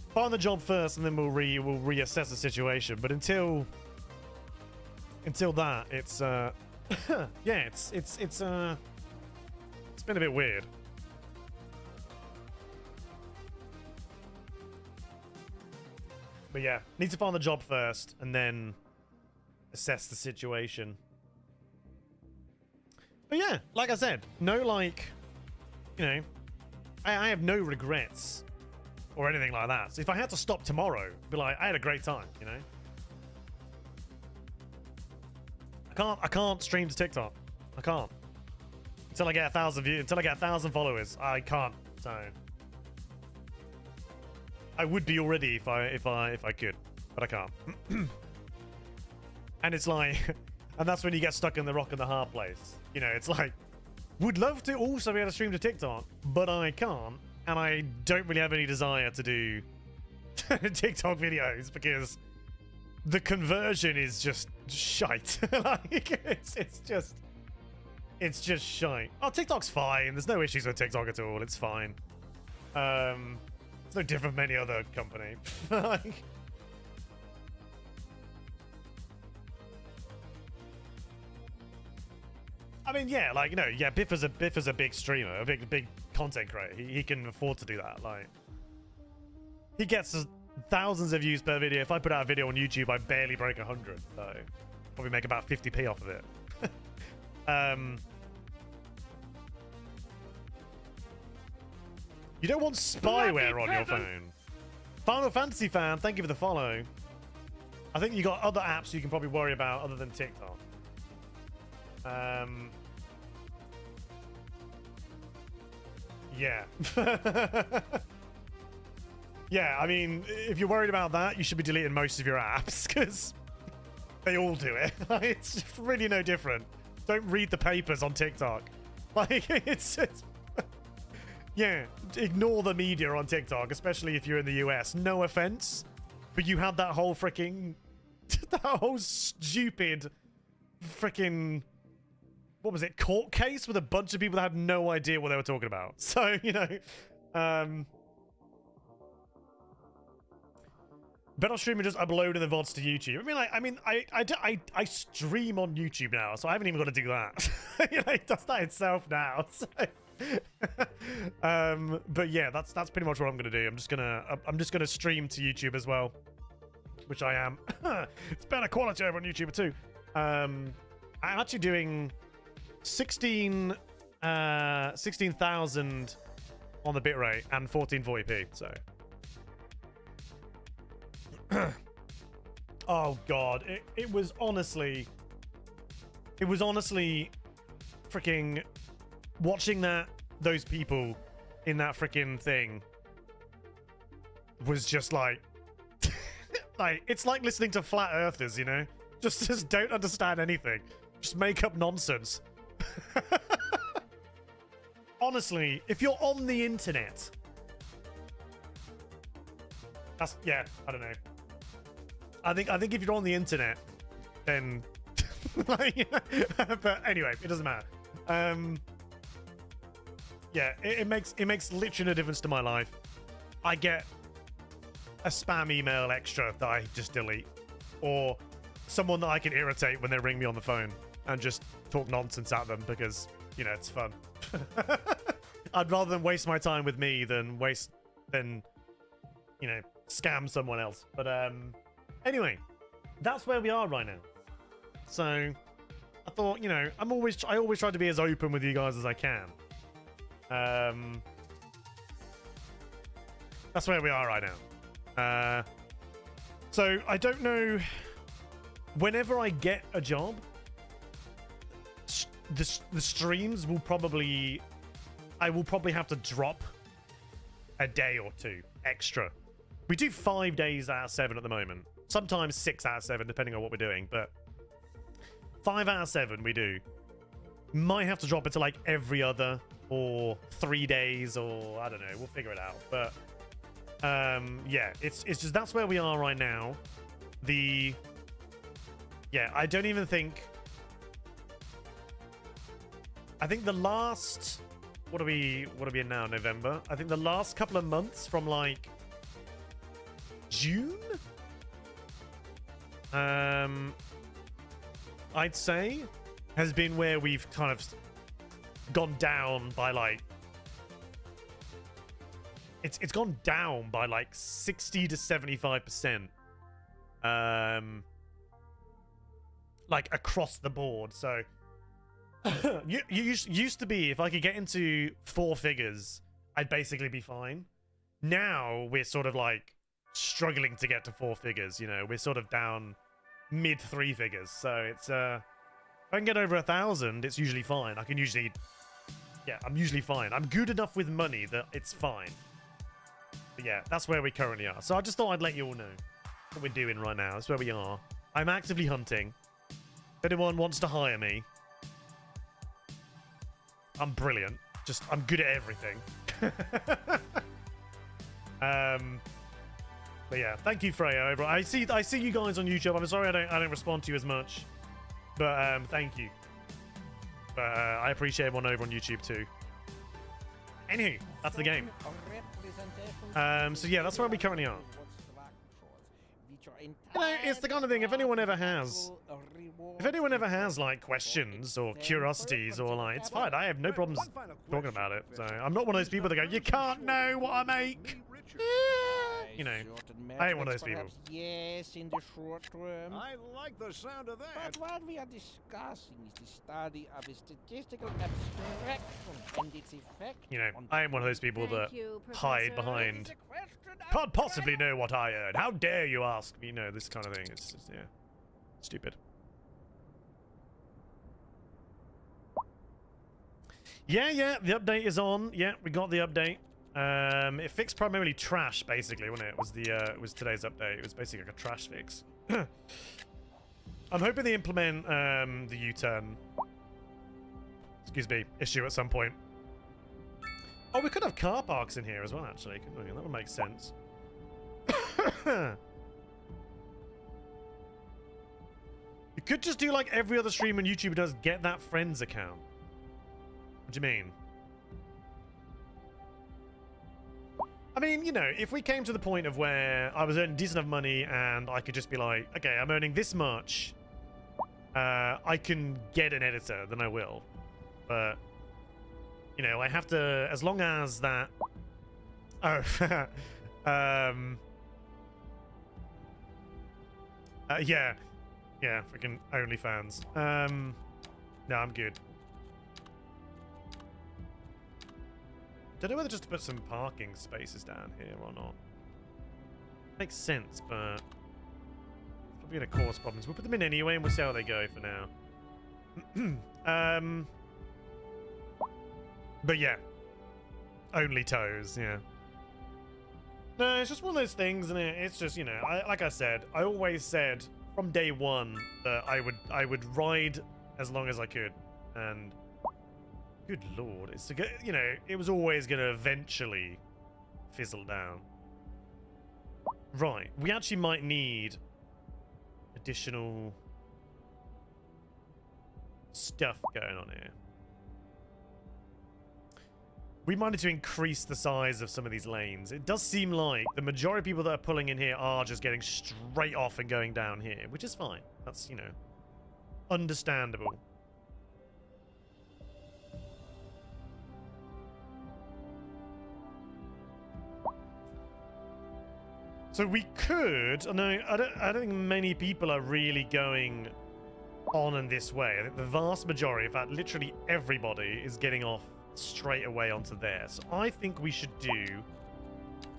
find the job first, and then we'll reassess the situation. But until that, it's yeah, it's been a bit weird. But yeah, need to find the job first and then assess the situation. But yeah, like I said, no like, you know, I have no regrets or anything like that. So if I had to stop tomorrow, be like, I had a great time, you know. I can't stream to TikTok. I can't until I get 1,000 views. Until I get 1,000 followers, I can't. So I would be already if I could, but I can't. And it's like, and that's when you get stuck in the rock and the hard place. You know, it's like, would love to also be able to stream to TikTok, but I can't, and I don't really have any desire to do TikTok videos because the conversion is just shite. Like, it's just shite. Oh, TikTok's fine. There's no issues with TikTok at all. It's fine. It's no different from any other company. Like, I mean, yeah, like, you know, yeah, Biff is a big streamer, a big content creator. He can afford to do that. Like, he gets thousands of views per video. If I put out a video on YouTube, I barely break 100. So probably make about 50p off of it. You don't want spyware on your phone. Final Fantasy fan, thank you for the follow. I think you got other apps you can probably worry about other than TikTok. Yeah. Yeah, I mean, if you're worried about that, you should be deleting most of your apps, because they all do it. It's really no different. Don't read the papers on TikTok. Like, it's yeah, ignore the media on TikTok, especially if you're in the US. No offense, but you had that whole freaking, that whole stupid freaking, what was it, court case with a bunch of people that had no idea what they were talking about. So, you know, better streamer just uploading the VODs to YouTube. I mean, I stream on YouTube now, so I haven't even got to do that. You know, it does that itself now. So. But yeah, that's pretty much what I'm gonna do. I'm just gonna stream to YouTube as well, which I am. It's better quality over on YouTube too. I'm actually doing 16,000 on the bitrate and 1440p. So, oh god, it was honestly freaking watching those people in that freaking thing was just like like, it's like listening to flat earthers, you know, just don't understand anything, just make up nonsense. Honestly, if you're on the internet, that's, yeah, I don't know, I think if you're on the internet, then like, but anyway, it doesn't matter. Yeah, it makes literally no difference to my life. I get a spam email extra that I just delete, or someone that I can irritate when they ring me on the phone and just talk nonsense at them because, you know, it's fun. I'd rather than waste my time with me than you know, scam someone else. But anyway, that's where we are right now. So I thought, you know, I always try to be as open with you guys as I can. That's where we are right now. So I don't know, whenever I get a job, the streams will probably, I will probably have to drop a day or two extra. We do 5 days out of 7 at the moment, sometimes 6 out of 7 depending on what we're doing, but 5 out of 7 we do. Might have to drop it to like every other, or 3 days, or I don't know, we'll figure it out. But yeah, it's just, that's where we are right now. Yeah, I don't even think, I think the last, what are we in now, November? I think the last couple of months from like June, I'd say, has been where we've kind of gone down by like, it's gone down by like 60 to 75% like across the board. So you used to be, if I could get into 4 figures, I'd basically be fine. Now we're sort of like struggling to get to 4 figures. You know, we're sort of down mid 3 figures. So it's if I can get over 1,000, it's usually fine. I can usually, yeah, I'm usually fine. I'm good enough with money that it's fine. But yeah, that's where we currently are. So I just thought I'd let you all know what we're doing right now. That's where we are. I'm actively hunting. If anyone wants to hire me, I'm brilliant. Just, I'm good at everything. But yeah, thank you, Freya. I see you guys on YouTube. I'm sorry I don't respond to you as much, but thank you. But I appreciate everyone over on YouTube too. Anywho, that's the game. So yeah, that's where we currently are. You know, it's the kind of thing, if anyone ever has like questions or curiosities or like, it's fine. I have no problems talking about it. So I'm not one of those people that go, you can't know what I make. You know, I ain't one of those people. Yes, in the short term. I like the sound of that. But what we are discussing is the study of a statistical abstraction and its effect. You know, I am one of those people that hide behind. Can't possibly know what I earn. How dare you ask me? You know, this kind of thing. It's just, yeah, stupid. Yeah, the update is on. Yeah, we got the update. It fixed primarily trash, basically, wasn't it? It was today's update. It was basically like a trash fix. I'm hoping they implement the U-turn, excuse me, issue at some point. Oh, we could have car parks in here as well, actually, couldn't we? That would make sense. You could just do like every other stream on YouTube does, get that friends account. What do you mean? I mean, you know, if we came to the point of where I was earning decent enough money and I could just be like, okay, I'm earning this much, I can get an editor, then I will. But, you know, I have to, as long as that... Oh, yeah, freaking OnlyFans. No, I'm good. Don't know whether just to put some parking spaces down here or not. Makes sense, but probably gonna cause problems. We'll put them in anyway, and we'll see how they go for now. But yeah, only toes. Yeah. No, it's just one of those things, and it's just, you know, like I said, I always said from day one that I would ride as long as I could, and. Good lord, it's to go, you know, it was always going to eventually fizzle down. Right, we actually might need additional stuff going on here. We might need to increase the size of some of these lanes. It does seem like the majority of people that are pulling in here are just getting straight off and going down here, which is fine. That's, you know, understandable. So we could, no, I don't think many people are really going on in this way. I think the vast majority, in fact, literally everybody is getting off straight away onto there. So I think we should do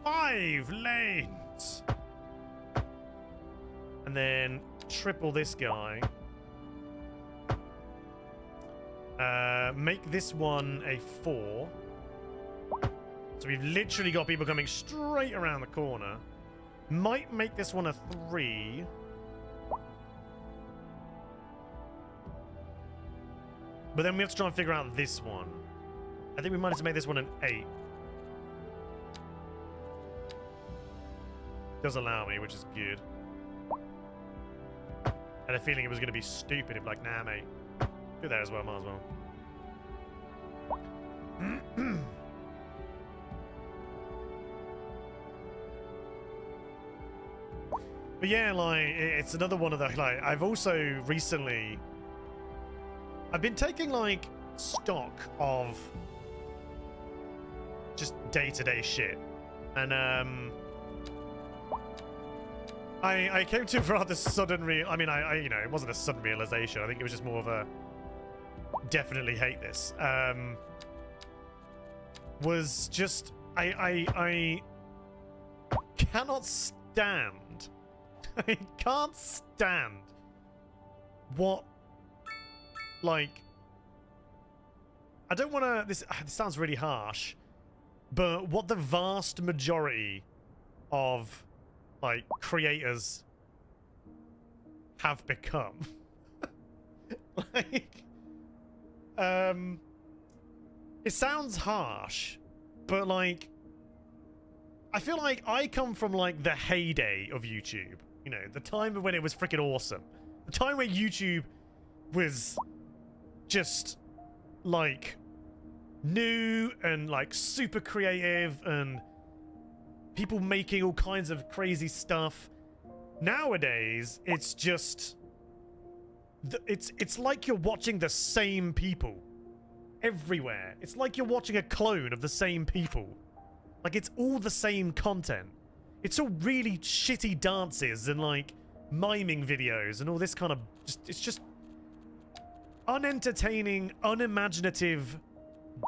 5 lanes. And then triple this guy. Make this one a 4. So we've literally got people coming straight around the corner. Might make this one a 3. But then we have to try and figure out this one. I think we might have to make this one an 8. Does allow me, which is good. I had a feeling it was going to be stupid if like, nah, mate. Do that as well, might as well. But yeah, like, it's another one of the, like, I've also recently, I've been taking, like, stock of just day-to-day shit. And, I came to a rather sudden you know, it wasn't a sudden realization. I think it was just more of a definitely hate this. Was just I cannot stand. I can't stand what, like, I don't want to, this sounds really harsh, but what the vast majority of, like, creators have become. Like, it sounds harsh, but, like, I feel like I come from, like, the heyday of YouTube. You know, the time when it was freaking awesome. The time where YouTube was just, like, new and, like, super creative and people making all kinds of crazy stuff. Nowadays, it's just... It's like you're watching the same people everywhere. It's like you're watching a clone of the same people. Like, it's all the same content. It's all really shitty dances and, like, miming videos and all this kind of... It's just unentertaining, unimaginative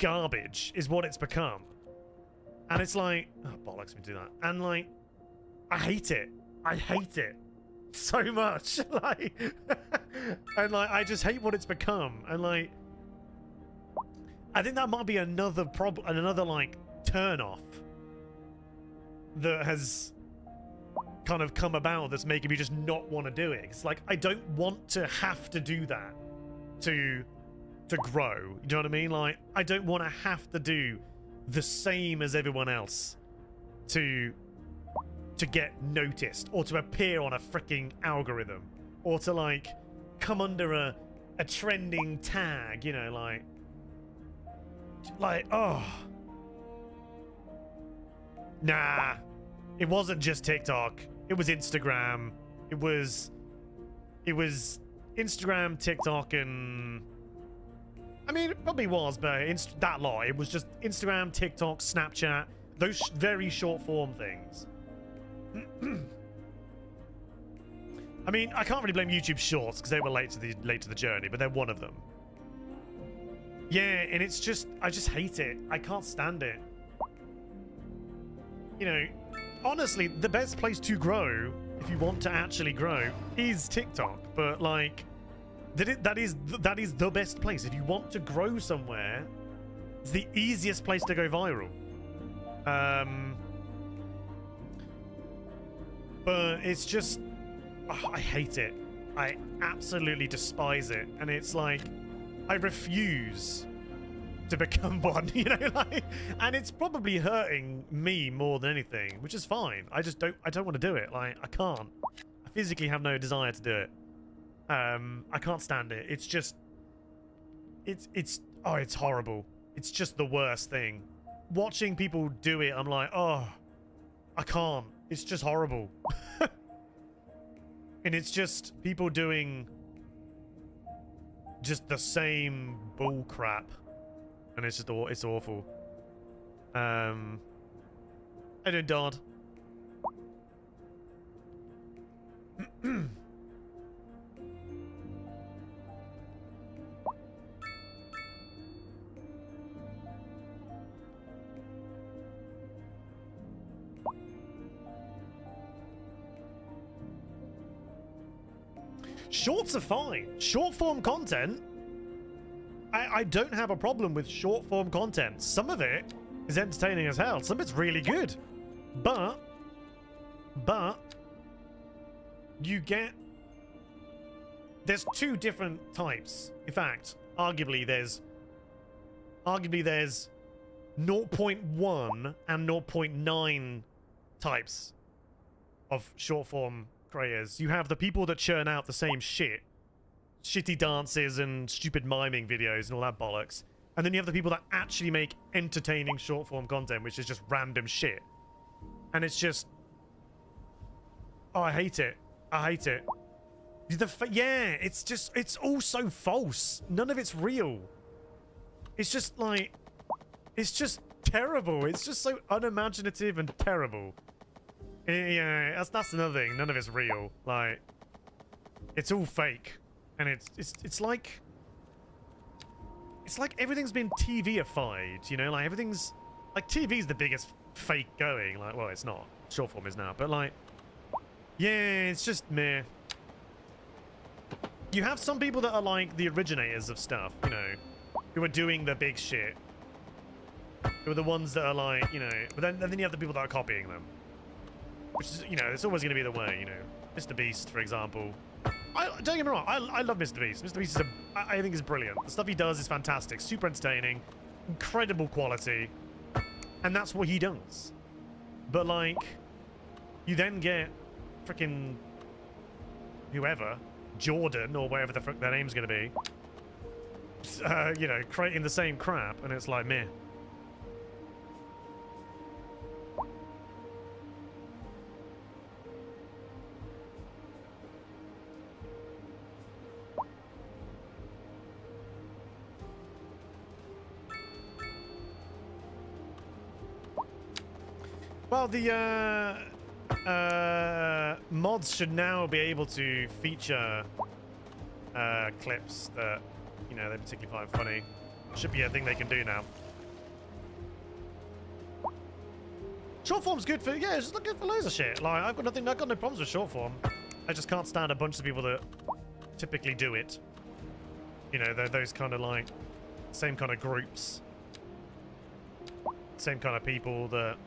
garbage is what it's become. And it's like... Oh, bollocks me do that. And, like, I hate it. I hate it so much. Like... and, like, I just hate what it's become. And, like... I think that might be another problem... Another, like, turn-off that has kind of come about that's making me just not want to do it. It's like, I don't want to have to do that to grow. You know what I mean? Like, I don't want to have to do the same as everyone else to get noticed or to appear on a freaking algorithm or to, like, come under a trending tag, you know, like, oh. Nah, it wasn't just TikTok. It was Instagram. It was Instagram, TikTok, and I mean, it probably was, but that lot. It was just Instagram, TikTok, Snapchat, those very short form things. I mean, I can't really blame YouTube Shorts because they were late to the journey, but they're one of them. Yeah, and it's just, I just hate it. I can't stand it. You know, honestly, the best place to grow, if you want to actually grow, is TikTok. But, like, that is the best place. If you want to grow somewhere, it's the easiest place to go viral. But it's just... Oh, I hate it. I absolutely despise it. And it's like, I refuse to become one, you know, like, and it's probably hurting me more than anything, which is fine. I don't want to do it. Like, I can't. I physically have no desire to do it. I can't stand it. It's just, it's horrible. It's just the worst thing. Watching people do it, I'm like, oh, I can't. It's just horrible. And it's just people doing just the same bull crap. And it's just, it's awful. I don't dod. Shorts are fine. Short form content, I don't have a problem with short form content. Some of it is entertaining as hell. Some of it's really good. But you get... There's two different types. In fact, arguably there's 0.1 and 0.9 types of short form creators. You have the people that churn out the same shit. Shitty dances and stupid miming videos and all that bollocks. And then you have the people that actually make entertaining short form content, which is just random shit. And it's just... Oh, I hate it. I hate it. Yeah, it's just... It's all so false. None of it's real. It's just like... It's just terrible. It's just so unimaginative and terrible. Yeah, that's another thing. None of it's real. Like, it's all fake, and it's like everything's been TV-ified. You know, like everything's like TV's the biggest fake going. Like, well, it's not. Short form is now, but like, yeah, it's just meh. You have some people that are like the originators of stuff, you know, who are doing the big shit. Who are the ones that are like, you know, but then you have the people that are copying them. Which is, you know, it's always going to be the way, you know. Mr. Beast, for example. Don't get me wrong, I love Mr. Beast. Mr. Beast is I think is brilliant. The stuff he does is fantastic, super entertaining, incredible quality, and that's what he does. But like, you then get freaking whoever, Jordan or whatever the fuck their name's going to be, you know, creating the same crap, and it's like meh. Well, the mods should now be able to feature clips that, you know, they particularly find funny. Should be a thing they can do now. Short form's good for, yeah, it's just good for loads of shit. Like, I've got no problems with short form. I just can't stand a bunch of people that typically do it. You know, those kind of like, same kind of groups. Same kind of people that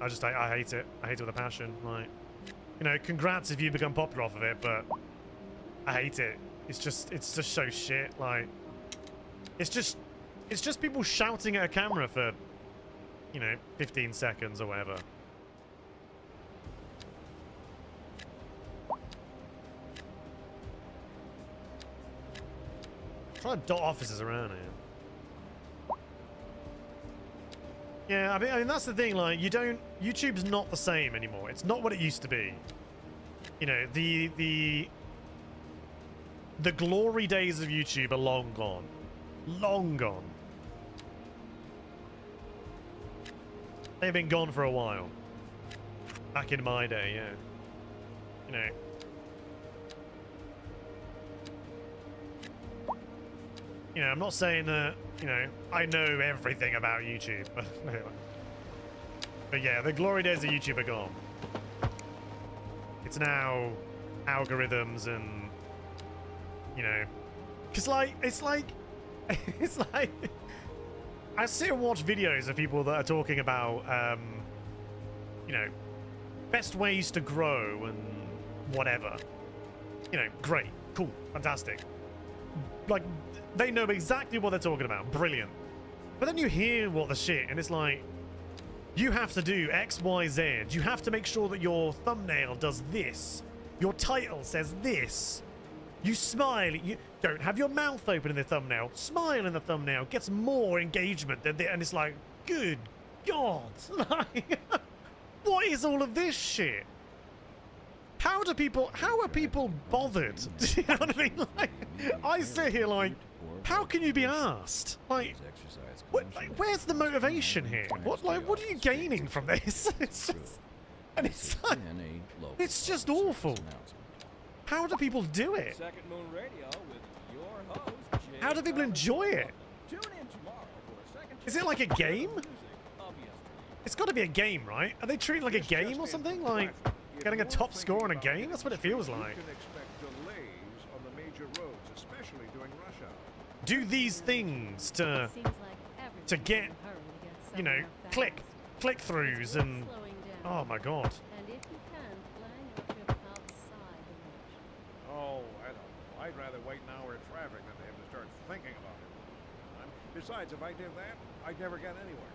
I hate it. I hate it with a passion. Like, you know, congrats if you become popular off of it, but I hate it. It's just so shit. Like, it's just people shouting at a camera for, you know, 15 seconds or whatever. Try to dot offices around here. Yeah, I mean that's the thing. Like, YouTube's not the same anymore. It's not what it used to be. You know, the glory days of YouTube are long gone. Long gone. They've been gone for a while. Back in my day, yeah. You know. You know, I'm not saying that, you know, I know everything about YouTube, but yeah, the glory days of YouTube are gone. It's now algorithms and, you know, because like, it's like I sit and watch videos of people that are talking about, you know, best ways to grow and whatever. You know, great, cool, fantastic. Like, they know exactly what they're talking about. Brilliant. But then you hear what the shit, and it's like, you have to do X, Y, Z. You have to make sure that your thumbnail does this. Your title says this. You smile. You don't have your mouth open in the thumbnail. Smile in the thumbnail. Gets more engagement than and it's like, good God. Like, what is all of this shit? How are people bothered? Do you know what I mean? Like, I sit here like, how can you be asked? Like, where's the motivation here? What are you gaining from this? It's just, and it's like, it's just awful. How do people do it? How do people enjoy it? Is it like a game? It's got to be a game, right? Are they treating it like a game or something? Like, getting a top score on a game? That's what it feels like. Do these things to get, you know, click-throughs and, oh my God. Oh, I don't know. I'd rather wait an hour in traffic than to have to start thinking about it. Besides, if I did that, I'd never get anywhere.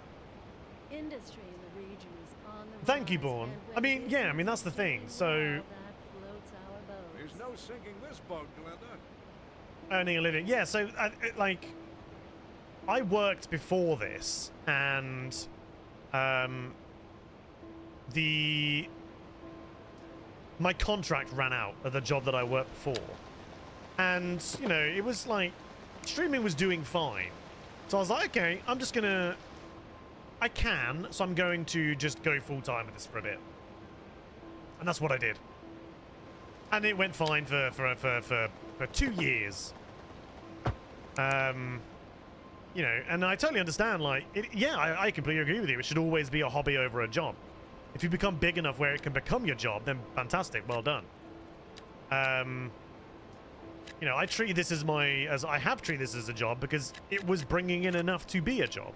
Industry in the region is on the Thank you, rise, Born. and I mean, yeah, I mean, that's the thing. So, that floats our boats. There's no sinking this boat, Glenda. earning a living. Yeah, so, like, I worked before this, and my contract ran out at the job that I worked before. And, you know, it was like, streaming was doing fine. So I was like, okay, I'm just gonna, so I'm going to just go full-time with this for a bit. And that's what I did. And it went fine for 2 years. You know, and I totally understand, like, yeah, I completely agree with you. It should always be a hobby over a job. If you become big enough where it can become your job, then fantastic, well done. You know, I treat this as I have treated this as a job because it was bringing in enough to be a job.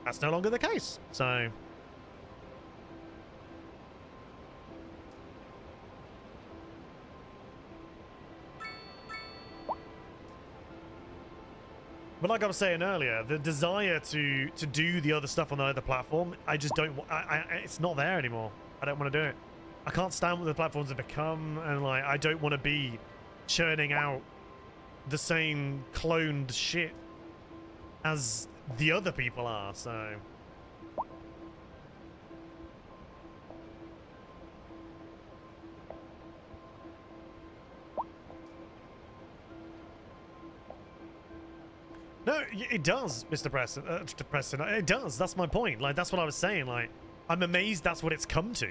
That's no longer the case, so... But like I was saying earlier, the desire to do the other stuff on the other platform, I just don't... it's not there anymore. I don't want to do it. I can't stand what the platforms have become, and like, I don't want to be churning out the same cloned shit as the other people are, so... No, it does, Mr. Preston. It does. That's my point. Like, that's what I was saying. Like, I'm amazed that's what it's come to.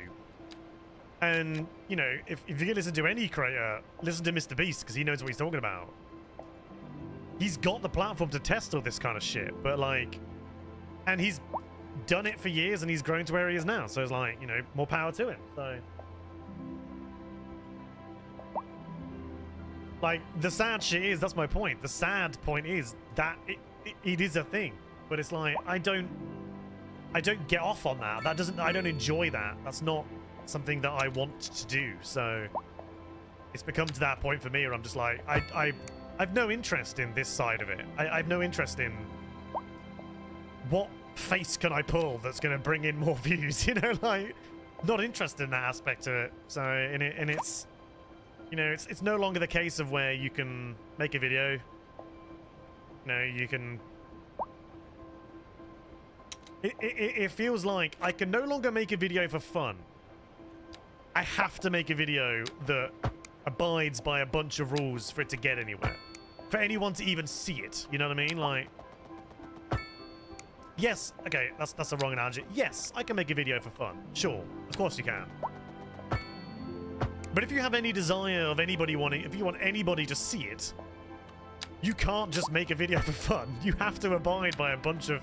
And, you know, if you listen to any creator, listen to Mr. Beast, because he knows what he's talking about. He's got the platform to test all this kind of shit, but, like... And he's done it for years, and he's grown to where he is now. So it's like, you know, more power to him. So... Like, the sad shit is, that's my point. The sad point is that it is a thing. But it's like, I don't get off on that. I don't enjoy that. That's not something that I want to do. So it's become to that point for me where I'm just like, I've no interest in this side of it. I've no interest in what face can I pull that's going to bring in more views, you know, like, not interested in that aspect of it. So, and it's... You know, it's no longer the case of where you can make a video. You know, you can... It feels like I can no longer make a video for fun. I have to make a video that abides by a bunch of rules for it to get anywhere. For anyone to even see it. You know what I mean? Like... Yes, okay, that's the wrong analogy. Yes, I can make a video for fun. Sure, of course you can. But if you have any desire of anybody if you want anybody to see it, you can't just make a video for fun. You have to abide by a bunch of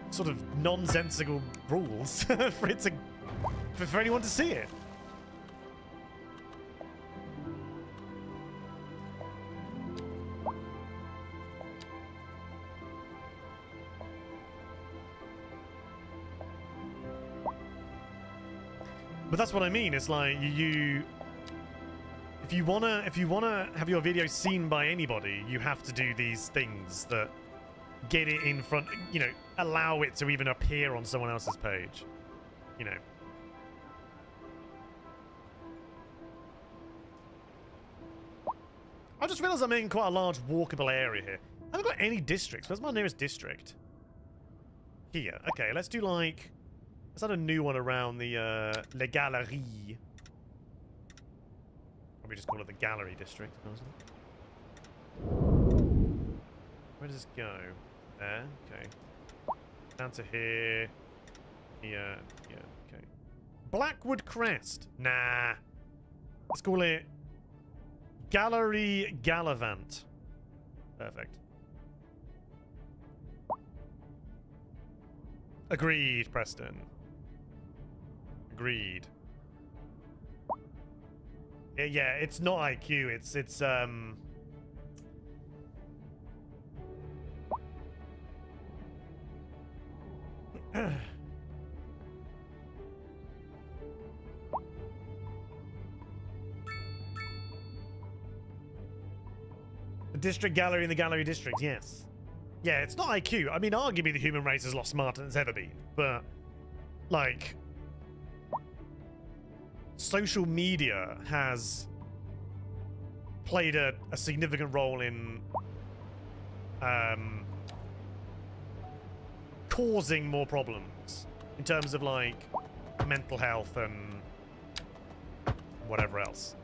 sort of nonsensical rules for anyone to see it. But that's what I mean. It's like if you wanna have your video seen by anybody, you have to do these things that get it in front, you know, allow it to even appear on someone else's page, you know. I just realized I'm in quite a large walkable area here. I haven't got any districts. Where's my nearest district? Here. Okay, let's do like... Let's add a new one around the Les Galeries. Probably just call it the Gallery District. Where does this go? There. Okay. Down to here. Here. Yeah. Okay. Blackwood Crest. Nah. Let's call it Gallery Gallivant. Perfect. Agreed, Preston. Agreed. Yeah, it's not IQ, it's the district gallery in the gallery district, yes. Yeah, it's not IQ. I mean, arguably the human race is a lot smarter than it's ever been, but like social media has played a significant role in causing more problems in terms of like mental health and whatever else.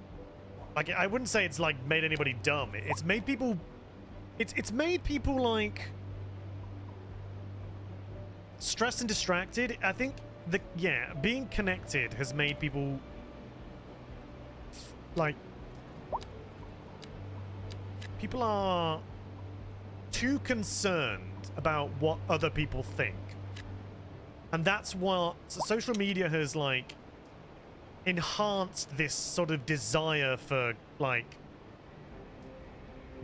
Like, I wouldn't say it's like made anybody dumb. It's made people it's made people like stressed and distracted. I think being connected has made people like, people are too concerned about what other people think. And that's what social media has, like, enhanced this sort of desire for, like,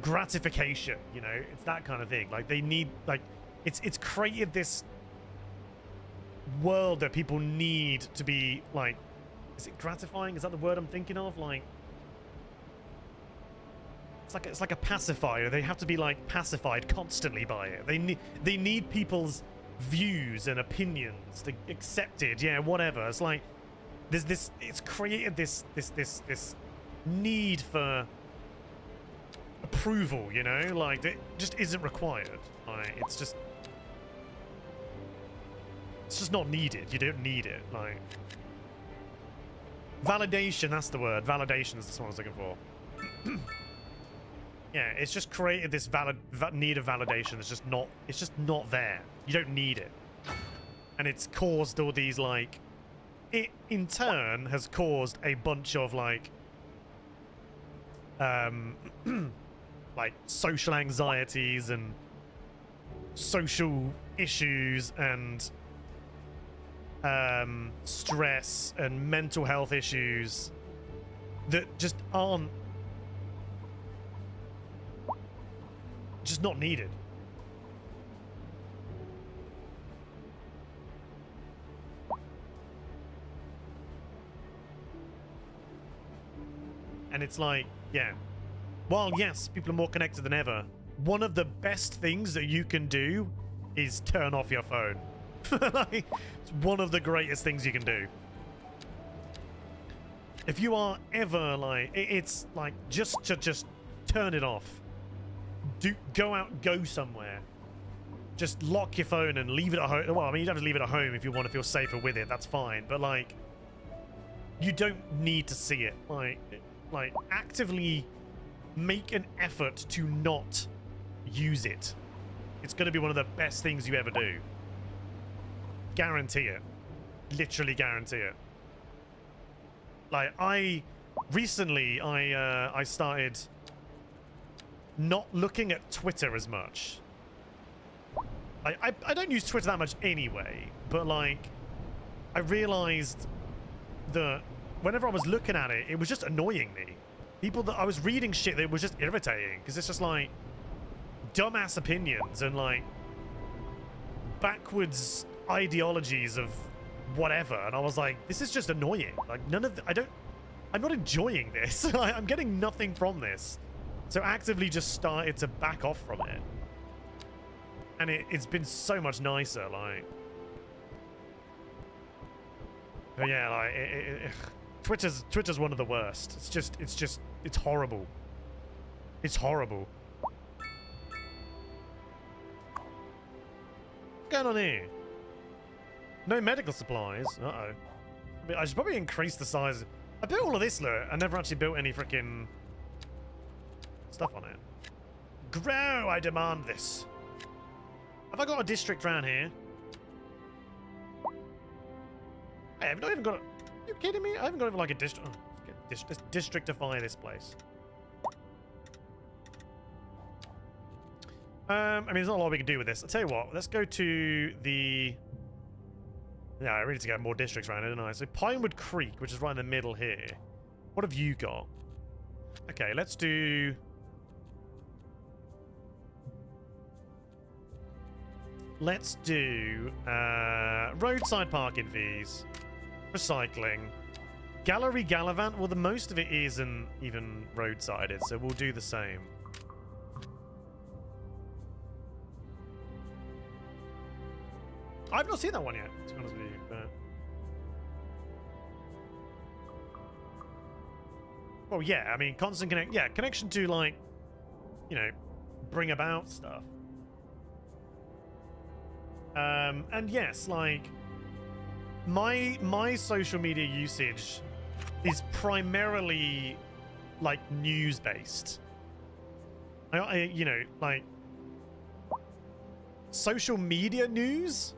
gratification, you know? It's that kind of thing. Like, they need, like, it's created this world that people need to be, like, is it gratifying? Is that the word I'm thinking of? Like, it's like a pacifier. They have to be, like, pacified constantly by it. They need people's views and opinions to accept it. Yeah, whatever. It's like there's this. It's created this need for approval. You know, like it just isn't required. Like it's just not needed. You don't need it. Like validation. That's the word. Validation is the one I was looking for. Yeah, it's just created this need of validation that's just not, it's just not there. You don't need it. And it's caused all these, like, it in turn has caused a bunch of, like, like social anxieties and social issues and stress and mental health issues that just aren't just not needed. And it's like, yeah, while yes, people are more connected than ever, one of the best things that you can do is turn off your phone. Like, it's one of the greatest things you can do. If you are ever like, it's like just turn it off. Go somewhere. Just lock your phone and leave it at home. Well, I mean, you don't have to leave it at home if you want to feel safer with it. That's fine. But like, you don't need to see it. Like actively make an effort to not use it. It's going to be one of the best things you ever do. Guarantee it. Literally guarantee it. Like recently I started not looking at Twitter as much. I don't use Twitter that much anyway, but like I realized that whenever I was looking at it, it was just annoying me. People that I was reading shit that was just irritating because it's just like dumbass opinions and like backwards ideologies of whatever, and I was like, this is just annoying. Like none of I'm not enjoying this. I'm getting nothing from this. So actively just started to back off from it. And it's been so much nicer, like. But yeah, like Twitter's one of the worst. It's horrible. It's horrible. What's going on here? No medical supplies. Uh-oh. I should probably increase the size. I built all of this, look. I never actually built any freaking stuff on it. Grow, I demand this. Have I got a district around here? Hey, I've not even got a... Are you kidding me? I haven't got even like a district... Oh, let's districtify this place. I mean, there's not a lot we can do with this. I'll tell you what. Let's go to the... Yeah, I really need to get more districts around it, don't I? So Pinewood Creek, which is right in the middle here. What have you got? Okay, let's do... Let's do roadside parking fees, recycling, gallery Gallivant. Well, the most of it isn't even roadsided, so we'll do the same. I've not seen that one yet, to be honest with you. But... Well, yeah, I mean, constant connect. Yeah, connection to like, you know, bring about stuff. And yes, like my social media usage is primarily like news based. You know, like social media news.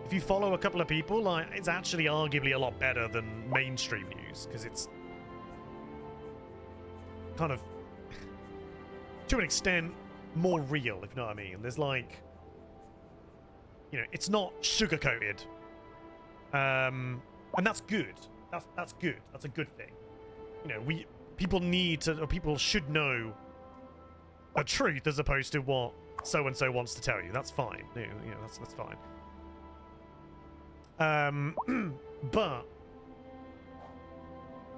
If you follow a couple of people, like it's actually arguably a lot better than mainstream news because it's kind of, to an extent, more real, if you know what I mean. There's like, you know, it's not sugar-coated. And that's good. That's good. That's a good thing. You know, people need to, or people should know the truth as opposed to what so-and-so wants to tell you. That's fine. You know, that's fine. But,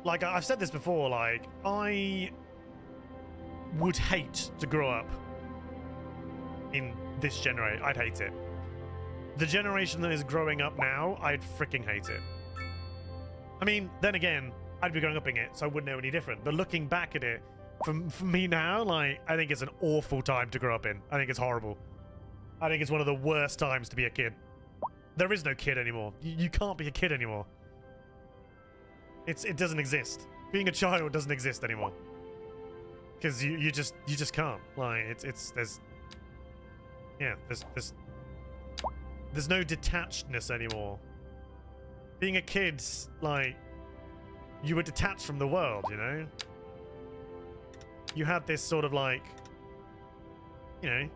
like, I've said this before, like, I would hate to grow up in this generation. I'd hate it. The generation that is growing up now, I'd freaking hate it. I mean, then again, I'd be growing up in it, so I wouldn't know any different. But looking back at it, for me now, like, I think it's an awful time to grow up in. I think it's horrible. I think it's one of the worst times to be a kid. There is no kid anymore. You can't be a kid anymore. It doesn't exist. Being a child doesn't exist anymore. Because you just can't. Like, there's no detachedness anymore. Being a kid, like, you were detached from the world, you know? You had this sort of like, you know,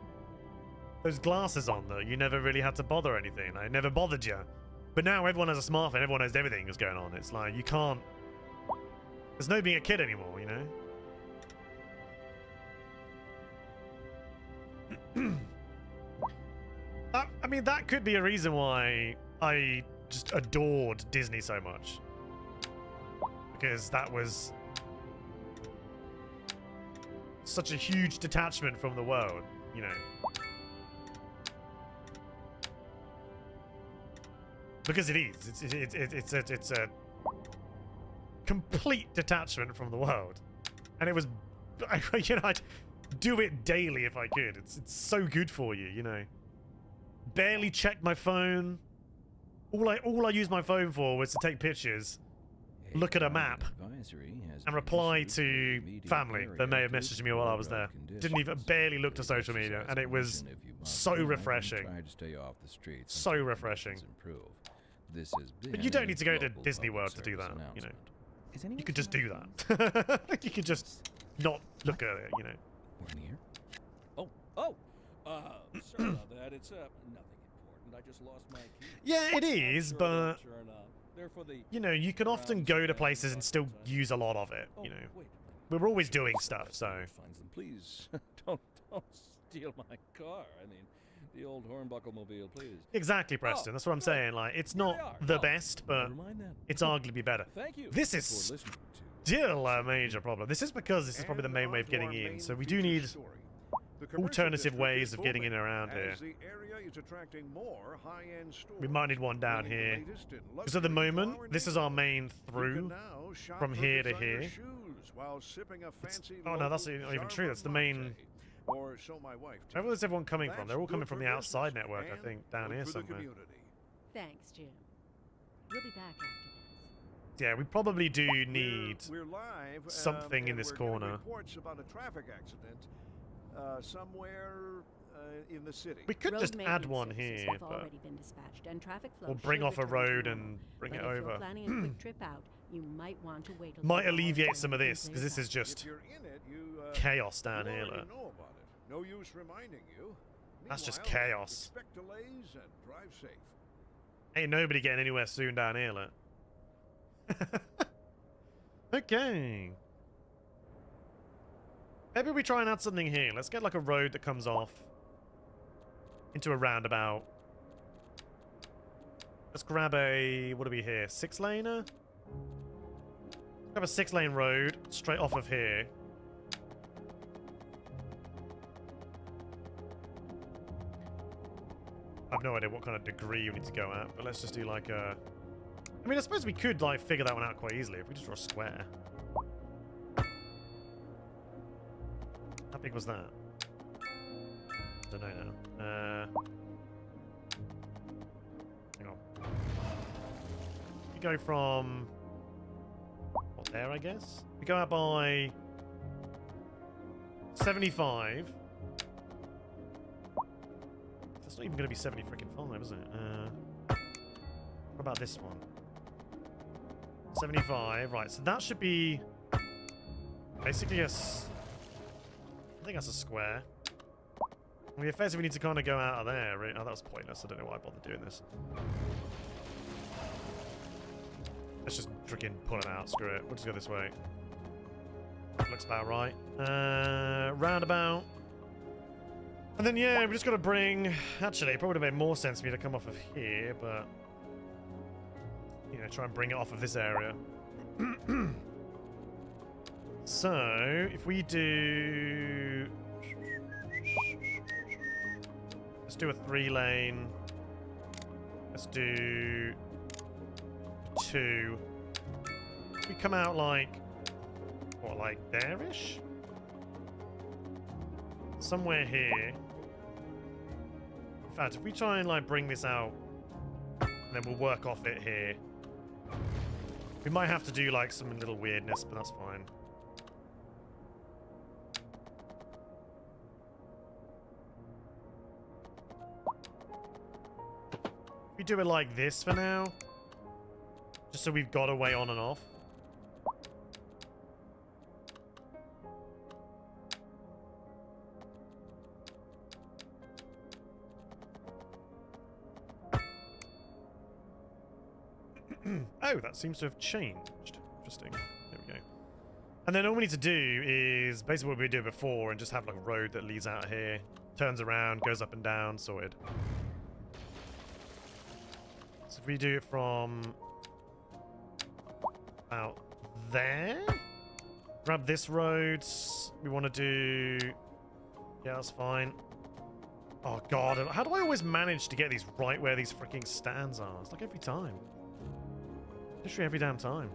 those glasses on though. You never really had to bother anything. It never bothered you. But now everyone has a smartphone. Everyone knows everything that's going on. It's like, you can't... There's no being a kid anymore, you know? I mean, that could be a reason why I just adored Disney so much. Because that was such a huge detachment from the world, you know. Because it is. It's a complete detachment from the world. And it was, you know, I'd do it daily if I could. It's so good for you, you know. Barely checked my phone. All I used my phone for was to take pictures, look at a map, and reply to family that may have messaged me while I was there. Didn't even barely look to social media, and it was so refreshing. So refreshing. But you don't need to go to Disney World to do that, you know. You could just do that. You could just not look at it, you know. We're near. Sorry about that. It's nothing important. I just lost my key. Yeah, it is, but you know, you can often go to places and still use a lot of it. You know, we're always doing stuff, so. Finds them, please. don't steal my car. I mean, the old hornbuckle mobile, please. Exactly, Preston. That's what I'm saying. Like, it's not the best, but it's arguably better. Thank you. This is still a major problem. This is because this is probably the main way of getting in, so we do need alternative ways of getting in and around here. We might need one down here. Because at the moment, this is our main through from here to here. Oh no, that's not even true. That's the main... Where is everyone coming from? They're all coming from the outside network, I think, down here somewhere. Thanks, Jim. We'll be back after this. Yeah, we probably do need something in this corner. Reports about a traffic accident somewhere in the city. We could just add one here, but or bring off a road and bring it over. Might alleviate some of this, because this is just chaos down here. Look. No use reminding you. That's just chaos. Expect delays and drive safe. Ain't nobody getting anywhere soon down here, look. Okay. Maybe we try and add something here. Let's get like a road that comes off into a roundabout. Let's grab a, what do we here? 6-laner? Grab a 6-lane road straight off of here. I have no idea what kind of degree we need to go at, but let's just do like a... I mean, I suppose we could like figure that one out quite easily if we just draw a square. How big was that? I don't know now. Hang on. We go from... What, there, I guess? We go out by... 75. That's not even going to be 70 freaking 5, is it? What about this one? 75. Right, so that should be... Basically, I think that's a square. We effectively need to kind of go out of there. Right? Oh, that was pointless. I don't know why I bothered doing this. Let's just freaking pull it out. Screw it. We'll just go this way. Looks about right. Roundabout. And then, yeah, we just got to bring... Actually, it probably would have made more sense for me to come off of here, but... You know, try and bring it off of this area. So, if we do... Let's do a 3-lane. Let's do... 2. We come out like... What, like there-ish? Somewhere here. In fact, if we try and like bring this out, and then we'll work off it here. We might have to do like some little weirdness, but that's fine. We do it like this for now, just so we've got a way on and off. Oh, that seems to have changed. Interesting. There we go. And then all we need to do is basically what we did before and just have like a road that leads out here, turns around, goes up and down, sorted. So if we do it from about there, grab this road, we want to do... Yeah, that's fine. Oh god, how do I always manage to get these right where these freaking stands are? It's like every time. Literally every damn time.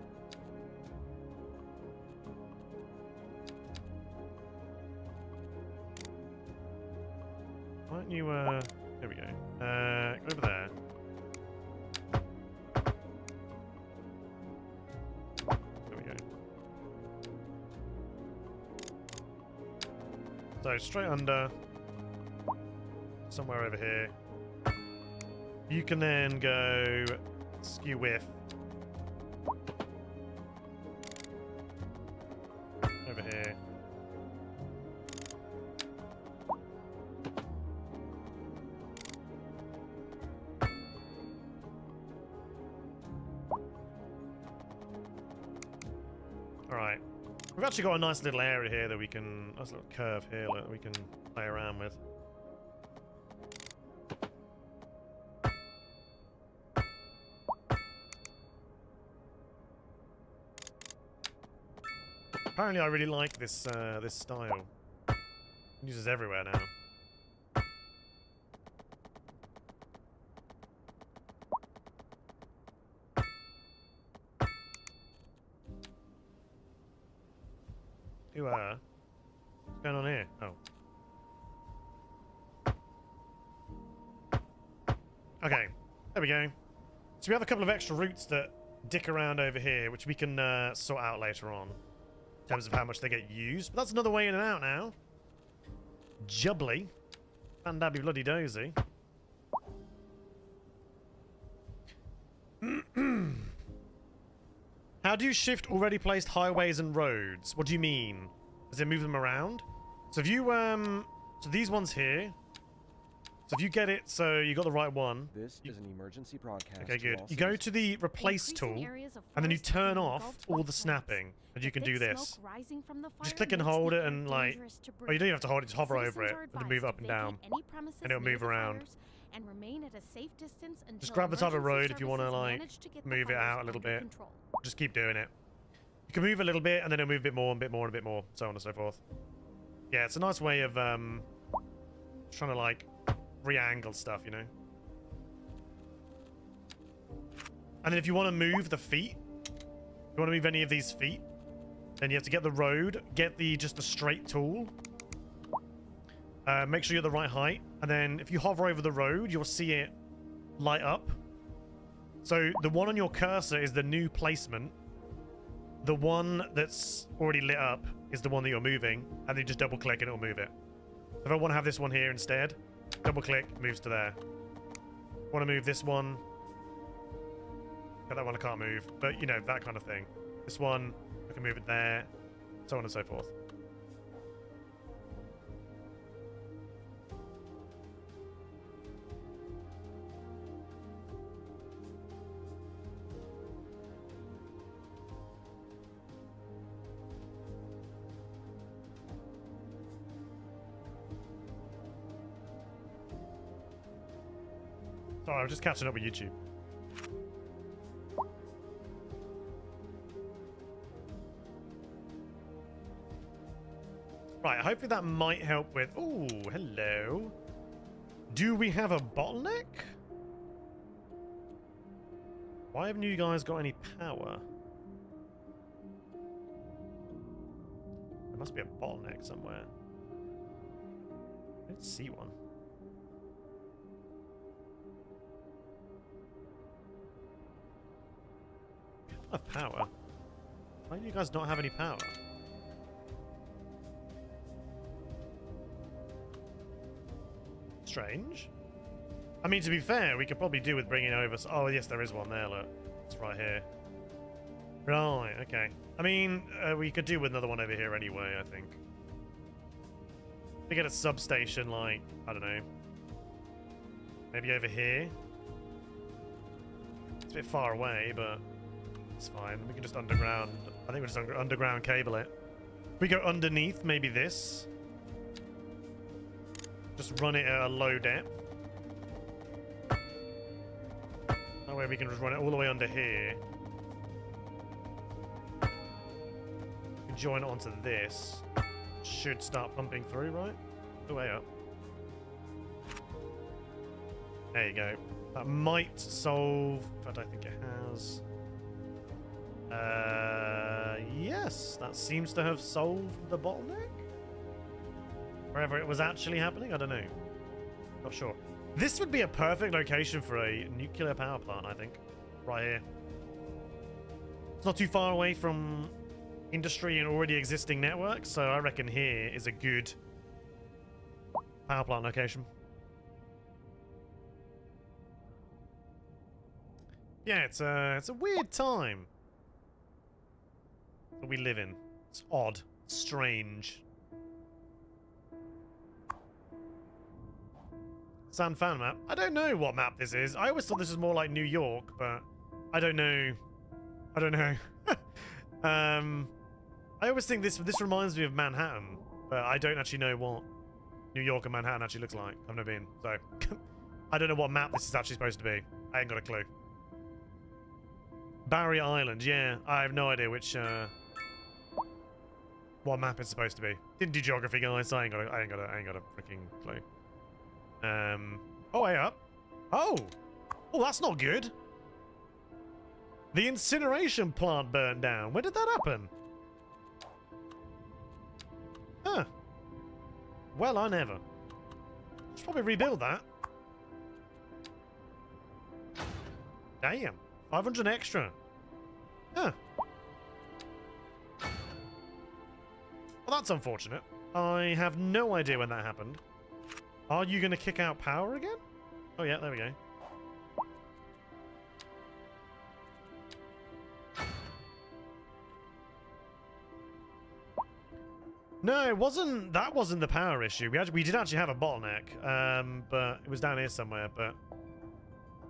Why don't you, there we go. Go over there. There we go. So, straight under. Somewhere over here. You can then go skew width. Over here. Alright. We've actually got a nice little area here that we can... Nice little curve here that we can play around with. Apparently I really like this this style. It uses everywhere now. What's going on here? Oh. Okay, there we go. So we have a couple of extra routes that dick around over here, which we can sort out later on. In terms of how much they get used. But that's another way in and out now. Jubbly. Fandabby bloody dozy. How do you shift already placed highways and roads? What do you mean? Does it move them around? So if you, so these ones here. So if you get it, so you got the right one. This is an emergency broadcast. Okay, good. You go to the replace tool, and then you turn off all the snapping, and you can do this. Just click and hold it, and like, oh, you don't even have to hold it. Just hover over it, and then move up and down, and it'll move around. Just grab the type of road if you want to like move it out a little bit. Just keep doing it. You can move a little bit, and then it'll move a bit more, and a bit more, and a bit more, so on and so forth. Yeah, it's a nice way of trying to like re-angle stuff, you know. And then if you want to move the feet, if you want to move any of these feet, then you have to get the road, get the just the straight tool. Make sure you're the right height, and then if you hover over the road, you'll see it light up. So the one on your cursor is the new placement. The one that's already lit up is the one that you're moving, and then you just double click and it'll move it. If I want to have this one here instead, double click, moves to there. Want to move this one. Got that one I can't move, but you know, that kind of thing. This one, I can move it there. so on and so forth. Sorry, I was just catching up with YouTube. Right, hopefully that might help with... Ooh, hello. Do we have a bottleneck? Why haven't you guys got any power? There must be a bottleneck somewhere. I don't see one. Of power. Why do you guys not have any power? Strange. I mean, to be fair, we could probably do with bringing over... Oh, yes, there is one there, look. It's right here. Right, okay. I mean, we could do with another one over here anyway, I think. We get a substation, like, I don't know. Maybe over here? It's a bit far away, but... It's fine. We can just underground. I think we'll just underground cable it. We go underneath, maybe this. Just run it at a low depth. That way we can just run it all the way under here. We can join it onto this. Should start pumping through, right? The way up. There you go. That might solve, but I think it has. Yes, that seems to have solved the bottleneck. Wherever it was actually happening, I don't know. Not sure. This would be a perfect location for a nuclear power plant, I think. Right here. It's not too far away from industry and already existing networks, so I reckon here is a good power plant location. Yeah, it's a weird time that we live in. It's odd, strange. San Fan map. I don't know what map this is. I always thought this was more like New York, but I don't know. I don't know. I always think this reminds me of Manhattan, but I don't actually know what New York and Manhattan actually looks like. I've never been, so I don't know what map this is actually supposed to be. I ain't got a clue. Barrier Island, yeah. I have no idea which what map it's supposed to be. Didn't do geography, guys. So I ain't got a freaking clue. Oh, way up. Oh, that's not good. The incineration plant burned down. When did that happen? Huh. Well, I never. Should probably rebuild that. Damn. 500 extra. Huh. Well, that's unfortunate. I have no idea when that happened. Are you going to kick out power again? Oh, yeah, there we go. No, it wasn't. That wasn't the power issue. We did actually have a bottleneck, but it was down here somewhere. But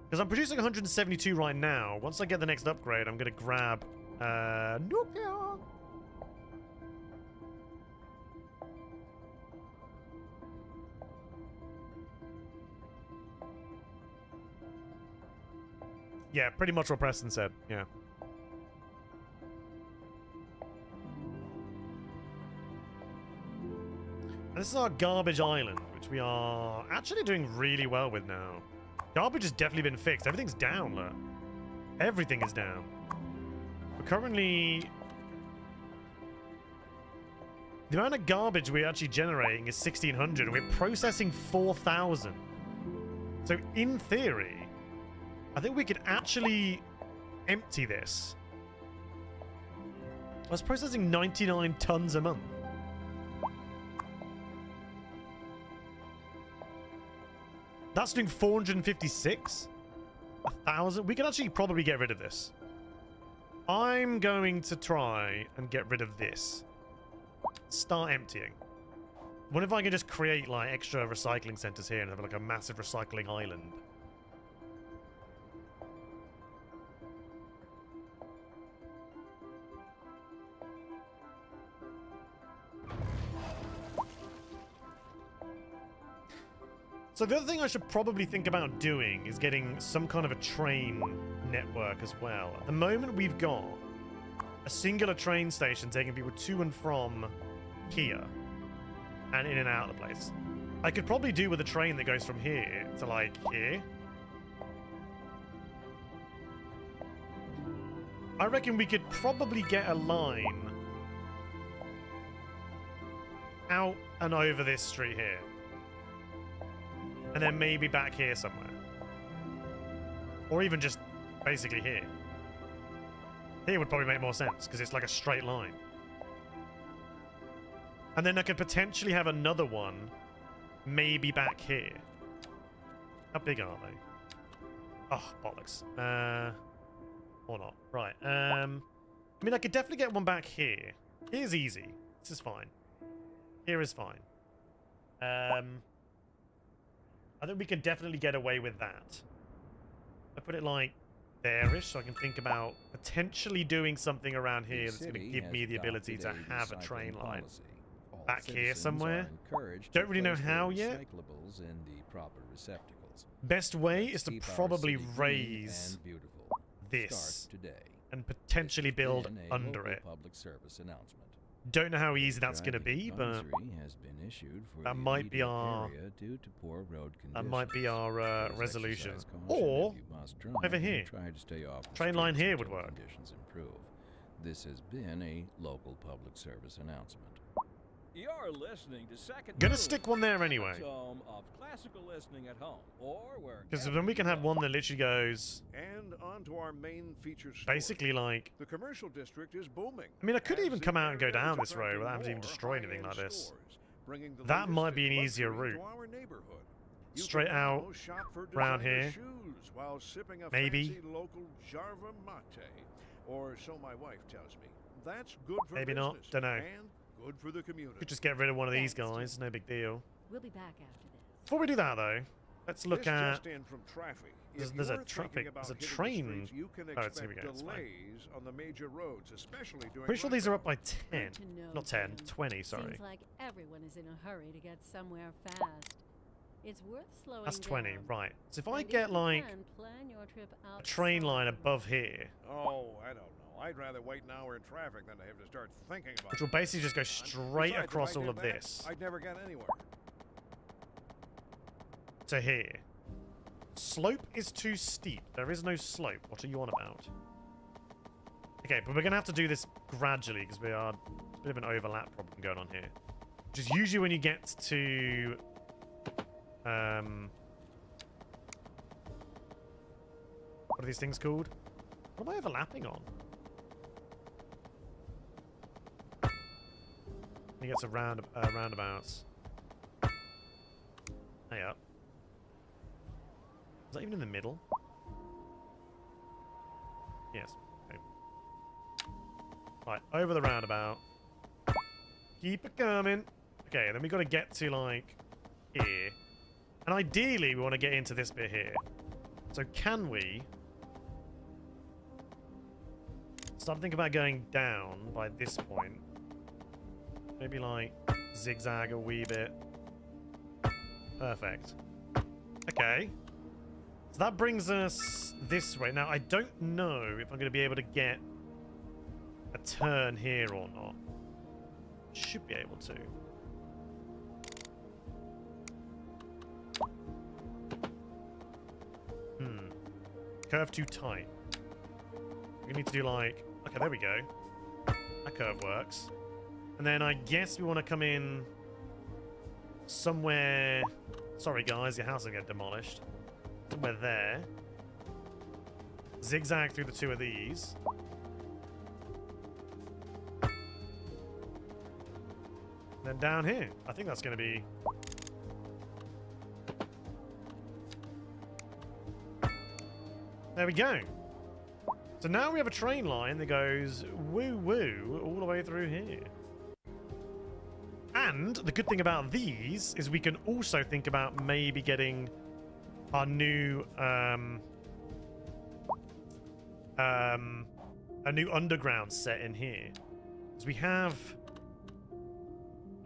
because I'm producing 172 right now, once I get the next upgrade, I'm going to grab nuclear. Yeah, pretty much what Preston said. Yeah. And this is our garbage island, which we are actually doing really well with now. Garbage has definitely been fixed. Everything's down, look. Everything is down. We're currently... The amount of garbage we're actually generating is 1,600, and we're processing 4,000. So, in theory, I think we could actually empty this. I was processing 99 tons a month. That's doing 456? 1,000? We can actually probably get rid of this. I'm going to try and get rid of this. start emptying. What if I can just create like extra recycling centers here and have like a massive recycling island? So the other thing I should probably think about doing is getting some kind of a train network as well. At the moment, we've got a singular train station taking people to and from here and in and out of the place. I could probably do with a train that goes from here to like here. I reckon we could probably get a line out and over this street here. And then maybe back here somewhere. Or even just basically here. Here would probably make more sense, because it's like a straight line. And then I could potentially have another one maybe back here. How big are they? Oh, bollocks. Or not. Right. I mean, I could definitely get one back here. Here's easy. This is fine. Here is fine. I think we can definitely get away with that. I put it like there-ish, so I can think about potentially doing something around here that's going to give me the ability to have a train line back here somewhere. Don't really know how yet. Best way is to probably raise this and potentially build under it. Don't know how easy that's going to be, but that might be our resolution. Or over here, train line here would work. This has been a local public service announcement. You're listening to Second Gonna stick one there anyway. Of classical listening at home, or because then we can have one that literally goes and onto our main feature store. Basically like the commercial district is booming. I mean, I could even come out and go down this road without having to even destroy anything like this. That might be an easier route. Straight out around here. Maybe. Local Jarva mate, or so my wife tells me. That's good for maybe not. Don't know. Good for the community. Could just get rid of one of these guys. No big deal. We'll be back after this. Before we do that, though, let's look at. Just in from traffic. There's a traffic. There's a train. You can Oh, it's here we go. It's fine. delays on the major roads, especially during Pretty sure these are up by 10. Good to know, Not 10, Tim. 20, sorry. Seems like everyone is in a hurry to get somewhere fast. It's worth slowing That's 20, down. right. So if I And get you like can, plan your trip a train line outside. above here, Oh, I don't know. I'd rather wait an hour in traffic than to have to start thinking about which will basically just go straight Besides, if across I all did of that, this I'd never get anywhere. to here. Slope is too steep. There is no slope. What are you on about? Okay, but we're going to have to do this gradually because we are a bit of an overlap problem going on here. Which is usually when you get to... what are these things called? What am I overlapping on? When you get to roundabouts. Hey up. Is that even in the middle? Yes. Okay. Right, over the roundabout. Keep it coming. Okay, and then we got to get to, like, here. And ideally, we want to get into this bit here. So can we... start thinking about going down by this point. Maybe, like, zigzag a wee bit. Perfect. Okay. So that brings us this way. Now, I don't know if I'm going to be able to get a turn here or not. Should be able to. Curve too tight. We need to do like... okay, there we go. That curve works. And then I guess we want to come in somewhere... sorry guys, your house will get demolished. Somewhere there. Zigzag through the two of these. Then down here. I think that's going to be... there we go. So now we have a train line that goes woo-woo all the way through here. And the good thing about these is we can also think about maybe getting our new a new underground set in here. Because we have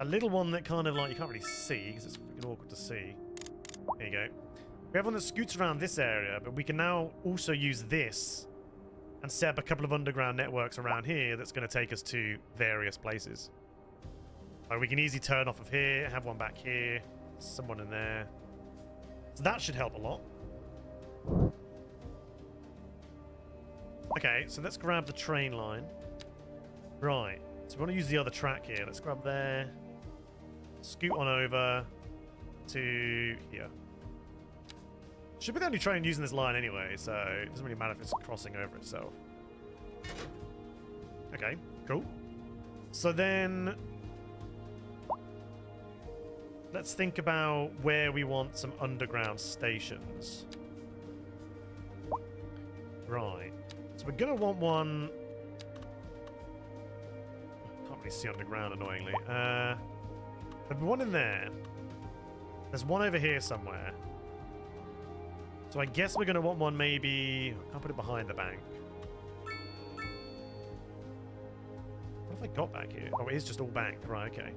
a little one that kind of like you can't really see because it's freaking awkward to see. There you go. We have one that scoots around this area, but we can now also use this and set up a couple of underground networks around here that's going to take us to various places. Like we can easily turn off of here, have one back here, someone in there. So that should help a lot. Okay, so let's grab the train line. Right, so we want to use the other track here. Let's grab there. Scoot on over to here. Should be the only train using this line anyway, so it doesn't really matter if it's crossing over itself. Okay, cool. So then let's think about where we want some underground stations. Right. So we're going to want one... Can't really see underground, annoyingly. There's one in there. There's one over here somewhere. So I guess we're going to want one maybe... I can't put it behind the bank. What have I got back here? Oh, it is just all bank. Right, okay.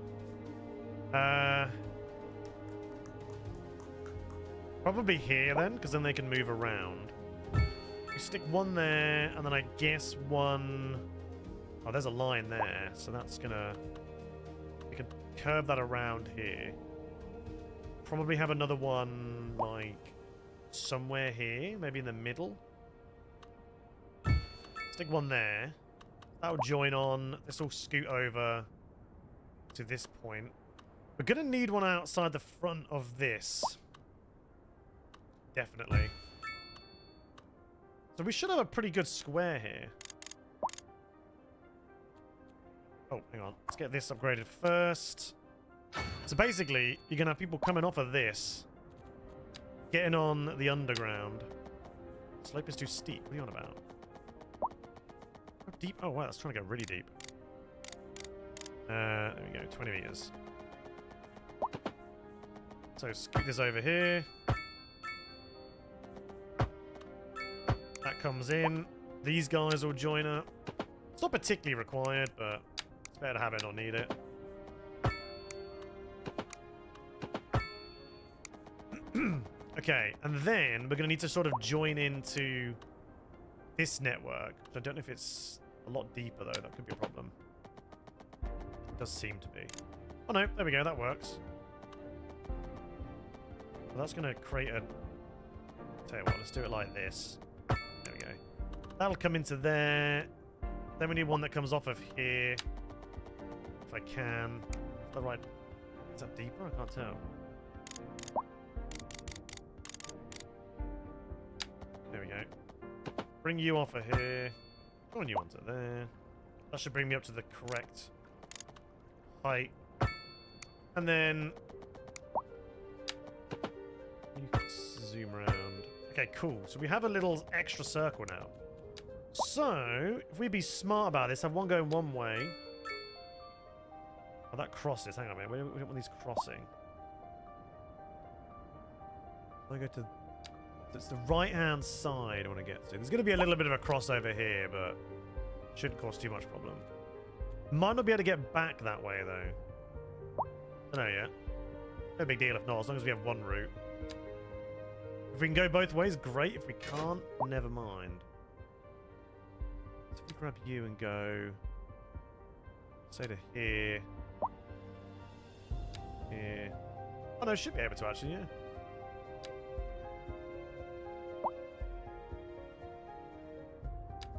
Probably here then, because then they can move around. We stick one there, and then I guess one... Oh, there's a line there, so that's gonna... We can curve that around here. Probably have another one, like, somewhere here, maybe in the middle. Stick one there. That'll join on. This will scoot over to this point. We're gonna need one outside the front of this. Definitely. So we should have a pretty good square here. Oh, hang on. Let's get this upgraded first. So basically, you're going to have people coming off of this, getting on the underground. Slope is too steep. What are you on about? How deep? Oh, wow. That's trying to go really deep. There we go. 20 meters. So scoot this over here. That comes in. These guys will join up. It's not particularly required, but it's better to have it or need it. Okay, and then we're going to need to sort of join into this network. I don't know if it's a lot deeper, though. That could be a problem. It does seem to be. Oh, no. There we go. That works. Well, that's going to create a... Tell you what, let's do it like this. There we go. That'll come into there. Then we need one that comes off of here. If I can. Is that right? Is that deeper? I can't tell. There we go. Bring you off of here. Join you onto there. That should bring me up to the correct height. And then... You can zoom around. Okay, cool. So we have a little extra circle now. So, if we be smart about this, have one going one way. Oh, that crosses. Hang on a minute. We don't want these crossing. I go to... It's the right-hand side I want to get to. There's going to be a little bit of a crossover here, but shouldn't cause too much problem. Might not be able to get back that way, though. I don't know yet. No big deal if not, as long as we have one route. If we can go both ways, great. If we can't, never mind. So if we grab you and go... Say to here. Here. Oh no, should be able to actually, yeah.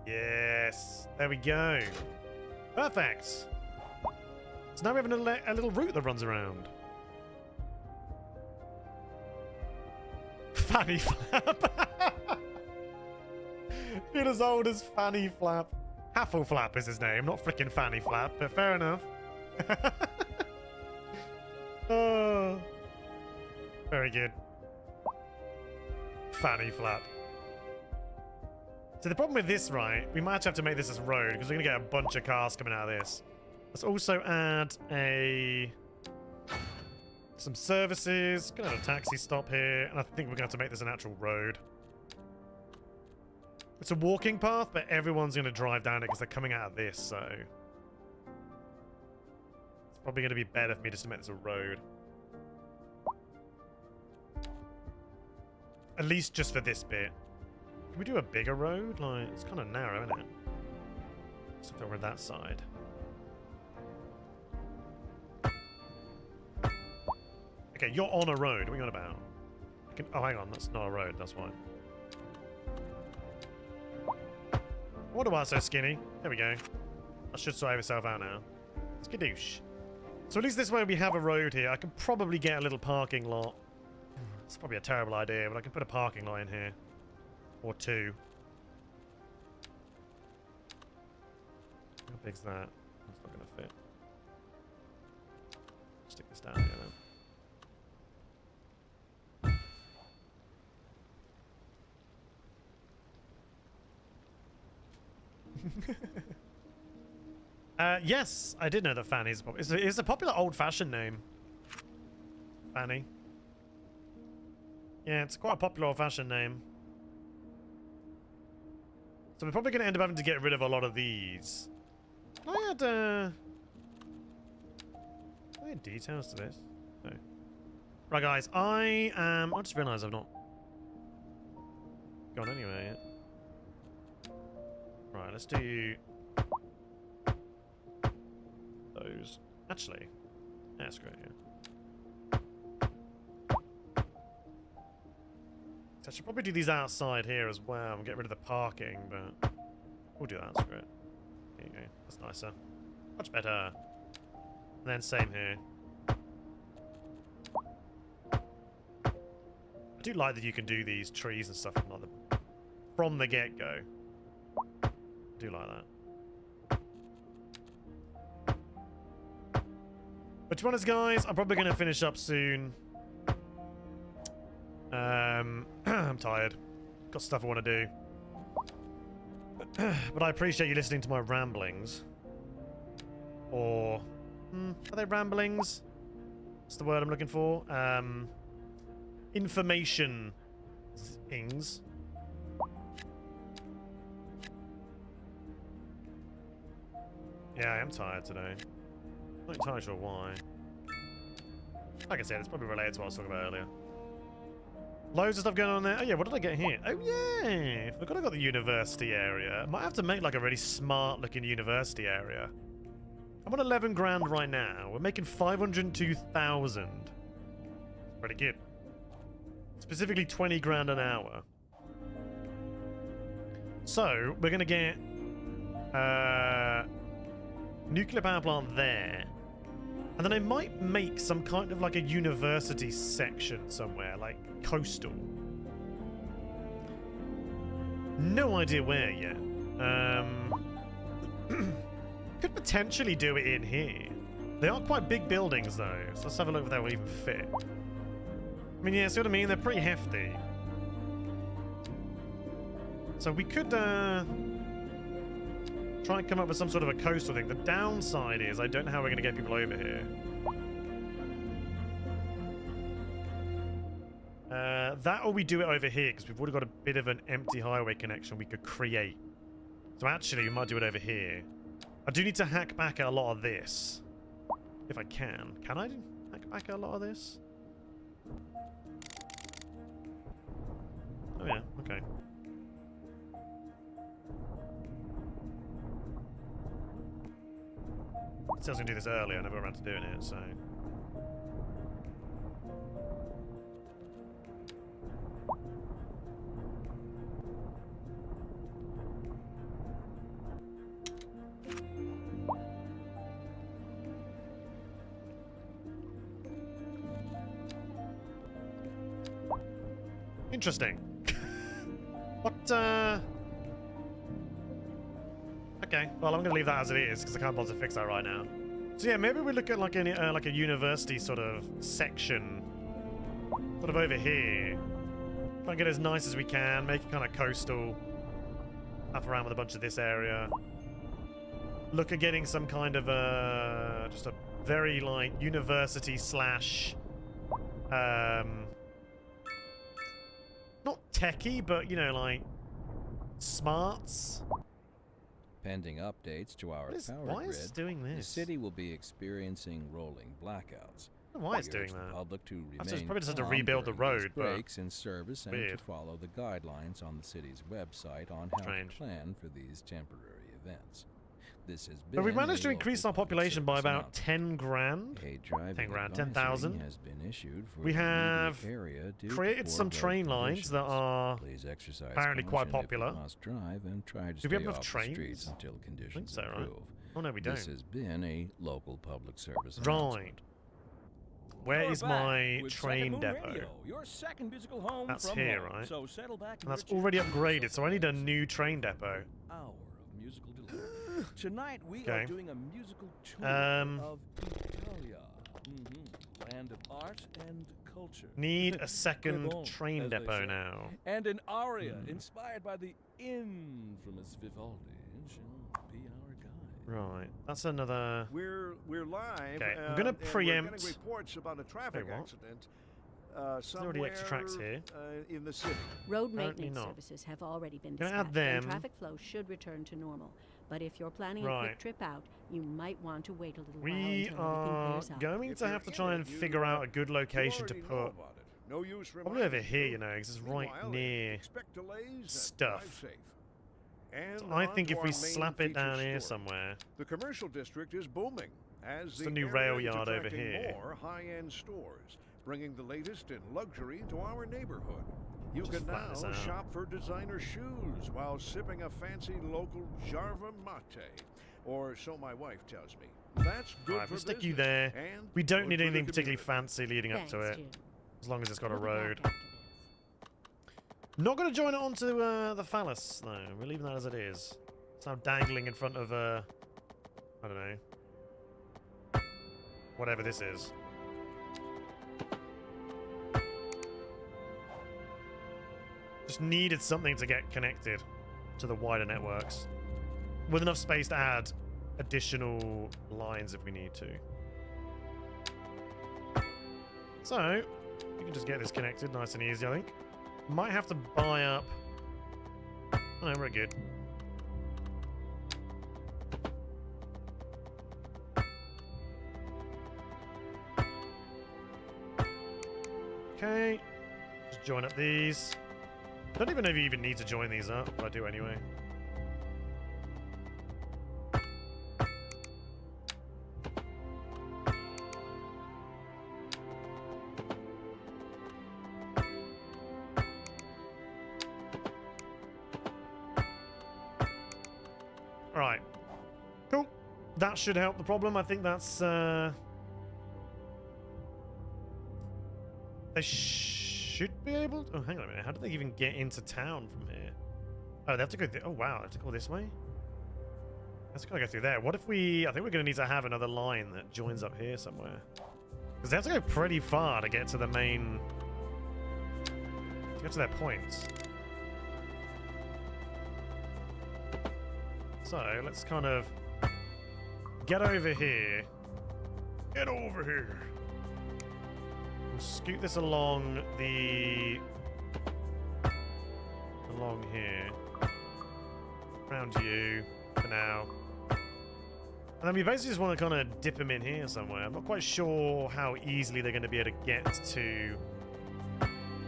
Yes. There we go. Perfect. So now we have a little route that runs around. Fanny Flap. You're as old as Fanny Flap. Haffleflap is his name, not freaking Fanny Flap, but fair enough. Oh. Very good. Fanny Flap. So the problem with this, right, we might have to make this as a road because we're going to get a bunch of cars coming out of this. Let's also add a Some services. Gonna have a taxi stop here, and I think we're gonna have to make this an actual road. It's a walking path, but everyone's gonna drive down it because they're coming out of this, so it's probably gonna be better for me just to make this a road. At least just for this bit. Can we do a bigger road? Like, it's kind of narrow, isn't it? Except over that side. Okay, you're on a road. What are you on about? Oh, hang on. That's not a road. That's why. Wonder why it's so skinny. There we go. I should sort myself out now. Skadoosh. So at least this way we have a road here. I can probably get a little parking lot. It's probably a terrible idea, but I can put a parking lot in here. Or two. How big's that? That's not going to fit. Stick this down here then. Yes, I did know that Fanny's it's a popular old-fashioned name. Fanny. Yeah, it's quite a popular old-fashioned name. So we're probably going to end up having to get rid of a lot of these. I had details to this. No. Right, guys, I just realised I've not gone anywhere yet. Right, let's do those. Actually, yeah, screw it, yeah. So I should probably do these outside here as well and get rid of the parking, but we'll do that, screw it. There you go, that's nicer. Much better. And then same here. I do like that you can do these trees and stuff from the get-go. Do like that. But to be honest, guys, I'm probably going to finish up soon. I'm tired. Got stuff I want to do. But I appreciate you listening to my ramblings. Or... are they ramblings? What's the word I'm looking for? Information-ings. Yeah, I am tired today. Not entirely sure why. Like I said, it's probably related to what I was talking about earlier. Loads of stuff going on there. Oh yeah, what did I get here? Oh yeah! Forgot I got the university area. Might have to make like a really smart looking university area. I'm on 11 grand right now. We're making 502,000. Pretty good. Specifically 20 grand an hour. So, we're gonna get nuclear power plant there. And then I might make some kind of like a university section somewhere, like coastal. No idea where yet. Could potentially do it in here. They are quite big buildings though, so let's have a look if they will even fit. I mean, yeah, see what I mean? They're pretty hefty. So we could try and come up with some sort of a coastal thing. The downside is I don't know how we're going to get people over here. That or we do it over here, because we've already got a bit of an empty highway connection we could create. So actually, we might do it over here. I do need to hack back a lot of this. If I can. Can I hack back a lot of this? Oh yeah, okay. I was going to do this earlier, I never got around to doing it, so... Interesting. What, Okay, well, I'm going to leave that as it is, because I can't bother to fix that right now. So yeah, maybe we look at like a university sort of section, sort of over here. Try and get as nice as we can, make it kind of coastal. Have around with a bunch of this area. Look at getting some kind of just a very like university slash not techie, but you know, like smarts. Pending updates to our power Why grid, is it doing the this? city will be experiencing rolling blackouts. I don't know why it's We doing urge the that. public to It's remain probably just had to calm rebuild the during these road, but breaks in service and to weird. follow the guidelines on the city's website on how Strange. to plan for these temporary events. This has been But we managed to a increase local our public population by service about announcement. 10 grand. A driving 10 grand, advisory 10,000. has been issued for We the immediate have area due to created poor some road train lines that conditions. are Please exercise apparently quite caution if you popular. must drive and try to Do stay we have enough off the trains? streets until conditions so, right? improve. Oh no, we This don't. has been a local public service Right. announcement. Where You're is back my with train Second Moon depot? Radio, your second musical home That's from here, home. right? So settle back And that's your already chair. upgraded, so I need a new train depot. Hour of musical delivery. Tonight we Okay. are doing a musical tour Um, of Italia, land of art and culture. Need a second Bon, train as they depot say. now. And an aria inspired by the infamous Vivaldi shall be our guide. Right, that's another. We're live. Okay, I'm gonna and preempt- We're getting reports about a traffic Wait, what? accident. There's already extra tracks somewhere, here. in the city. Road Apparently maintenance not. services have already been Gonna add dispatched, them. and traffic flow should return to normal. But if you're planning a Right. quick trip out, you might want to wait a little while We until are everything clears up. going If to you're have to in try it, and you, figure out a good location to You already know put. about it. No use Probably reminding over here, you. you know, because it's right Meanwhile, near. expect delays and stuff. drive safe. And So I on think to if our we main slap it feature down here story. somewhere. The commercial district is booming as It's a the new area rail is yard over attracting here. more high-end stores, bringing the latest in luxury to our neighborhood. You Just can flatten now this out. shop for designer shoes while sipping a fancy local Jarva mate, or so my wife tells me. That's good Alright, for we'll stick you business there. and We don't good need for the anything particularly community. fancy leading up Thanks, to it, Jim. as long as it's got a We'll be back road. after this. Not going to join it onto the phallus, though. We're leaving that as it is. It's now dangling in front of, I don't know. Whatever this is. Just needed something to get connected to the wider networks. With enough space to add additional lines if we need to. So, we can just get this connected nice and easy, I think. Might have to buy up. Oh, we're good. Okay. Just join up these. Don't even know if you even need to join these up, but I do anyway. Right. Cool. That should help the problem. I think that's they should be able to... Oh, hang on a minute. How do they even get into town from here? Oh, they have to go... Oh, wow. They have to go this way? That's got to go through there. What if we... I think we're going to need to have another line that joins up here somewhere. Because they have to go pretty far to get to the main... To get to their points. So, let's kind of... Get over here. Get over here. We'll scoot this along the... Along here. Round you for now. And then we basically just want to kind of dip them in here somewhere. I'm not quite sure how easily they're going to be able to get to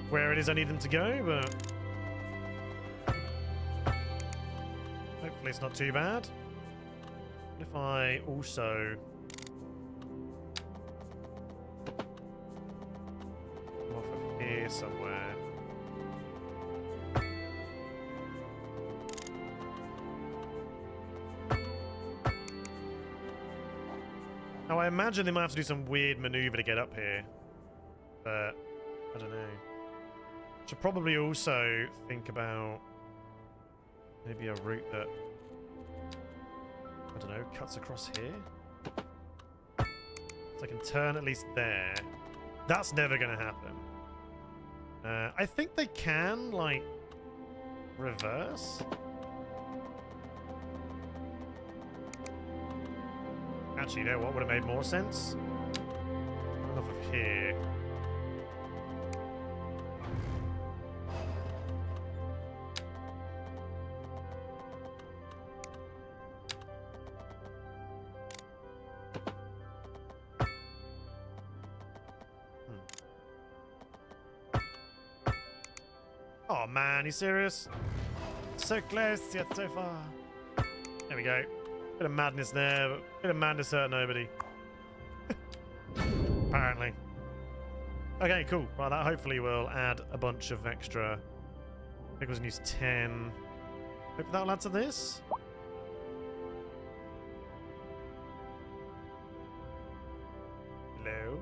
where it is I need them to go, but hopefully it's not too bad. What if I also come off of here somewhere? Now, I imagine they might have to do some weird maneuver to get up here, but I don't know. Should probably also think about maybe a route that, I don't know, cuts across here. So I can turn at least there. That's never going to happen. I think they can, like, reverse. Actually, you know what would have made more sense? Off of here. Oh man, you serious? So close, yet so far. There we go. Bit of madness there, but bit of madness hurt nobody. Apparently. Okay, cool. Right, that hopefully will add a bunch of extra. I think we can use 10. Hope that'll add to this. Hello?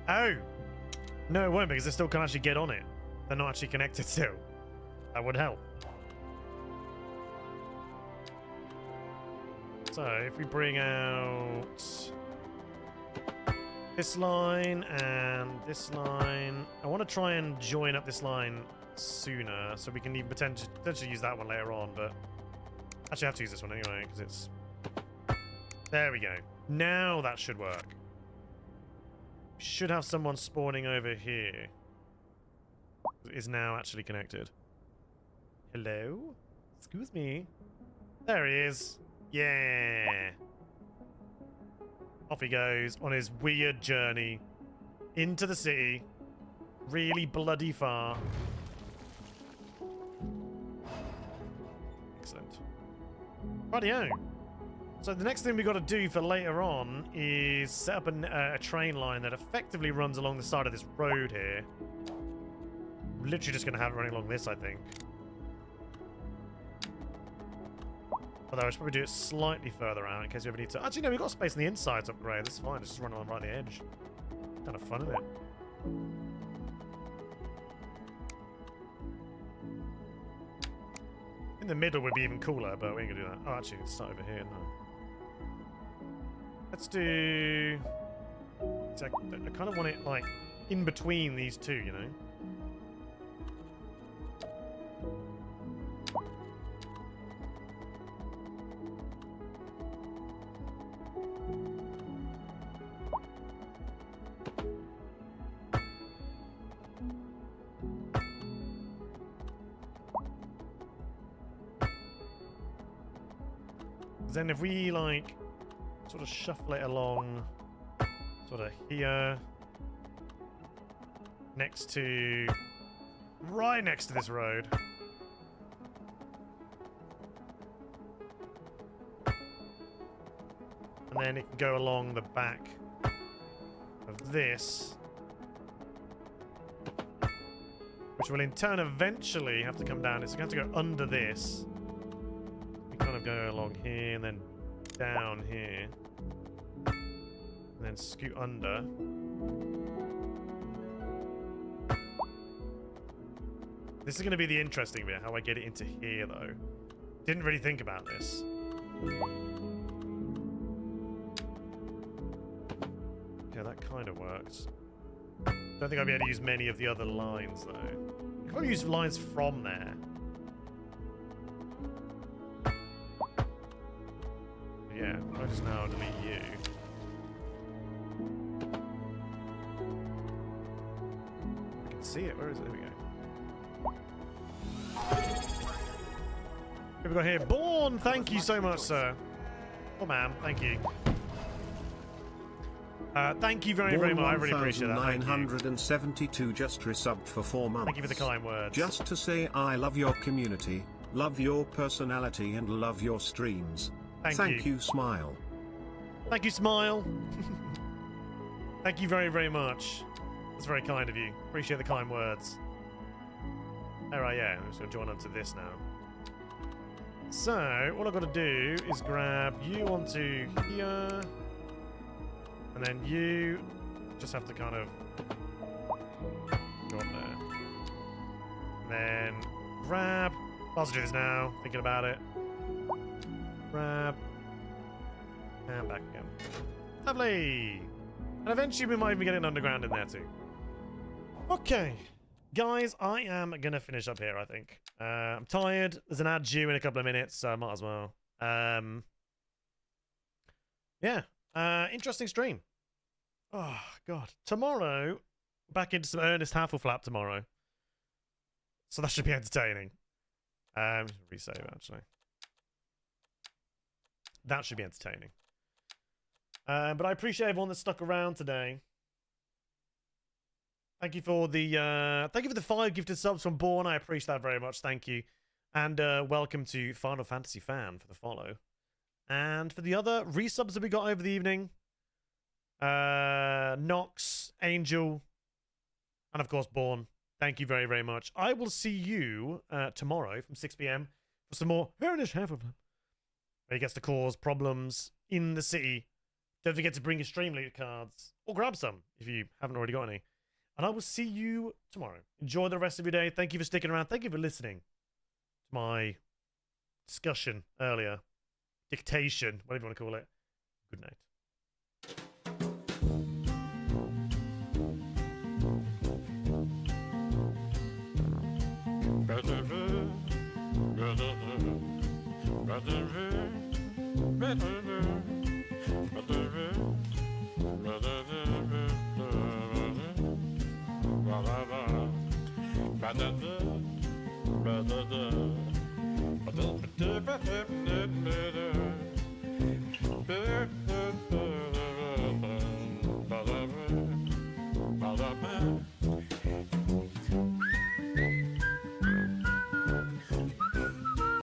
Oh! No, it won't because they still can't actually get on it. They're not actually connected still. That would help. So, if we bring out this line and this line, I want to try and join up this line sooner so we can even potentially use that one later on, but actually I have to use this one anyway because it's... There we go. Now that should work. Should have someone spawning over here. Is now actually connected. Hello? Excuse me. There he is. Yeah. Off he goes on his weird journey into the city. Really bloody far. Excellent. Rightio. So the next thing we got to do for later on is set up a train line that effectively runs along the side of this road here. We're literally just going to have it running along this, I think. Although I should probably do it slightly further out in case we ever need to. Actually, no, we've got space on the inside to upgrade. That's fine. It's just running along right on the edge. Kind of fun, isn't it? In the middle would be even cooler, but we ain't going to do that. Oh, actually, it's not over here, no. Let's do... I kind of want it, like, in between these two, you know? Then if we, like... sort of shuffle it along sort of here right next to this road. And then it can go along the back of this, which will in turn eventually have to come down. It's going to have to go under this. We kind of go along here and then down here and then scoot under. This is going to be the interesting bit, how I get it into here though. Didn't really think about this. Yeah, that kind of works. Don't think I'll be able to use many of the other lines though. I can probably use lines from there. Yeah, I just now delete you. I can see it. Where is it? There we go. Who have we got here? Born! Thank you so much, sir. Oh, ma'am. Thank you. Thank you very, very much. I really appreciate that. 972 just resubbed for 4 months. Thank you for the kind words. Just to say I love your community, love your personality and love your streams. Thank you, Smile. Thank you, Smile. Thank you very, very much. That's very kind of you. Appreciate the kind words. Alright, yeah. I'm just going to join onto this now. So, all I've got to do is grab you onto here. And then you just have to kind of go up there. And then grab. I'll do this now, thinking about it. Grab. And back again. Lovely! And eventually we might even get an underground in there too. Okay. Guys, I am going to finish up here, I think. I'm tired. There's an ad due in a couple of minutes, so I might as well. Yeah. Interesting stream. Oh, God. Tomorrow, back into some Ernest Hasselflap tomorrow. So that should be entertaining. Resave, actually. That should be entertaining. But I appreciate everyone that stuck around today. Thank you for the 5 gifted subs from Born. I appreciate that very much. Thank you. And welcome to Final Fantasy Fan for the follow. And for the other resubs that we got over the evening, Nox, Angel, and of course Born. Thank you very, very much. I will see you tomorrow from 6 p.m. for some more Heritage Half-Life, where he gets to cause problems in the city. Don't forget to bring your Streamlink cards, or grab some if you haven't already got any. And I will see you tomorrow. Enjoy the rest of your day. Thank you for sticking around. Thank you for listening to my discussion earlier. Dictation, whatever you want to call it. Good night. Ba-da-ba.